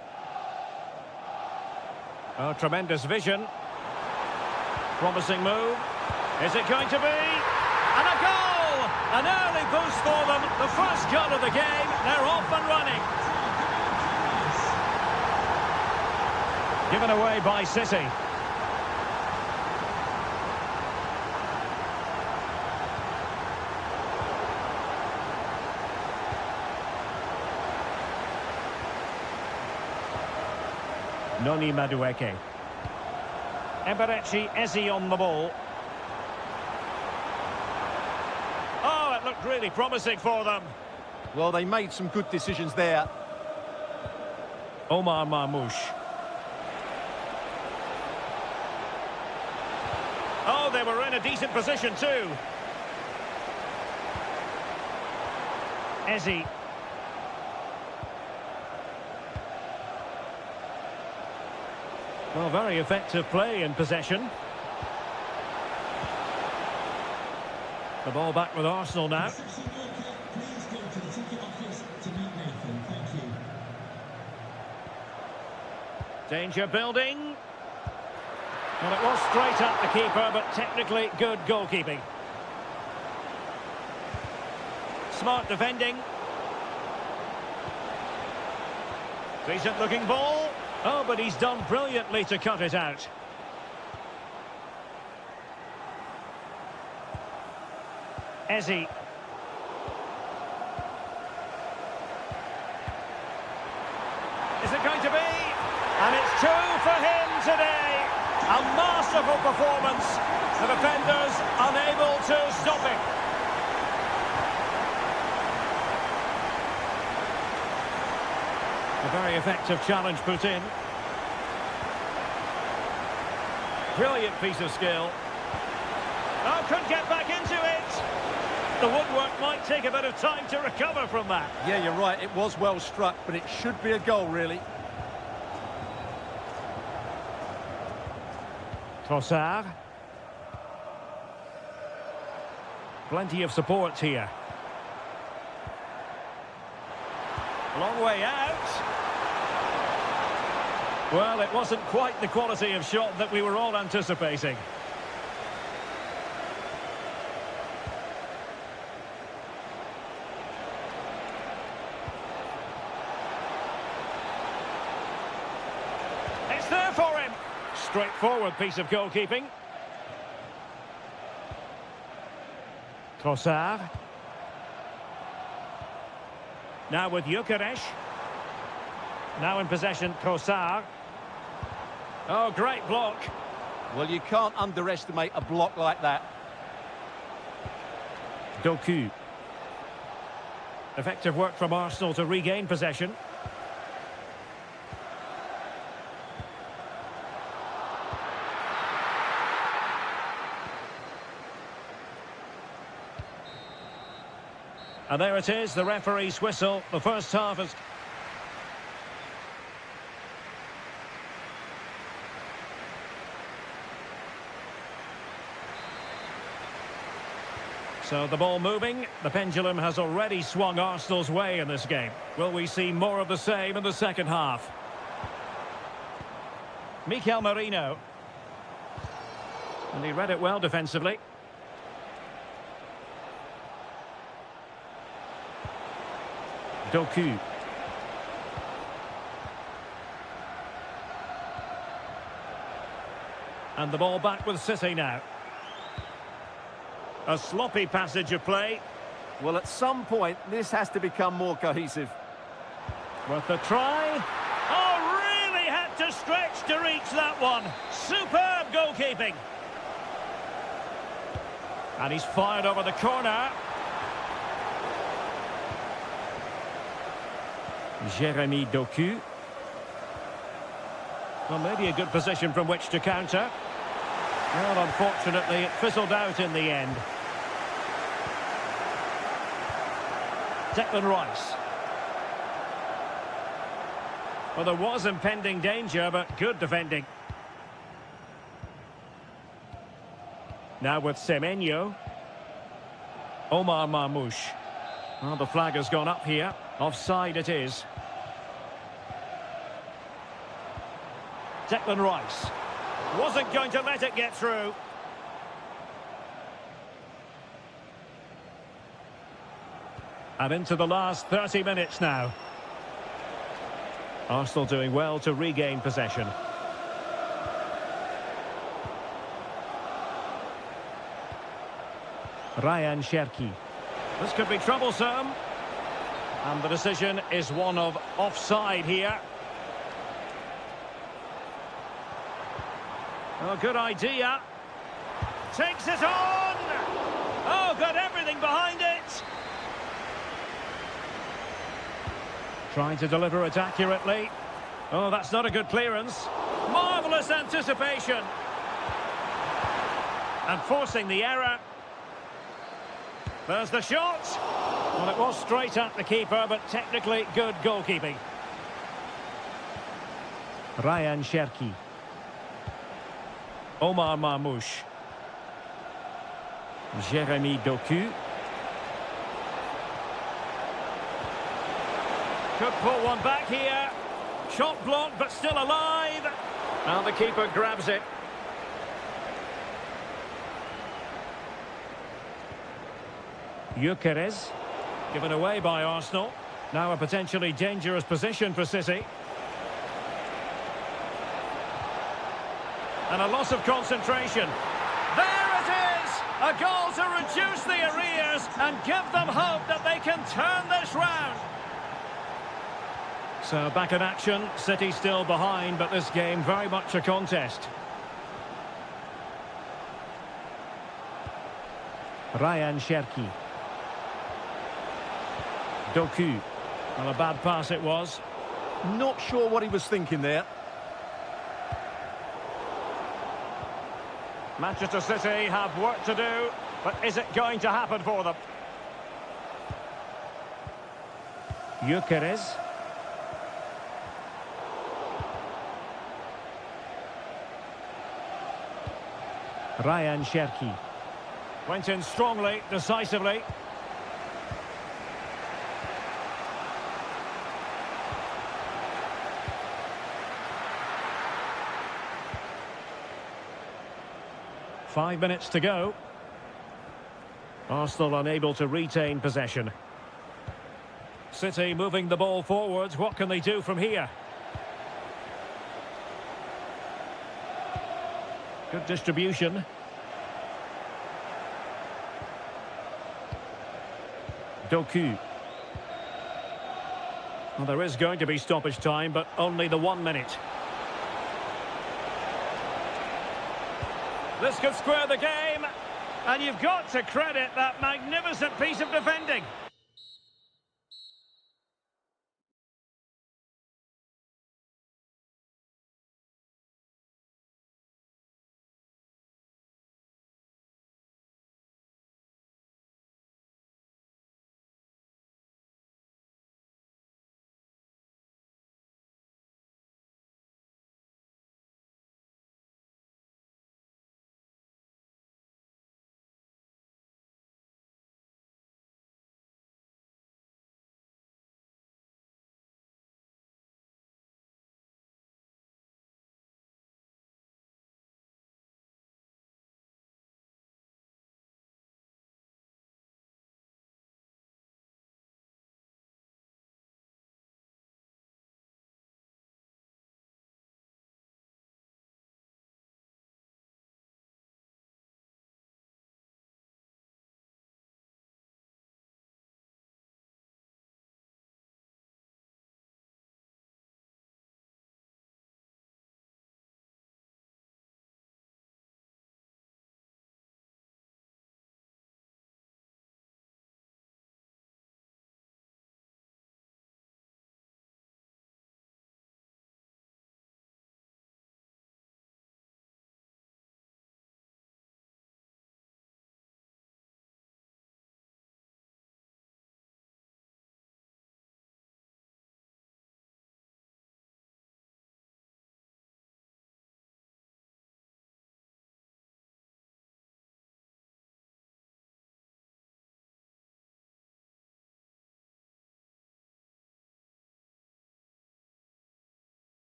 Oh, tremendous vision. Promising move. Is it going to be? And a goal! An early boost for them. The first goal of the game. They're off and running. Given away by City. Noni Madueke. Eberechi Eze on the ball. Oh, it looked really promising for them. Well, they made some good decisions there. Omar Marmoush. Oh, they were in a decent position too. Eze. Well, very effective play in possession. The ball back with Arsenal now. Danger building. Well, it was straight at the keeper, but technically good goalkeeping. Smart defending. Decent looking ball. Oh, but he's done brilliantly to cut it out. Eze. Is it going to be? And it's two for him today. A masterful performance. The defenders unable to stop him. A very effective challenge put in. Brilliant piece of skill. Oh, couldn't get back into it. The woodwork might take a bit of time to recover from that. Yeah, you're right. It was well struck, but it should be a goal, really. Trossard. Plenty of support here. Long way out. Well, it wasn't quite the quality of shot that we were all anticipating. It's there for him. Straightforward piece of goalkeeping. Trossard. Now with Gyökeres. Now in possession, Trossard. Oh, great block. Well, you can't underestimate a block like that. Doku. Effective work from Arsenal to regain possession. And there it is, the referee's whistle. The first half is... So the ball moving. The pendulum has already swung Arsenal's way in this game. Will we see more of the same in the second half? Mikel Merino. And he read it well defensively. Doku. And the ball back with City now. A sloppy passage of play. Well, at some point, this has to become more cohesive. Worth a try. Oh, really had to stretch to reach that one. Superb goalkeeping. And he's fired over the corner. Jeremy Doku. Well, maybe a good position from which to counter. Well, unfortunately, it fizzled out in the end. Declan Rice. Well, there was impending danger, but good defending. Now with Semenyo. Omar Marmoush. Well, the flag has gone up here. Offside it is. Declan Rice. Wasn't going to let it get through. And into the last 30 minutes now. Arsenal doing well to regain possession. Ryan Cherki. This could be troublesome. And the decision is one of offside here. Oh, good idea. Takes it on! Oh, got everything behind it! Trying to deliver it accurately. Oh, that's not a good clearance. Marvellous anticipation. And forcing the error. There's the shot. Well, it was straight at the keeper, but technically good goalkeeping. Ryan Cherki. Omar Marmoush. Jeremy Doku. Could pull one back here. Shot blocked, but still alive. And the keeper grabs it. Gyökeres. Given away by Arsenal. Now a potentially dangerous position for City. And a loss of concentration. There it is! A goal to reduce the arrears and give them hope that they can turn this round. So back in action, City still behind, but this game very much a contest. Ryan Cherki. Doku. Well, a bad pass it was. Not sure what he was thinking there. Manchester City have work to do, but is it going to happen for them? Gyökeres. Ryan Cherki. Went in strongly, decisively. Five minutes to go. Arsenal unable to retain possession. City moving the ball forwards. What can they do from here? Good distribution. Doku. Well, there is going to be stoppage time, but only the 1 minute. This could square the game, and you've got to credit that magnificent piece of defending.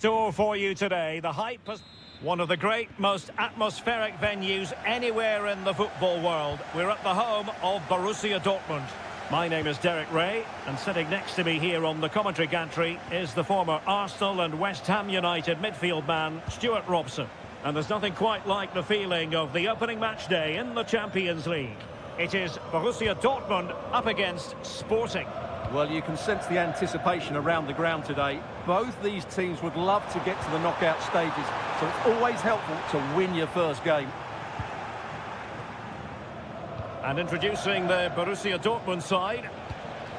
store for you today. The hype has... One of the great, most atmospheric venues anywhere in the football world. We're at the home of Borussia Dortmund. My name is Derek Ray, and sitting next to me here on the commentary gantry is the former Arsenal and West Ham United midfield man, Stuart Robson. And there's nothing quite like the feeling of the opening match day in the Champions League. It is Borussia Dortmund up against Sporting. Well, you can sense the anticipation around the ground today. Both these teams would love to get to the knockout stages, so it's always helpful to win your first game. And introducing the Borussia Dortmund side.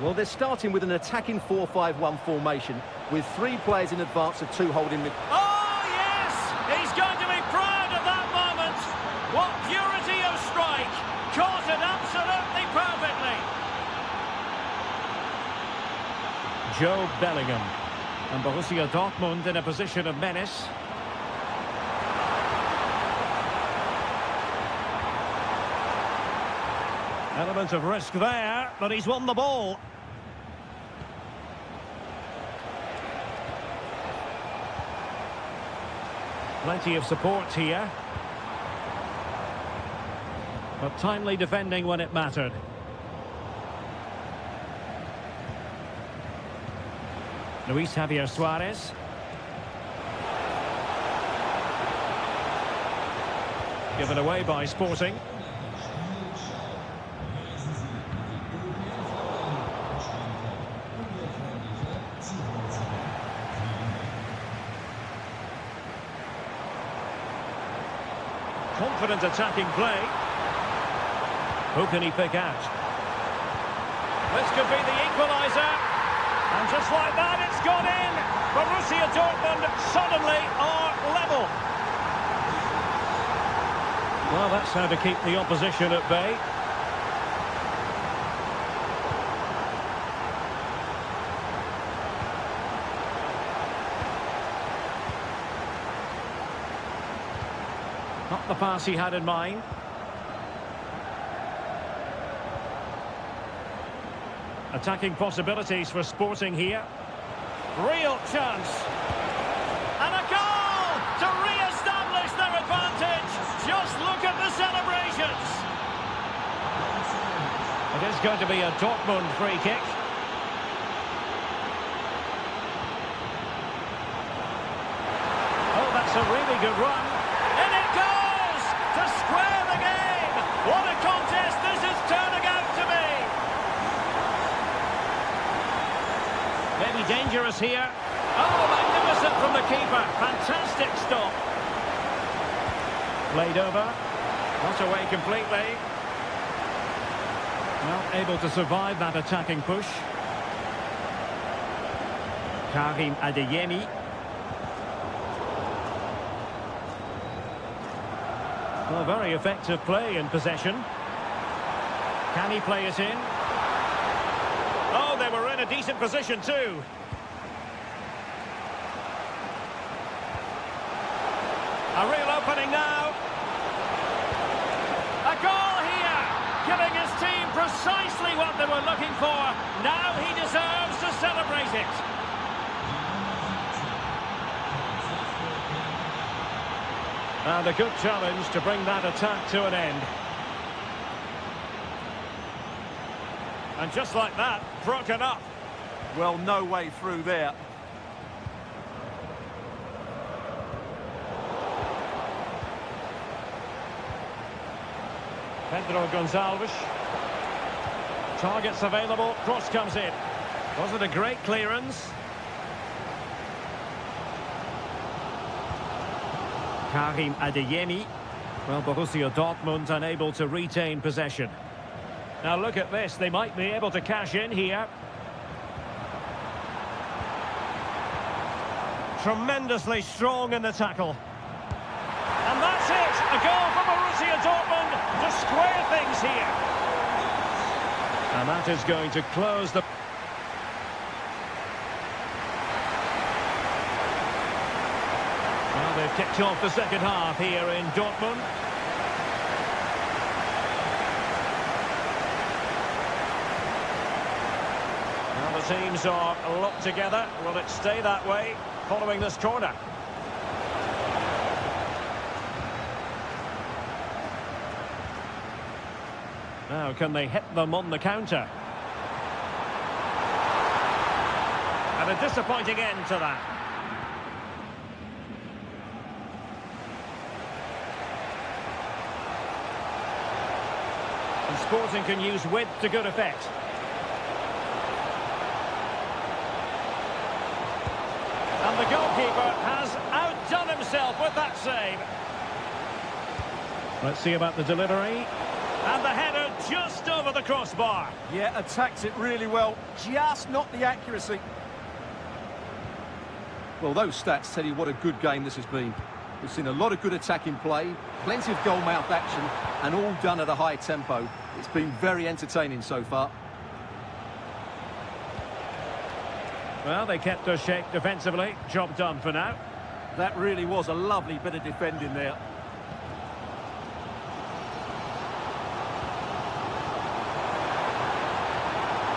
Well, they're starting with an attacking 4-5-1 formation, with 3 players in advance of 2 holding mid. Oh, yes! He's going to be proud of that moment! What purity of strike! Caught it absolutely perfectly! Joe Bellingham. And Borussia Dortmund in a position of menace. Element of risk there, but he's won the ball. Plenty of support here. But timely defending when it mattered. Luis Javier Suarez. Given away by Sporting. Confident attacking play. Who can he pick out? This could be the equaliser. And just like that, it's gone in. Borussia Dortmund suddenly are level. Well, that's how to keep the opposition at bay. Not the pass he had in mind. Attacking possibilities for Sporting here. Real chance. And a goal to re-establish their advantage. Just look at the celebrations. It is going to be a Dortmund free kick. Oh, that's a really good run. And it goes to square the game. What a contest this is turning out to be. Maybe dangerous here. Oh, magnificent from the keeper. Fantastic stop. Played over. Not away completely. Not able to survive that attacking push. Karim Adeyemi. Well, very effective play in possession. Can he play it in? Oh, they were in a decent position too. A real opening now. A goal here, giving his team precisely what they were looking for. Now he deserves to celebrate it. And a good challenge to bring that attack to an end. And just like that, broken up. Well, no way through there. Pedro Gonçalves. Targets available, cross comes in. Was it a great clearance? Karim Adeyemi. Well, Borussia Dortmund unable to retain possession. Now look at this, they might be able to cash in here. Tremendously strong in the tackle. And that's it, a goal for Borussia Dortmund to square things here. And that is going to close the... Well, they've kicked off the second half here in Dortmund. Now the teams are locked together. Will it stay that way? following this corner. Now, can they hit them on the counter? And a disappointing end to that. And Sporting can use width to good effect. And the goalkeeper has outdone himself with that save. Let's see about the delivery. And the header just over the crossbar. Yeah, attacks it really well, just not the accuracy. Well, those stats tell you what a good game this has been. We've seen a lot of good attacking play, plenty of goal-mouth action, and all done at a high tempo. It's been very entertaining so far. Well, they kept us shape defensively. Job done for now. That really was a lovely bit of defending there.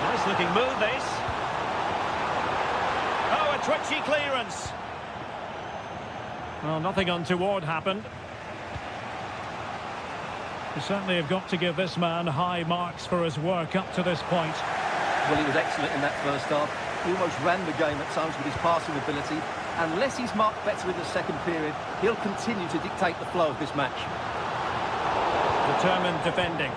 Nice looking move, this. Oh, a twitchy clearance. Well, nothing untoward happened. You certainly have got to give this man high marks for his work up to this point. Well, he was excellent in that first half. He almost ran the game at times with his passing ability. Unless he's marked better in the second period, he'll continue to dictate the flow of this match. Determined defending.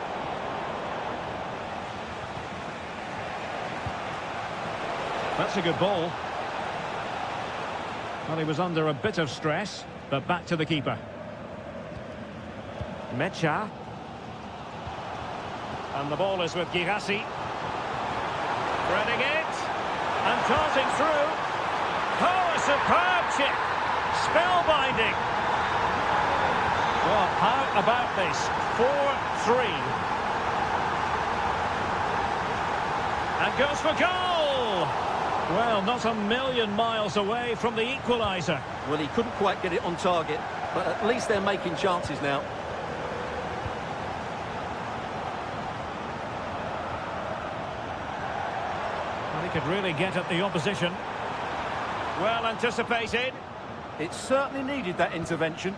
That's a good ball. Well, he was under a bit of stress, but back to the keeper. Mecha. And the ball is with Girassi. Threading it. And darting through. Oh, a superb chip. Spellbinding. Well, how about this? 4-3. And goes for goal. Well, not a million miles away from the equaliser. Well, he couldn't quite get it on target, but at least they're making chances now. Well, he could really get at the opposition. Well anticipated. It certainly needed that intervention.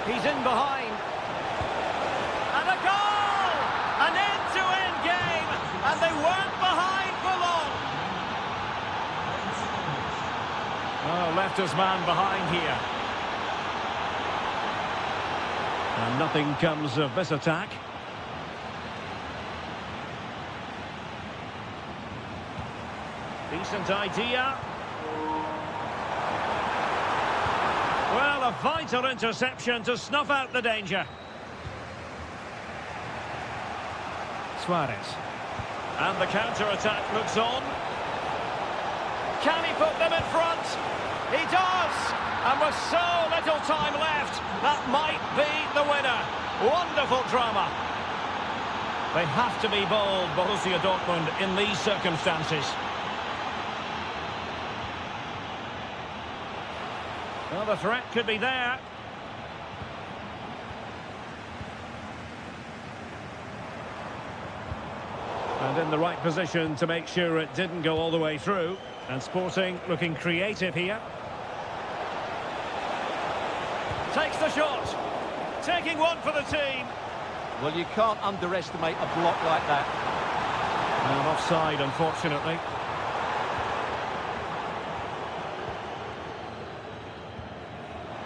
He's in behind. And a goal! An end-to-end game, and they weren't behind for long. Oh, left his man behind here. And nothing comes of this attack. Decent idea. Well, a vital interception to snuff out the danger. Suarez. And the counter-attack looks on. Can he put them in front? He does! And with so little time left, that might be the winner. Wonderful drama. They have to be bold, Borussia Dortmund, in these circumstances. Well, the threat could be there. And in the right position to make sure it didn't go all the way through. And Sporting looking creative here. Takes the shot. Taking one for the team. Well, you can't underestimate a block like that. And offside, unfortunately.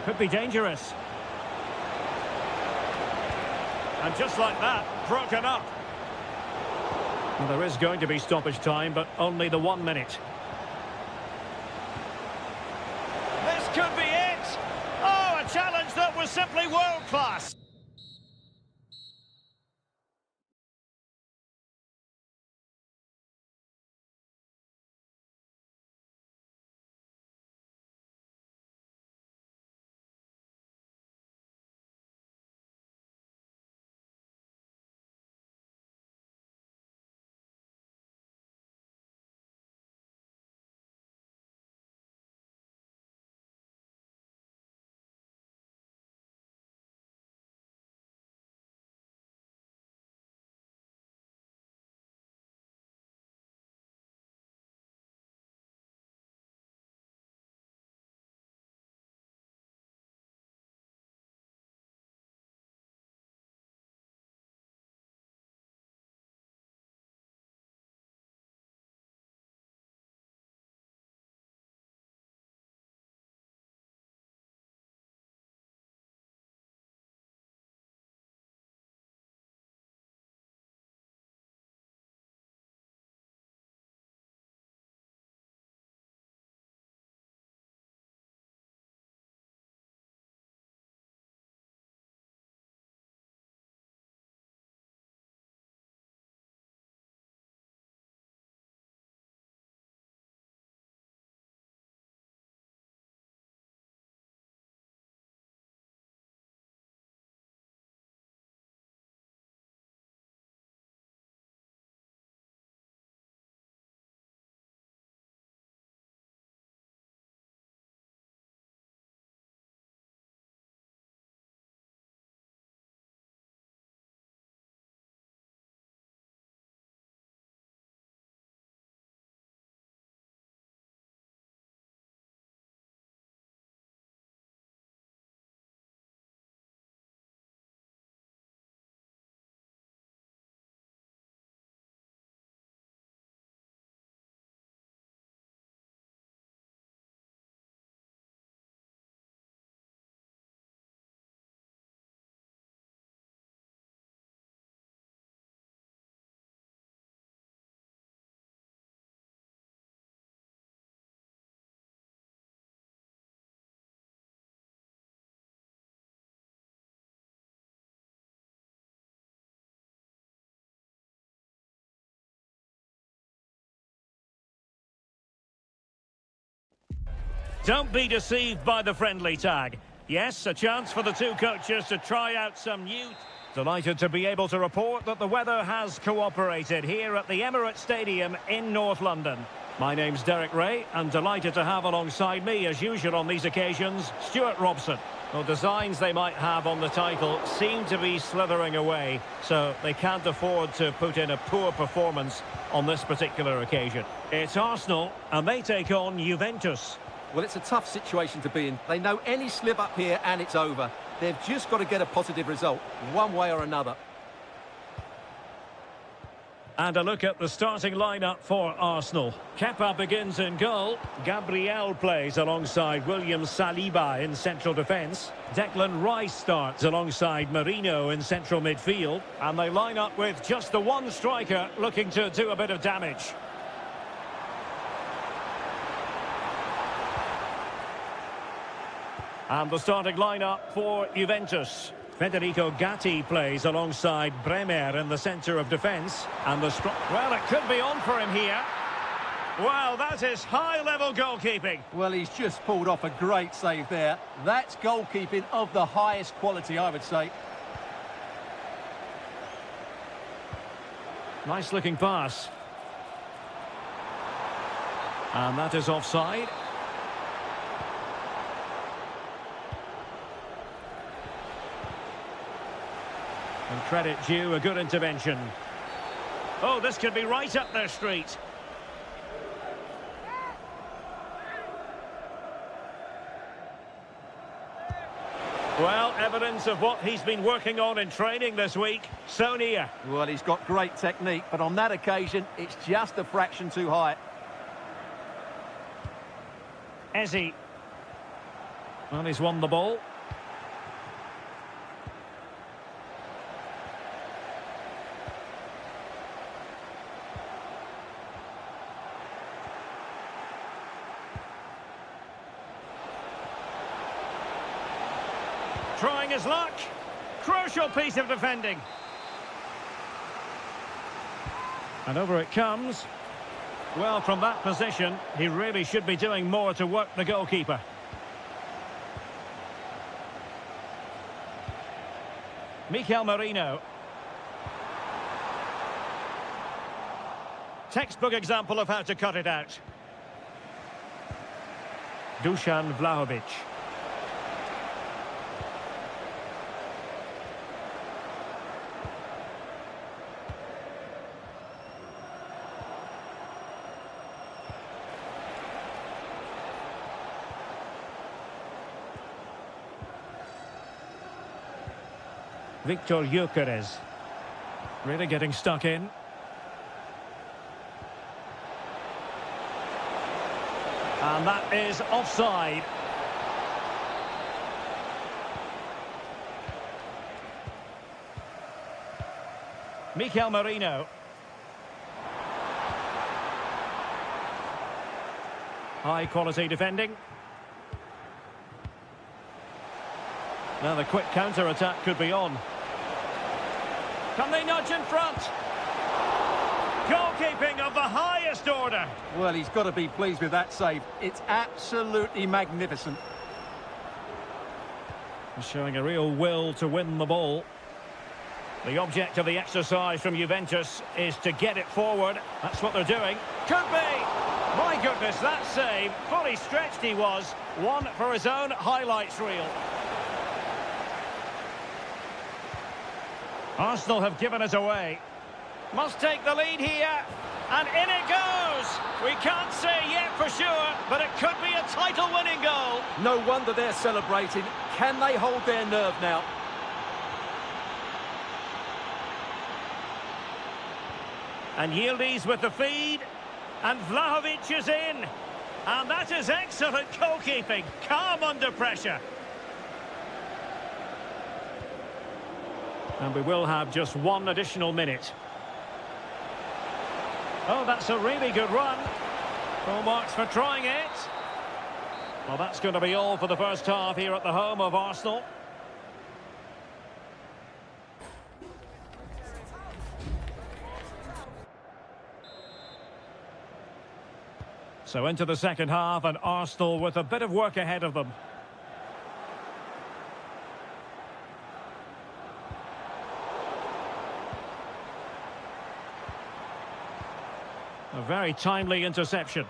Could be dangerous. And just like that, broken up. Well, there is going to be stoppage time, but only the 1 minute. This could be it! Oh, a challenge that was simply world-class! Don't be deceived by the friendly tag. Yes, a chance for the two coaches to try out some new... Delighted to be able to report that the weather has cooperated here at the Emirates Stadium in North London. My name's Derek Ray, and delighted to have alongside me, as usual on these occasions, Stuart Robson. Well, designs they might have on the title seem to be slithering away, so they can't afford to put in a poor performance on this particular occasion. It's Arsenal, and they take on Juventus. Well, it's a tough situation to be in. They know any slip up here and it's over. They've just got to get a positive result, one way or another. And a look at the starting lineup for Arsenal. Kepa begins in goal. Gabriel plays alongside William Saliba in central defence. Declan Rice starts alongside Marino in central midfield. And they line up with just the one striker looking to do a bit of damage. And the starting lineup for Juventus. Federico Gatti plays alongside Bremer in the centre of defence. And the well, it could be on for him here. Well, that is high-level goalkeeping. Well, he's just pulled off a great save there. That's goalkeeping of the highest quality, I would say. Nice-looking pass. And that is offside. And credit due, a good intervention. Oh, this could be right up their street. Well, evidence of what he's been working on in training this week. So near. Well, he's got great technique, but on that occasion, it's just a fraction too high. Eze. Well, he's won the ball. Trying his luck. Crucial piece of defending. And over it comes. Well, from that position, he really should be doing more to work the goalkeeper. Mikel Merino. Textbook example of how to cut it out. Dusan Vlahovic. Victor Gyökeres. Really getting stuck in. And that is offside. Mikel Merino. High quality defending. Now the quick counter-attack could be on. Can they nudge in front? Goalkeeping of the highest order. Well, he's got to be pleased with that save. It's absolutely magnificent. Showing a real will to win the ball. The object of the exercise from Juventus is to get it forward. That's what they're doing. Could be! My goodness, that save. Fully stretched he was. One for his own highlights reel. Arsenal have given it away. Must take the lead here. And in it goes. We can't say yet for sure, but it could be a title-winning goal. No wonder they're celebrating. Can they hold their nerve now? And Yildiz with the feed. And Vlahovic is in. And that is excellent goalkeeping. Calm under pressure. And we will have just one additional minute. Oh, that's a really good run. Full marks for trying it. Well, that's going to be all for the first half here at the home of Arsenal. So into the second half, and Arsenal with a bit of work ahead of them. A very timely interception.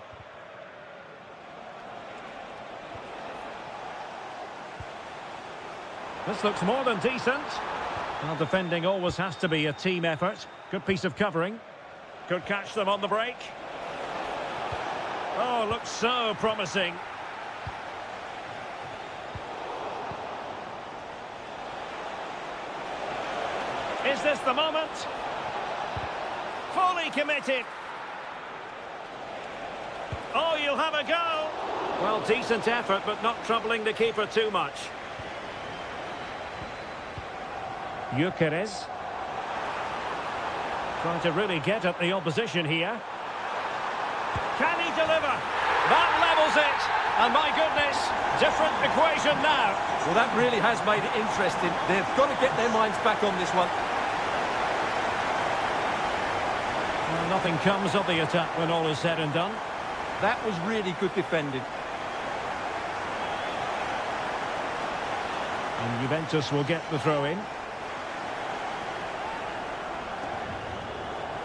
This looks more than decent. Well, defending always has to be a team effort. Good piece of covering. Could catch them on the break. Oh, looks so promising. Is this the moment? Fully committed. Oh, you'll have a go. Well, decent effort, but not troubling the keeper too much. Gyökeres. Trying to really get at the opposition here. Can he deliver? That levels it. And my goodness, different equation now. Well, that really has made it interesting. They've got to get their minds back on this one. Well, nothing comes of the attack when all is said and done. That was really good defending. And Juventus will get the throw in.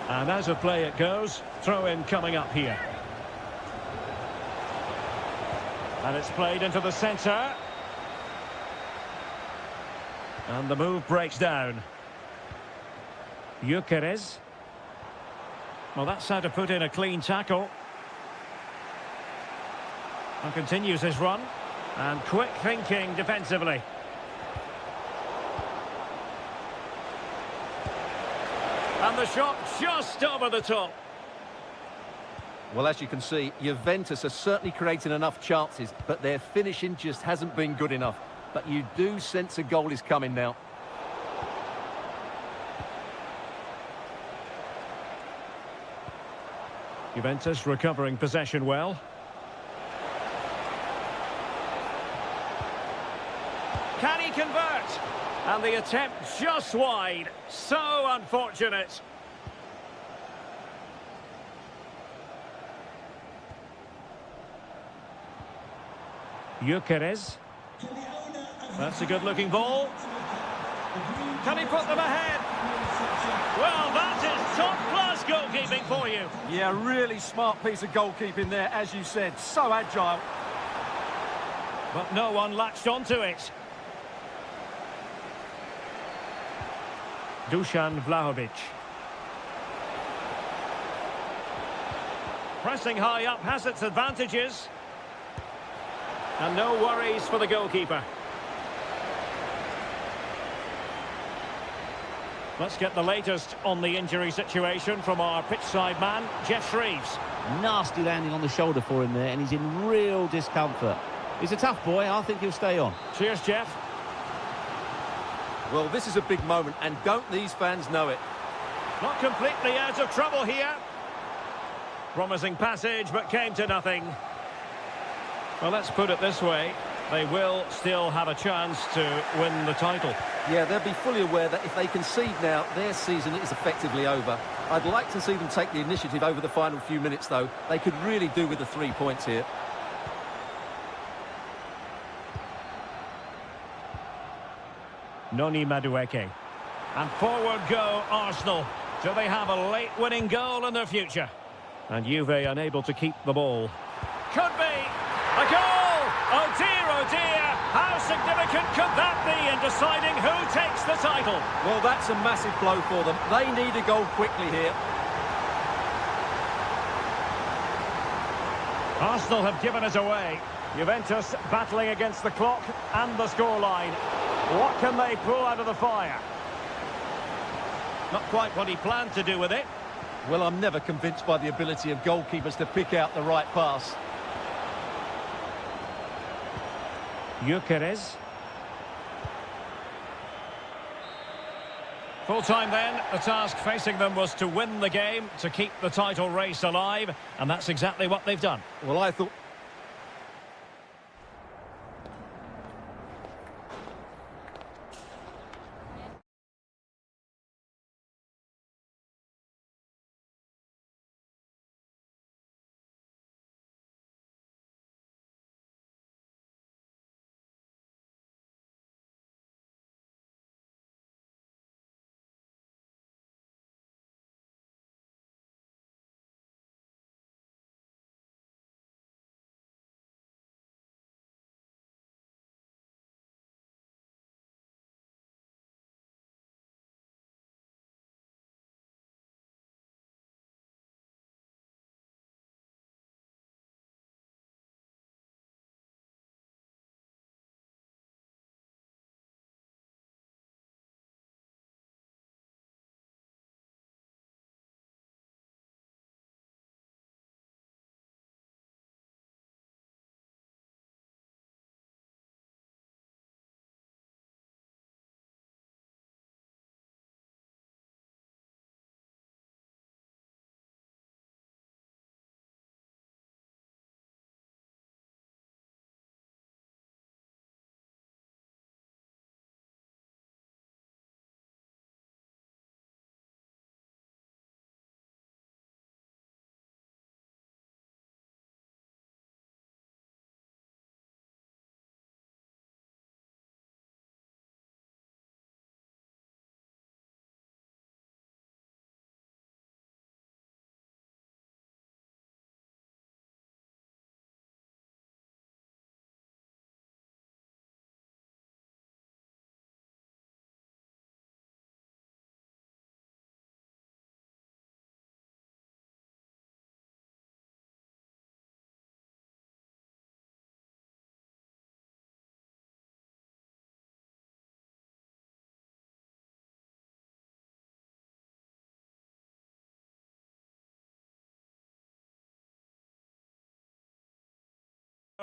And as of play it goes, throw in coming up here. And it's played into the centre. And the move breaks down. Gyökeres. Well, that's how to put in a clean tackle. And continues his run. And quick thinking defensively. And the shot just over the top. Well, as you can see, Juventus are certainly creating enough chances, but their finishing just hasn't been good enough. But you do sense a goal is coming now. Juventus recovering possession well. Can he convert? And the attempt just wide. So unfortunate. Gyökeres. That's a good-looking ball. Can he put them ahead? Well, that is top-class goalkeeping for you. Yeah, really smart piece of goalkeeping there, as you said. So agile. But no one latched onto it. Dusan Vlahovic. Pressing high up has its advantages. And no worries for the goalkeeper. Let's get the latest on the injury situation from our pitchside man, Jeff Shreves. Nasty landing on the shoulder for him there, and he's in real discomfort. He's a tough boy. I think he'll stay on. Cheers, Jeff. Well, this is a big moment, and don't these fans know it? Not completely out of trouble here. Promising passage, but came to nothing. Well, let's put it this way. They will still have a chance to win the title. Yeah, they'll be fully aware that if they concede now, their season is effectively over. I'd like to see them take the initiative over the final few minutes, though. They could really do with the 3 points here. Noni Madueke. And forward go Arsenal. Do they have a late winning goal in their future? And Juve unable to keep the ball. Could be a goal! Oh dear, how significant could that be in deciding who takes the title? Well, that's a massive blow for them. They need a goal quickly here. Arsenal have given it away. Juventus battling against the clock and the scoreline. What can they pull out of the fire? Not quite what he planned to do with it. Well, I'm never convinced by the ability of goalkeepers to pick out the right pass. Gyökeres. Full time then, the task facing them was to win the game, to keep the title race alive, and that's exactly what they've done. Well, I thought...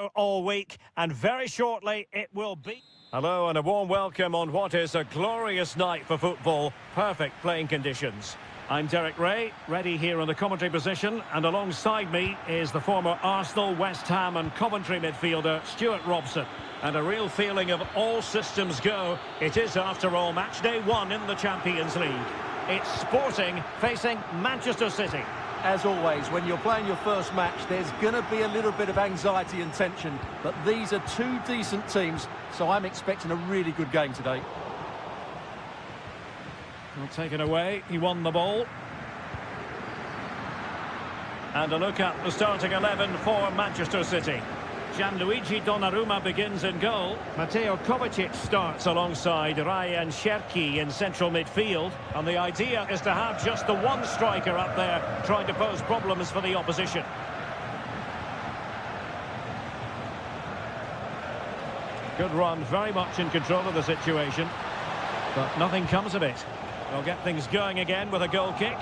all week, and very shortly it will be. Hello and a warm welcome on what is a glorious night for football. Perfect playing conditions. I'm Derek Ray, ready here in the commentary position, and alongside me is the former Arsenal, West Ham and Coventry midfielder Stuart Robson. And a real feeling of all systems go. It is, after all, match day 1 in the Champions League. It's Sporting facing Manchester City. As always, when you're playing your first match, there's going to be a little bit of anxiety and tension. But these are two decent teams, so I'm expecting a really good game today. Well, taken away, he won the ball. And a look at the starting 11 for Manchester City. Gianluigi Donnarumma begins in goal. Mateo Kovacic starts alongside Ryan Cherki in central midfield. And the idea is to have just the one striker up there trying to pose problems for the opposition. Good run, very much in control of the situation. But nothing comes of it. They'll get things going again with a goal kick.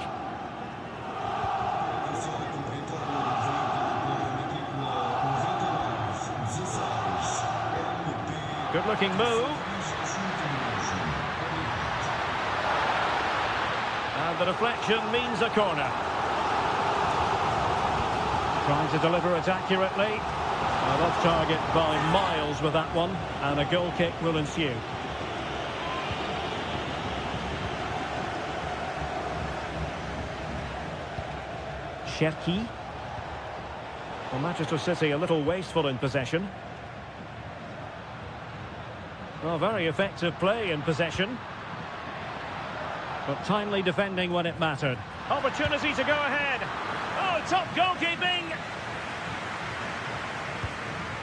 Good-looking move. And the deflection means a corner. Trying to deliver it accurately. Well, off target by miles with that one. And a goal kick will ensue. Cherki. Well, Manchester City a little wasteful in possession. Well, very effective play in possession. But timely defending when it mattered. Opportunity to go ahead. Oh, top goalkeeping.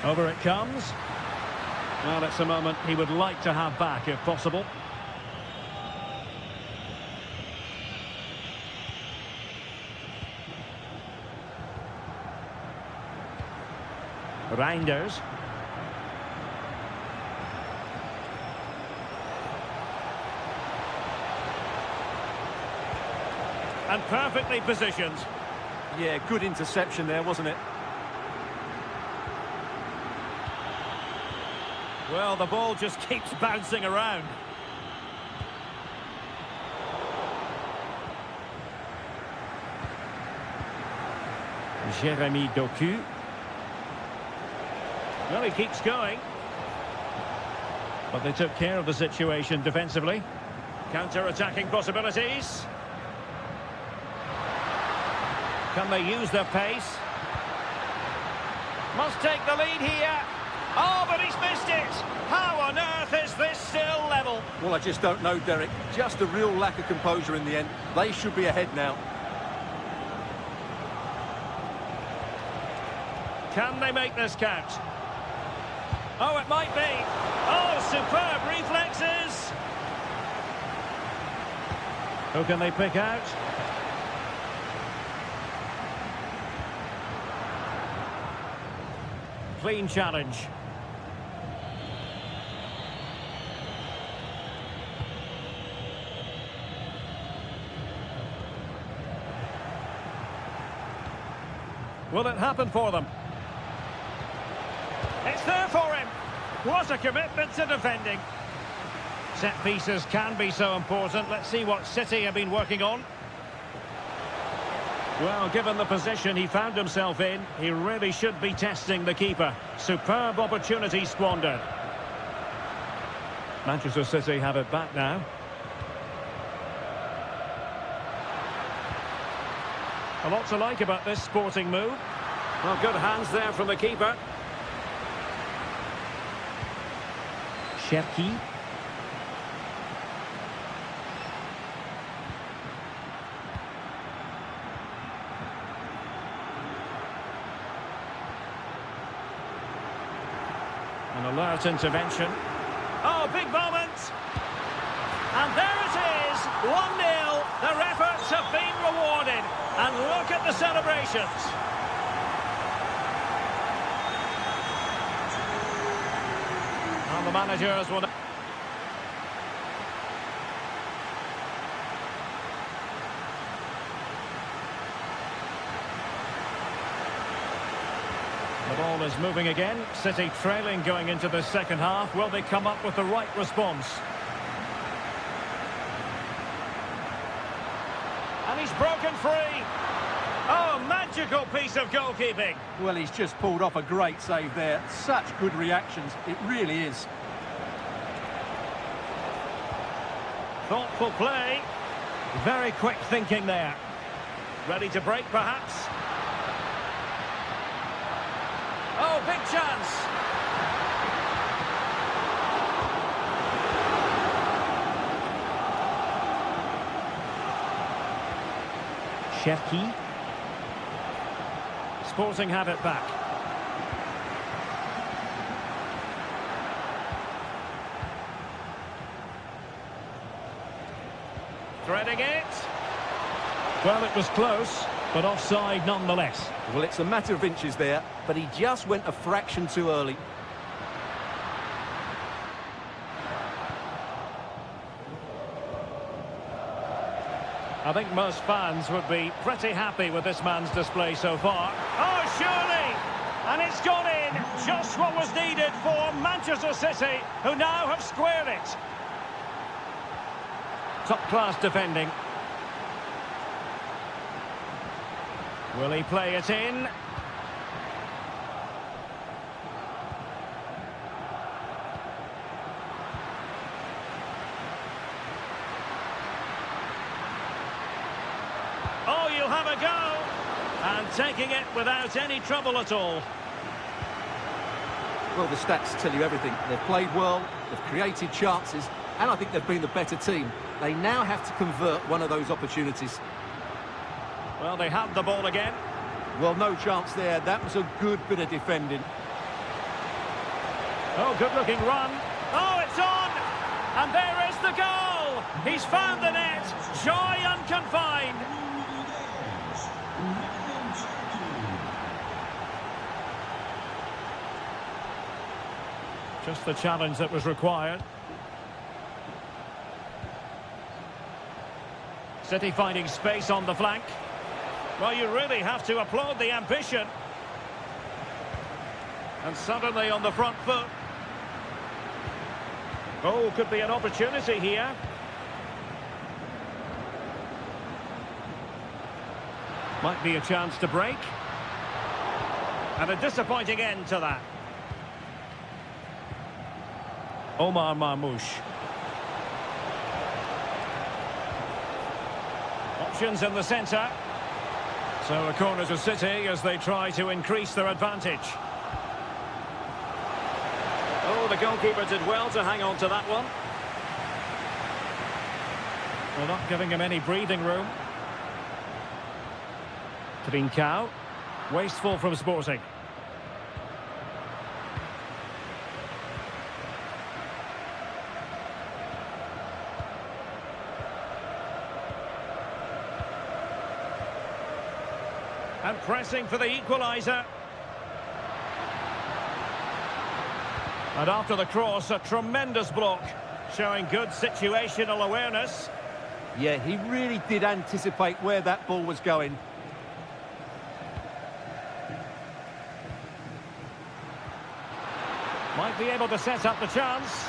Over it comes. Well, it's a moment he would like to have back if possible. Reinders. And perfectly positioned. Yeah, good interception there, wasn't it? Well, the ball just keeps bouncing around. Jérémy Doku. Well, he keeps going. But they took care of the situation defensively. Counter-attacking possibilities. Can they use their pace? Must take the lead here. Oh, but he's missed it. How on earth is this still level? Well, I just don't know, Derek. Just a real lack of composure in the end. They should be ahead now. Can they make this count? Oh, it might be. Oh, superb reflexes. Who can they pick out? Clean challenge. Will it happen for them? It's there for him. What a commitment to defending. Set pieces can be so important. Let's see what City have been working on. Well, given the position he found himself in, he really should be testing the keeper. Superb opportunity squandered. Manchester City have it back now. A lot to like about this Sporting move. Well, good hands there from the keeper. Cherki. An alert intervention. Oh, big moment! And there it is, 1-0. Their efforts have been rewarded. And look at the celebrations. And the managers will... The ball is moving again. City trailing going into the second half. Will they come up with the right response? And he's broken free. Oh, magical piece of goalkeeping. Well, he's just pulled off a great save there. Such good reactions. It really is. Thoughtful play. Very quick thinking there. Ready to break, perhaps? Oh, big chance. Cherki. Sporting have it back. Threading it. Well, it was close, but offside nonetheless. Well, it's a matter of inches there, but he just went a fraction too early. I think most fans would be pretty happy with this man's display so far. Oh, surely! And it's gone in. Just what was needed for Manchester City, who now have squared it. Top-class defending. Will he play it in? Oh, you'll have a go. And taking it without any trouble at all. Well, the stats tell you everything. They've played well, they've created chances, and I think they've been the better team. They now have to convert one of those opportunities. Well, they have the ball again. Well, no chance there. That was a good bit of defending. Oh, good-looking run. Oh, it's on! And there is the goal! He's found the net. Joy unconfined. Just the challenge that was required. City finding space on the flank. Well, you really have to applaud the ambition. And suddenly on the front foot. Oh, could be an opportunity here. Might be a chance to break. And a disappointing end to that. Omar Marmoush. Options in the centre. So a corner to City as they try to increase their advantage. Oh, the goalkeeper did well to hang on to that one. Well, not giving him any breathing room. Trincao. Wasteful from Sporting. And pressing for the equaliser. And after the cross, a tremendous block, showing good situational awareness. Yeah, he really did anticipate where that ball was going. Might be able to set up the chance.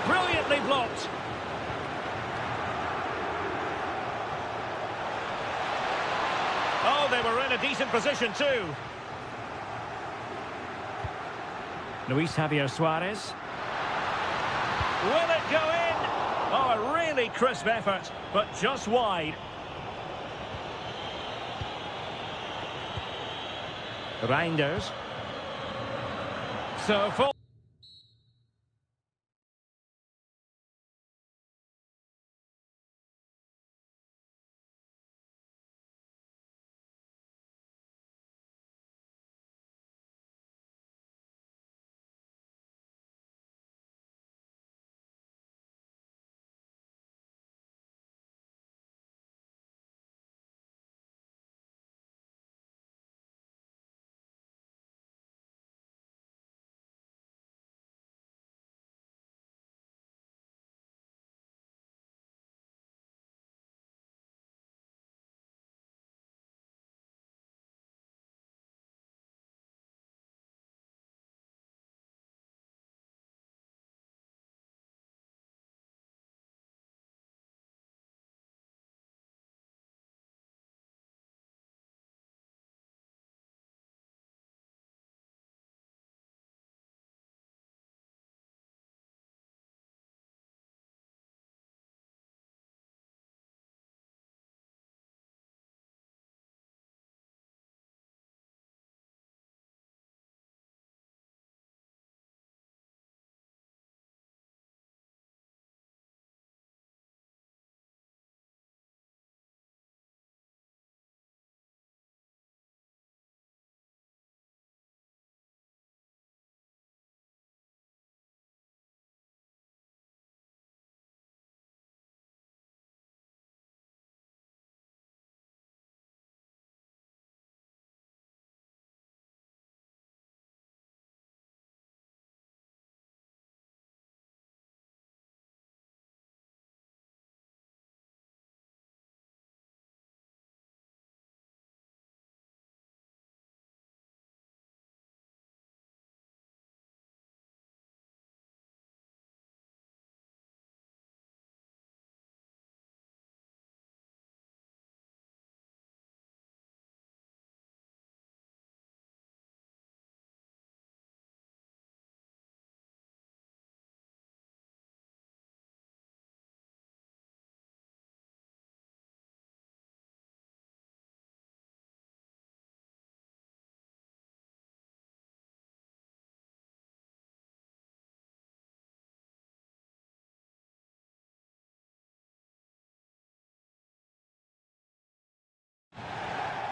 Brilliantly blocked. Oh, they were in a decent position too. Luis Javier Suarez. Will it go in? Oh, a really crisp effort, but just wide. Reinders. So full.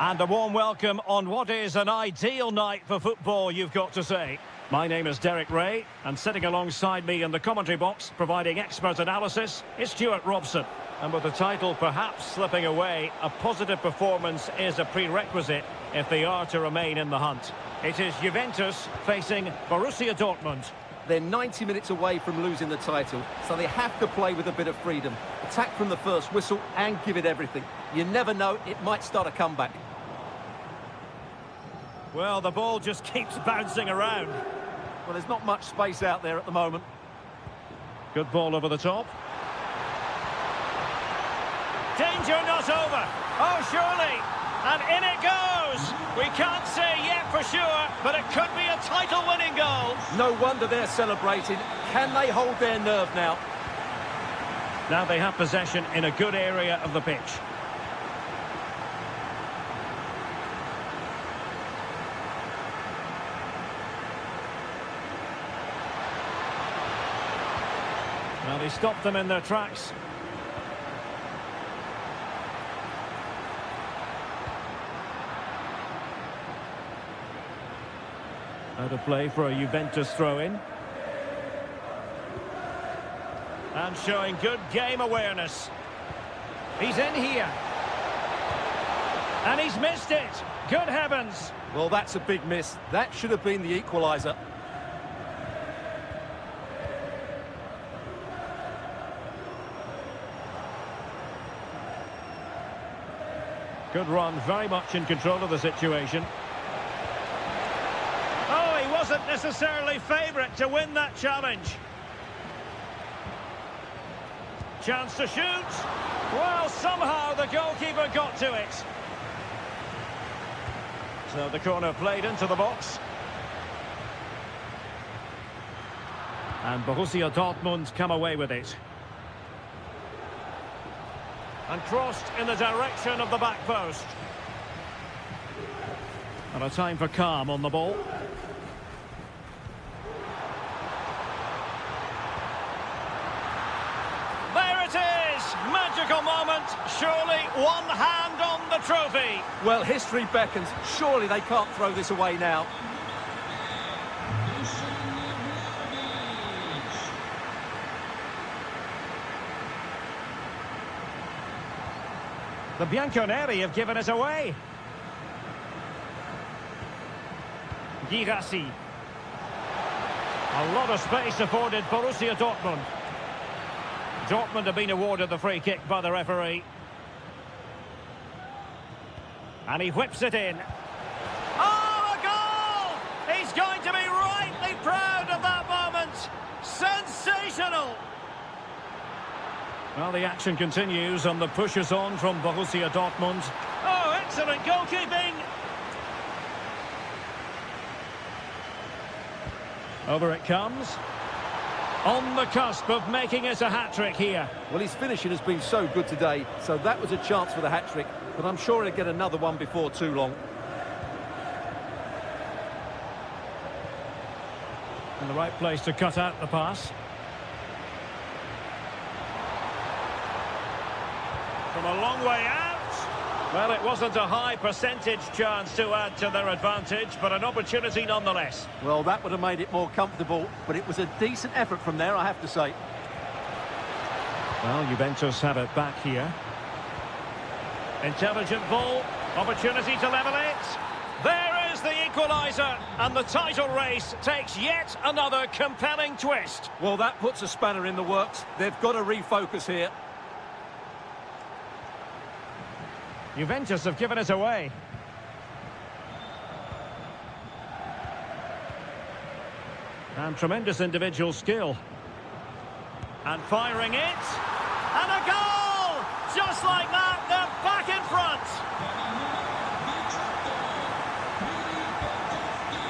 And a warm welcome on what is an ideal night for football, you've got to say. My name is Derek Ray, and sitting alongside me in the commentary box, providing expert analysis, is Stuart Robson. And with the title perhaps slipping away, a positive performance is a prerequisite if they are to remain in the hunt. It is Juventus facing Borussia Dortmund. They're 90 minutes away from losing the title, so they have to play with a bit of freedom. Attack from the first whistle and give it everything. You never know, it might start a comeback. Well, the ball just keeps bouncing around. Well, there's not much space out there at the moment. Good ball over the top. Danger not over. Oh, surely. And in it goes. We can't say yet for sure, but it could be a title-winning goal. No wonder they're celebrating. Can they hold their nerve now? Now they have possession in a good area of the pitch. Well, he stopped them in their tracks. Out of play for a Juventus throw-in. And showing good game awareness. He's in here. And he's missed it. Good heavens. Well, that's a big miss. That should have been the equaliser. Good run, very much in control of the situation. Oh, he wasn't necessarily favourite to win that challenge. Chance to shoot. Well, somehow the goalkeeper got to it. So the corner played into the box. And Borussia Dortmund come away with it. And crossed in the direction of the back post. And a time for calm on the ball. There it is! Magical moment. Surely one hand on the trophy. Well, history beckons. Surely they can't throw this away now. The Bianconeri have given it away. Girassi. A lot of space afforded Borussia Dortmund. Dortmund have been awarded the free kick by the referee. And he whips it in. Oh, a goal! He's going to be rightly proud of that moment. Sensational! Well, the action continues and the push is on from Borussia Dortmund. Oh, excellent goalkeeping! Over it comes. On the cusp of making it a hat-trick here. Well, his finishing has been so good today, so that was a chance for the hat-trick, but I'm sure he'll get another one before too long. In the right place to cut out the pass. From a long way out. Well, it wasn't a high percentage chance to add to their advantage, but an opportunity nonetheless. Well, that would have made it more comfortable, but it was a decent effort from there, I have to say. Well, Juventus have it back here. Intelligent ball, opportunity to level it. There is the equaliser, and the title race takes yet another compelling twist. Well, that puts a spanner in the works. They've got to refocus here. Juventus have given it away. And tremendous individual skill. And firing it. And a goal! Just like that, they're back in front.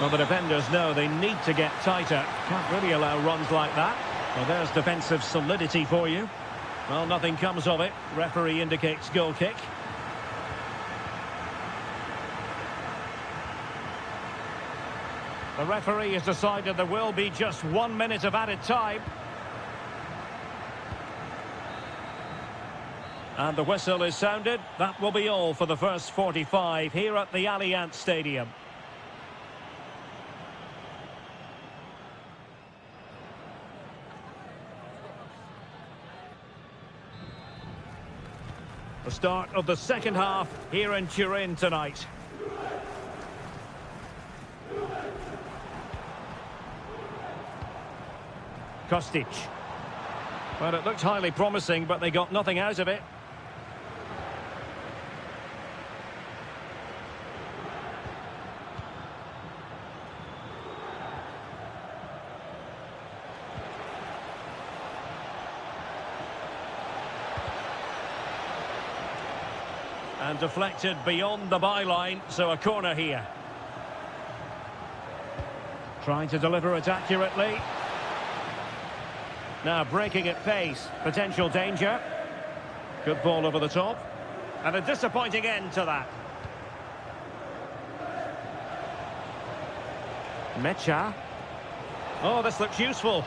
Well, the defenders know they need to get tighter. Can't really allow runs like that. Well, there's defensive solidity for you. Well, nothing comes of it. Referee indicates goal kick. The referee has decided there will be just 1 minute of added time. And the whistle is sounded. That will be all for the first 45 here at the Allianz Stadium. The start of the second half here in Turin tonight. Kostic. Well, it looked highly promising, but they got nothing out of it. And deflected beyond the byline, so a corner here. Trying to deliver it accurately. Now breaking at pace, potential danger. Good ball over the top. And a disappointing end to that. Mecha. Oh, this looks useful.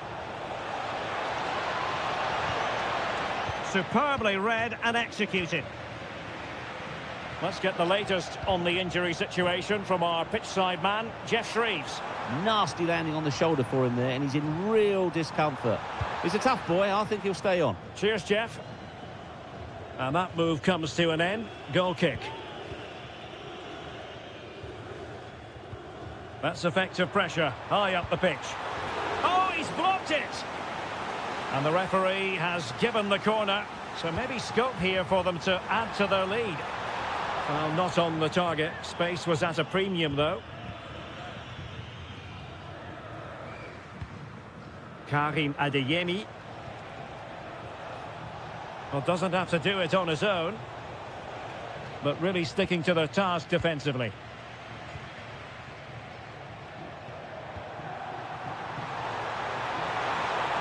Superbly read and executed. Let's get the latest on the injury situation from our pitchside man, Jeff Shreves. Nasty landing on the shoulder for him there, and he's in real discomfort. He's a tough boy. I think he'll stay on. Cheers, Jeff. And that move comes to an end. Goal kick. That's effective pressure. High up the pitch. Oh, he's blocked it! And the referee has given the corner. So maybe scope here for them to add to their lead. Well, not on the target. Space was at a premium, though. Karim Adeyemi. Well, doesn't have to do it on his own, but really sticking to their task defensively.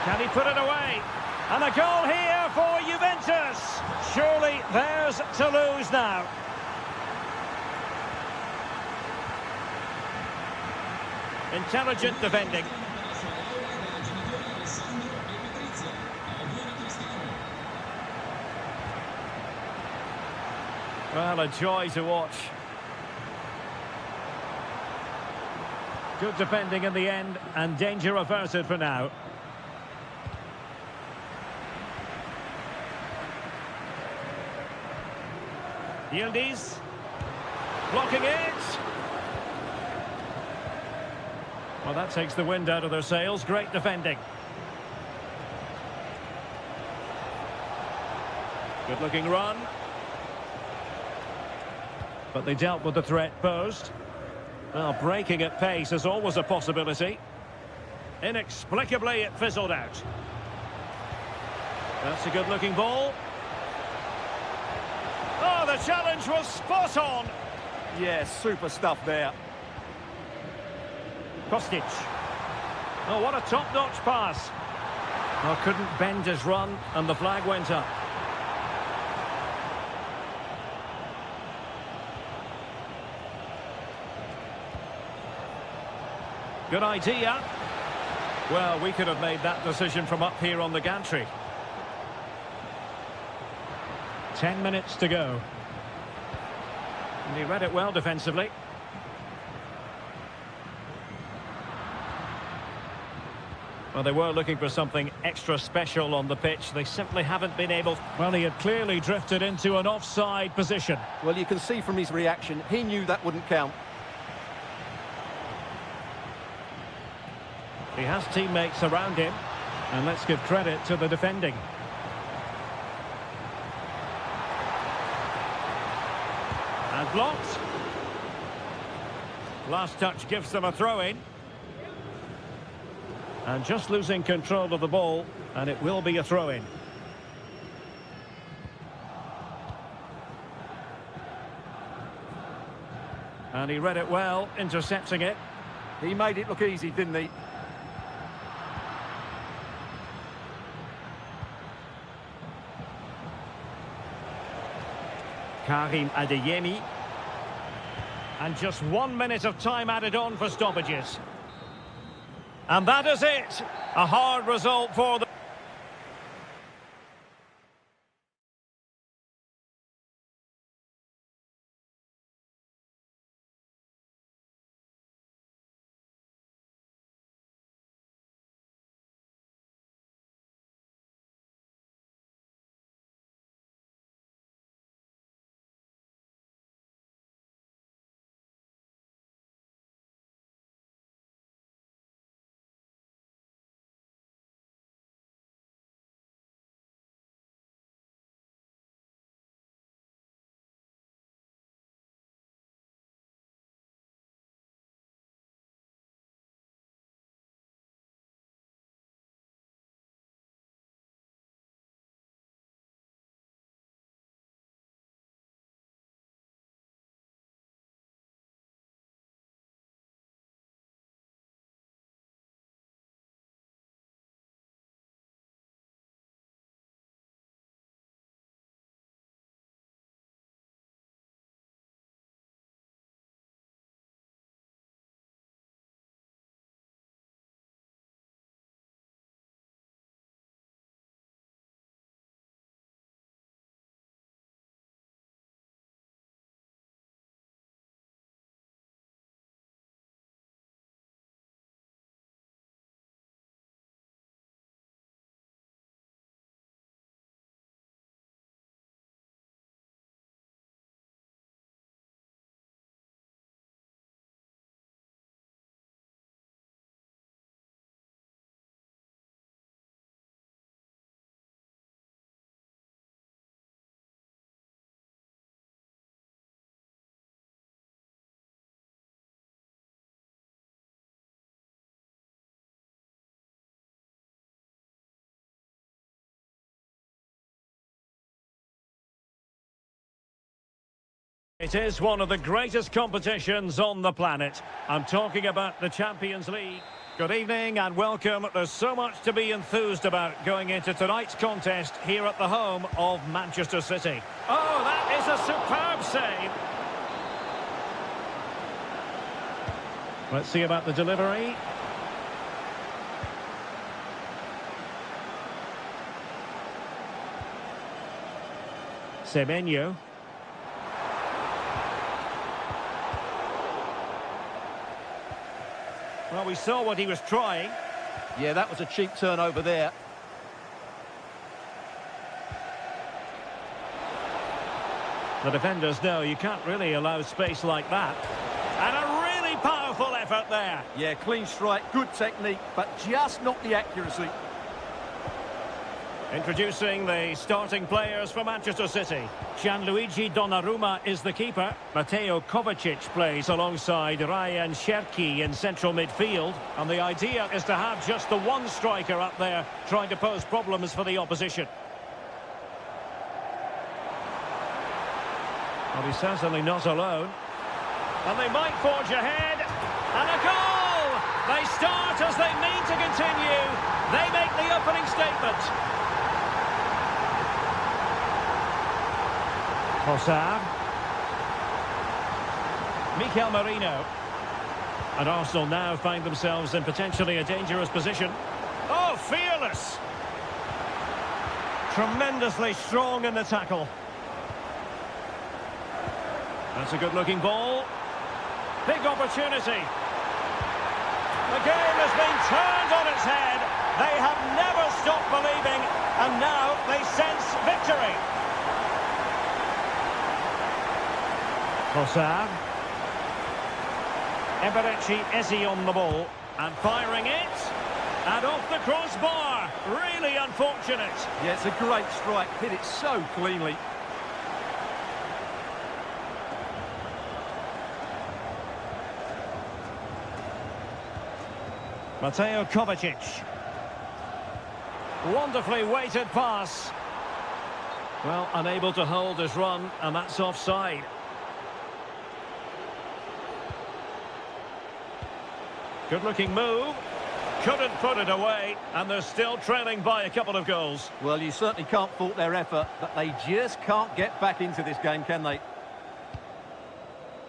Can he put it away? And a goal here for Juventus. Surely theirs to lose now. Intelligent defending. Well, a joy to watch. Good defending in the end, and danger averted for now. Yildiz. Blocking it. Well, that takes the wind out of their sails. Great defending. Good-looking run. But they dealt with the threat posed. Well, breaking at pace is always a possibility. Inexplicably, it fizzled out. That's a good-looking ball. Oh, the challenge was spot on. Yeah, super stuff there. Kostic. Oh, what a top-notch pass. Oh, couldn't bend his run, and the flag went up. Good idea. Well, we could have made that decision from up here on the gantry. 10 minutes to go. And he read it well defensively. Well, they were looking for something extra special on the pitch. They simply haven't been able. Well, he had clearly drifted into an offside position. Well, you can see from his reaction, he knew that wouldn't count. He has teammates around him, and let's give credit to the defending. And blocked. Last touch gives them a throw-in. And just losing control of the ball, and it will be a throw-in. And he read it well, intercepting it. He made it look easy, didn't he? Karim Adeyemi. And just 1 minute of time added on for stoppages. And that is it. A hard result for them. It is one of the greatest competitions on the planet. I'm talking about the Champions League. Good evening and welcome. There's so much to be enthused about going into tonight's contest here at the home of Manchester City. Oh, that is a superb save. Let's see about the delivery. Semenyo. Well, we saw what he was trying. Yeah, that was a cheap turnover there. The defenders know you can't really allow space like that. And a really powerful effort there. Yeah, clean strike, good technique, but just not the accuracy. Introducing the starting players for Manchester City. Gianluigi Donnarumma is the keeper. Mateo Kovacic plays alongside Ryan Cherki in central midfield. And the idea is to have just the one striker up there trying to pose problems for the opposition. Well, he's certainly not alone. And they might forge ahead. And a goal! They start as they mean to continue. They make the opening statement. Trossard. Mikel Merino. And Arsenal now find themselves in potentially a dangerous position. Oh, fearless! Tremendously strong in the tackle. That's a good-looking ball. Big opportunity. The game has been turned on its head. They have never stopped believing, and now they sense victory. Trossard. Eberechi Eze on the ball. And firing it. And off the crossbar. Really unfortunate. Yeah, it's a great strike. Hit it so cleanly. Mateo Kovacic. Wonderfully weighted pass. Well, unable to hold his run, and that's offside. Good-looking move. Couldn't put it away, and they're still trailing by a couple of goals. Well, you certainly can't fault their effort, but they just can't get back into this game, can they?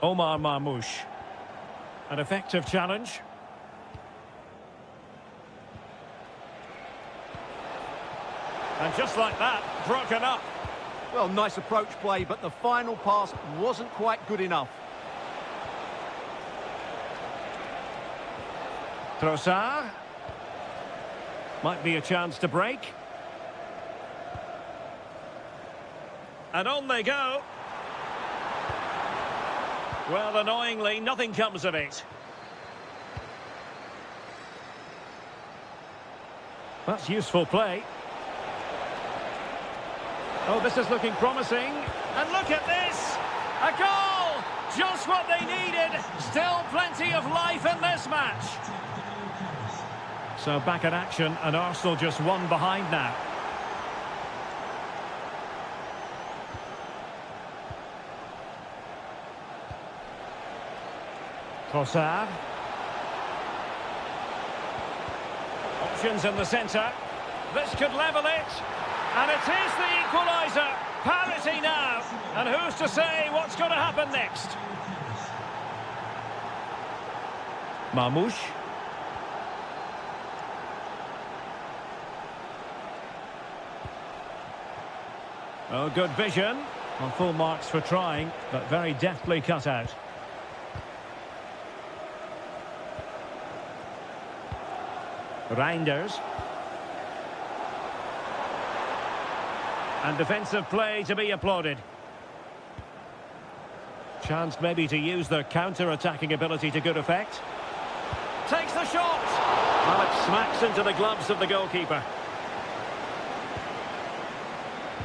Omar Marmoush. An effective challenge. And just like that, broken up. Well, nice approach play, but the final pass wasn't quite good enough. Trossard. Might be a chance to break. And on they go. Well, annoyingly, nothing comes of it. That's useful play. Oh, this is looking promising. And look at this! A goal! Just what they needed. Still plenty of life in this match. So back in action, and Arsenal just one behind now. Trossard. Options in the centre. This could level it. And it is the equaliser. Parity now. And who's to say what's going to happen next? Marmoush. Oh, good vision. Well, full marks for trying, but very deftly cut out. Reinders. And defensive play to be applauded. Chance maybe to use their counter-attacking ability to good effect. Takes the shot! Well, it smacks into the gloves of the goalkeeper.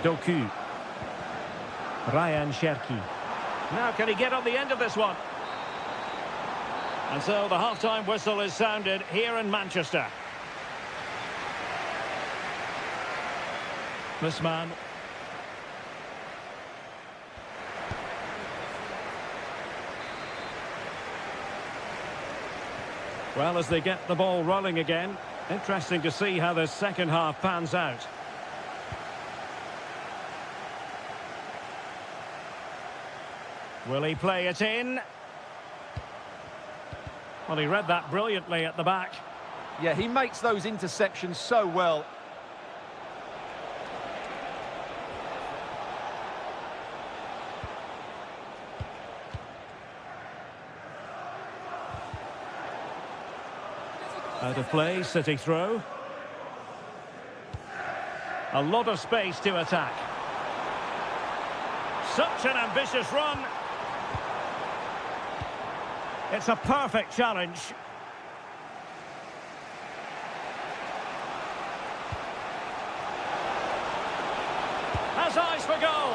Doku. Ryan Cherki. Now can he get on the end of this one? And so the half-time whistle is sounded here in Manchester. This man. Well, as they get the ball rolling again, interesting to see how the second half pans out. Will he play it in? Well, he read that brilliantly at the back. Yeah, he makes those intersections so well. Out of play, City throw. A lot of space to attack. Such an ambitious run. It's a perfect challenge. Has eyes for goal.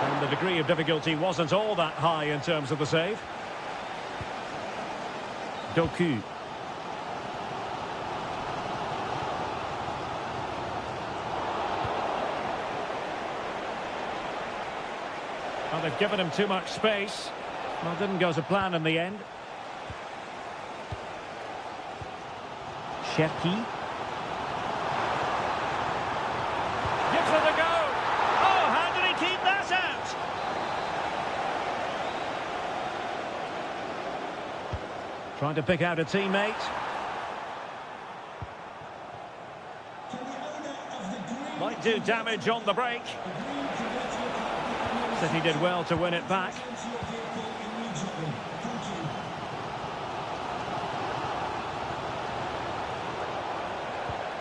And the degree of difficulty wasn't all that high in terms of the save. Doku. Well, they've given him too much space. Well, didn't go to plan in the end. Cherki. Gives it a go. Oh, how did he keep that out? Trying to pick out a teammate. Might do damage on the break. City did well to win it back.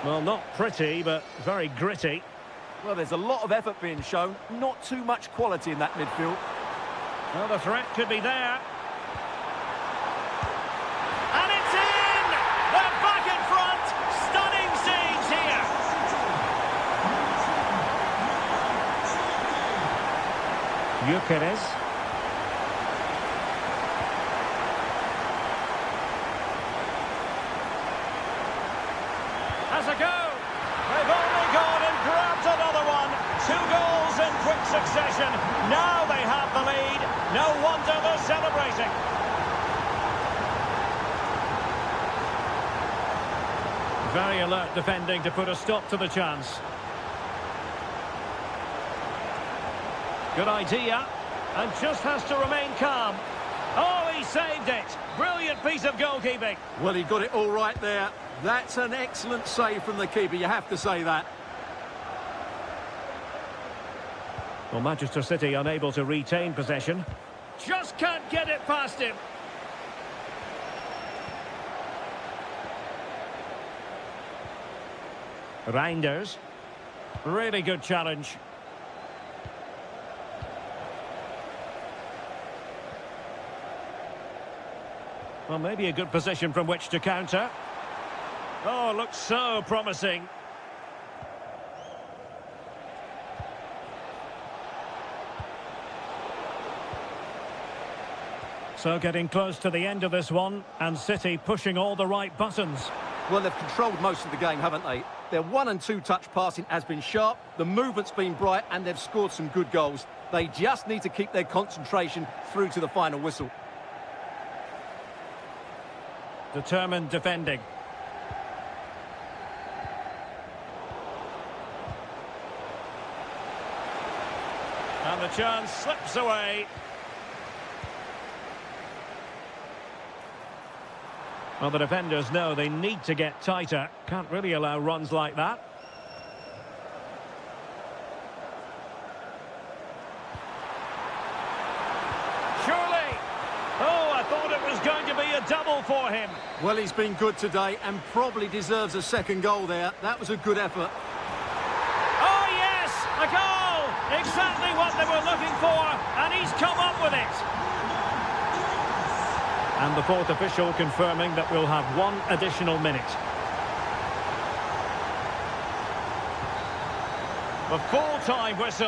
Well, not pretty, but very gritty. Well, there's a lot of effort being shown, not too much quality in that midfield. Well, the threat could be there. And it's in! They're back in front! Stunning scenes here! Gyökeres. Has a go! They've only gone and grabbed another one. 2 goals in quick succession. Now they have the lead. No wonder they're celebrating. Very alert defending to put a stop to the chance. Good idea, and just has to remain calm. Oh, he saved it. Brilliant piece of goalkeeping. Well, he got it all right there. That's an excellent save from the keeper, you have to say that. Well, Manchester City unable to retain possession. Just can't get it past him. Reinders. Really good challenge. Well, maybe a good position from which to counter. Oh, looks so promising. So getting close to the end of this one, and City pushing all the right buttons. Well, they've controlled most of the game, haven't they? Their 1- and 2-touch passing has been sharp, the movement's been bright, and they've scored some good goals. They just need to keep their concentration through to the final whistle. Determined defending. And the chance slips away. Well, the defenders know they need to get tighter. Can't really allow runs like that. Surely! Oh, I thought it was going to be a double for him. Well, he's been good today and probably deserves a second goal there. That was a good effort. Oh, yes! A goal! Exactly what they were looking for, and he's come up with it. And the fourth official confirming that we'll have 1 additional minute. The full-time whistle.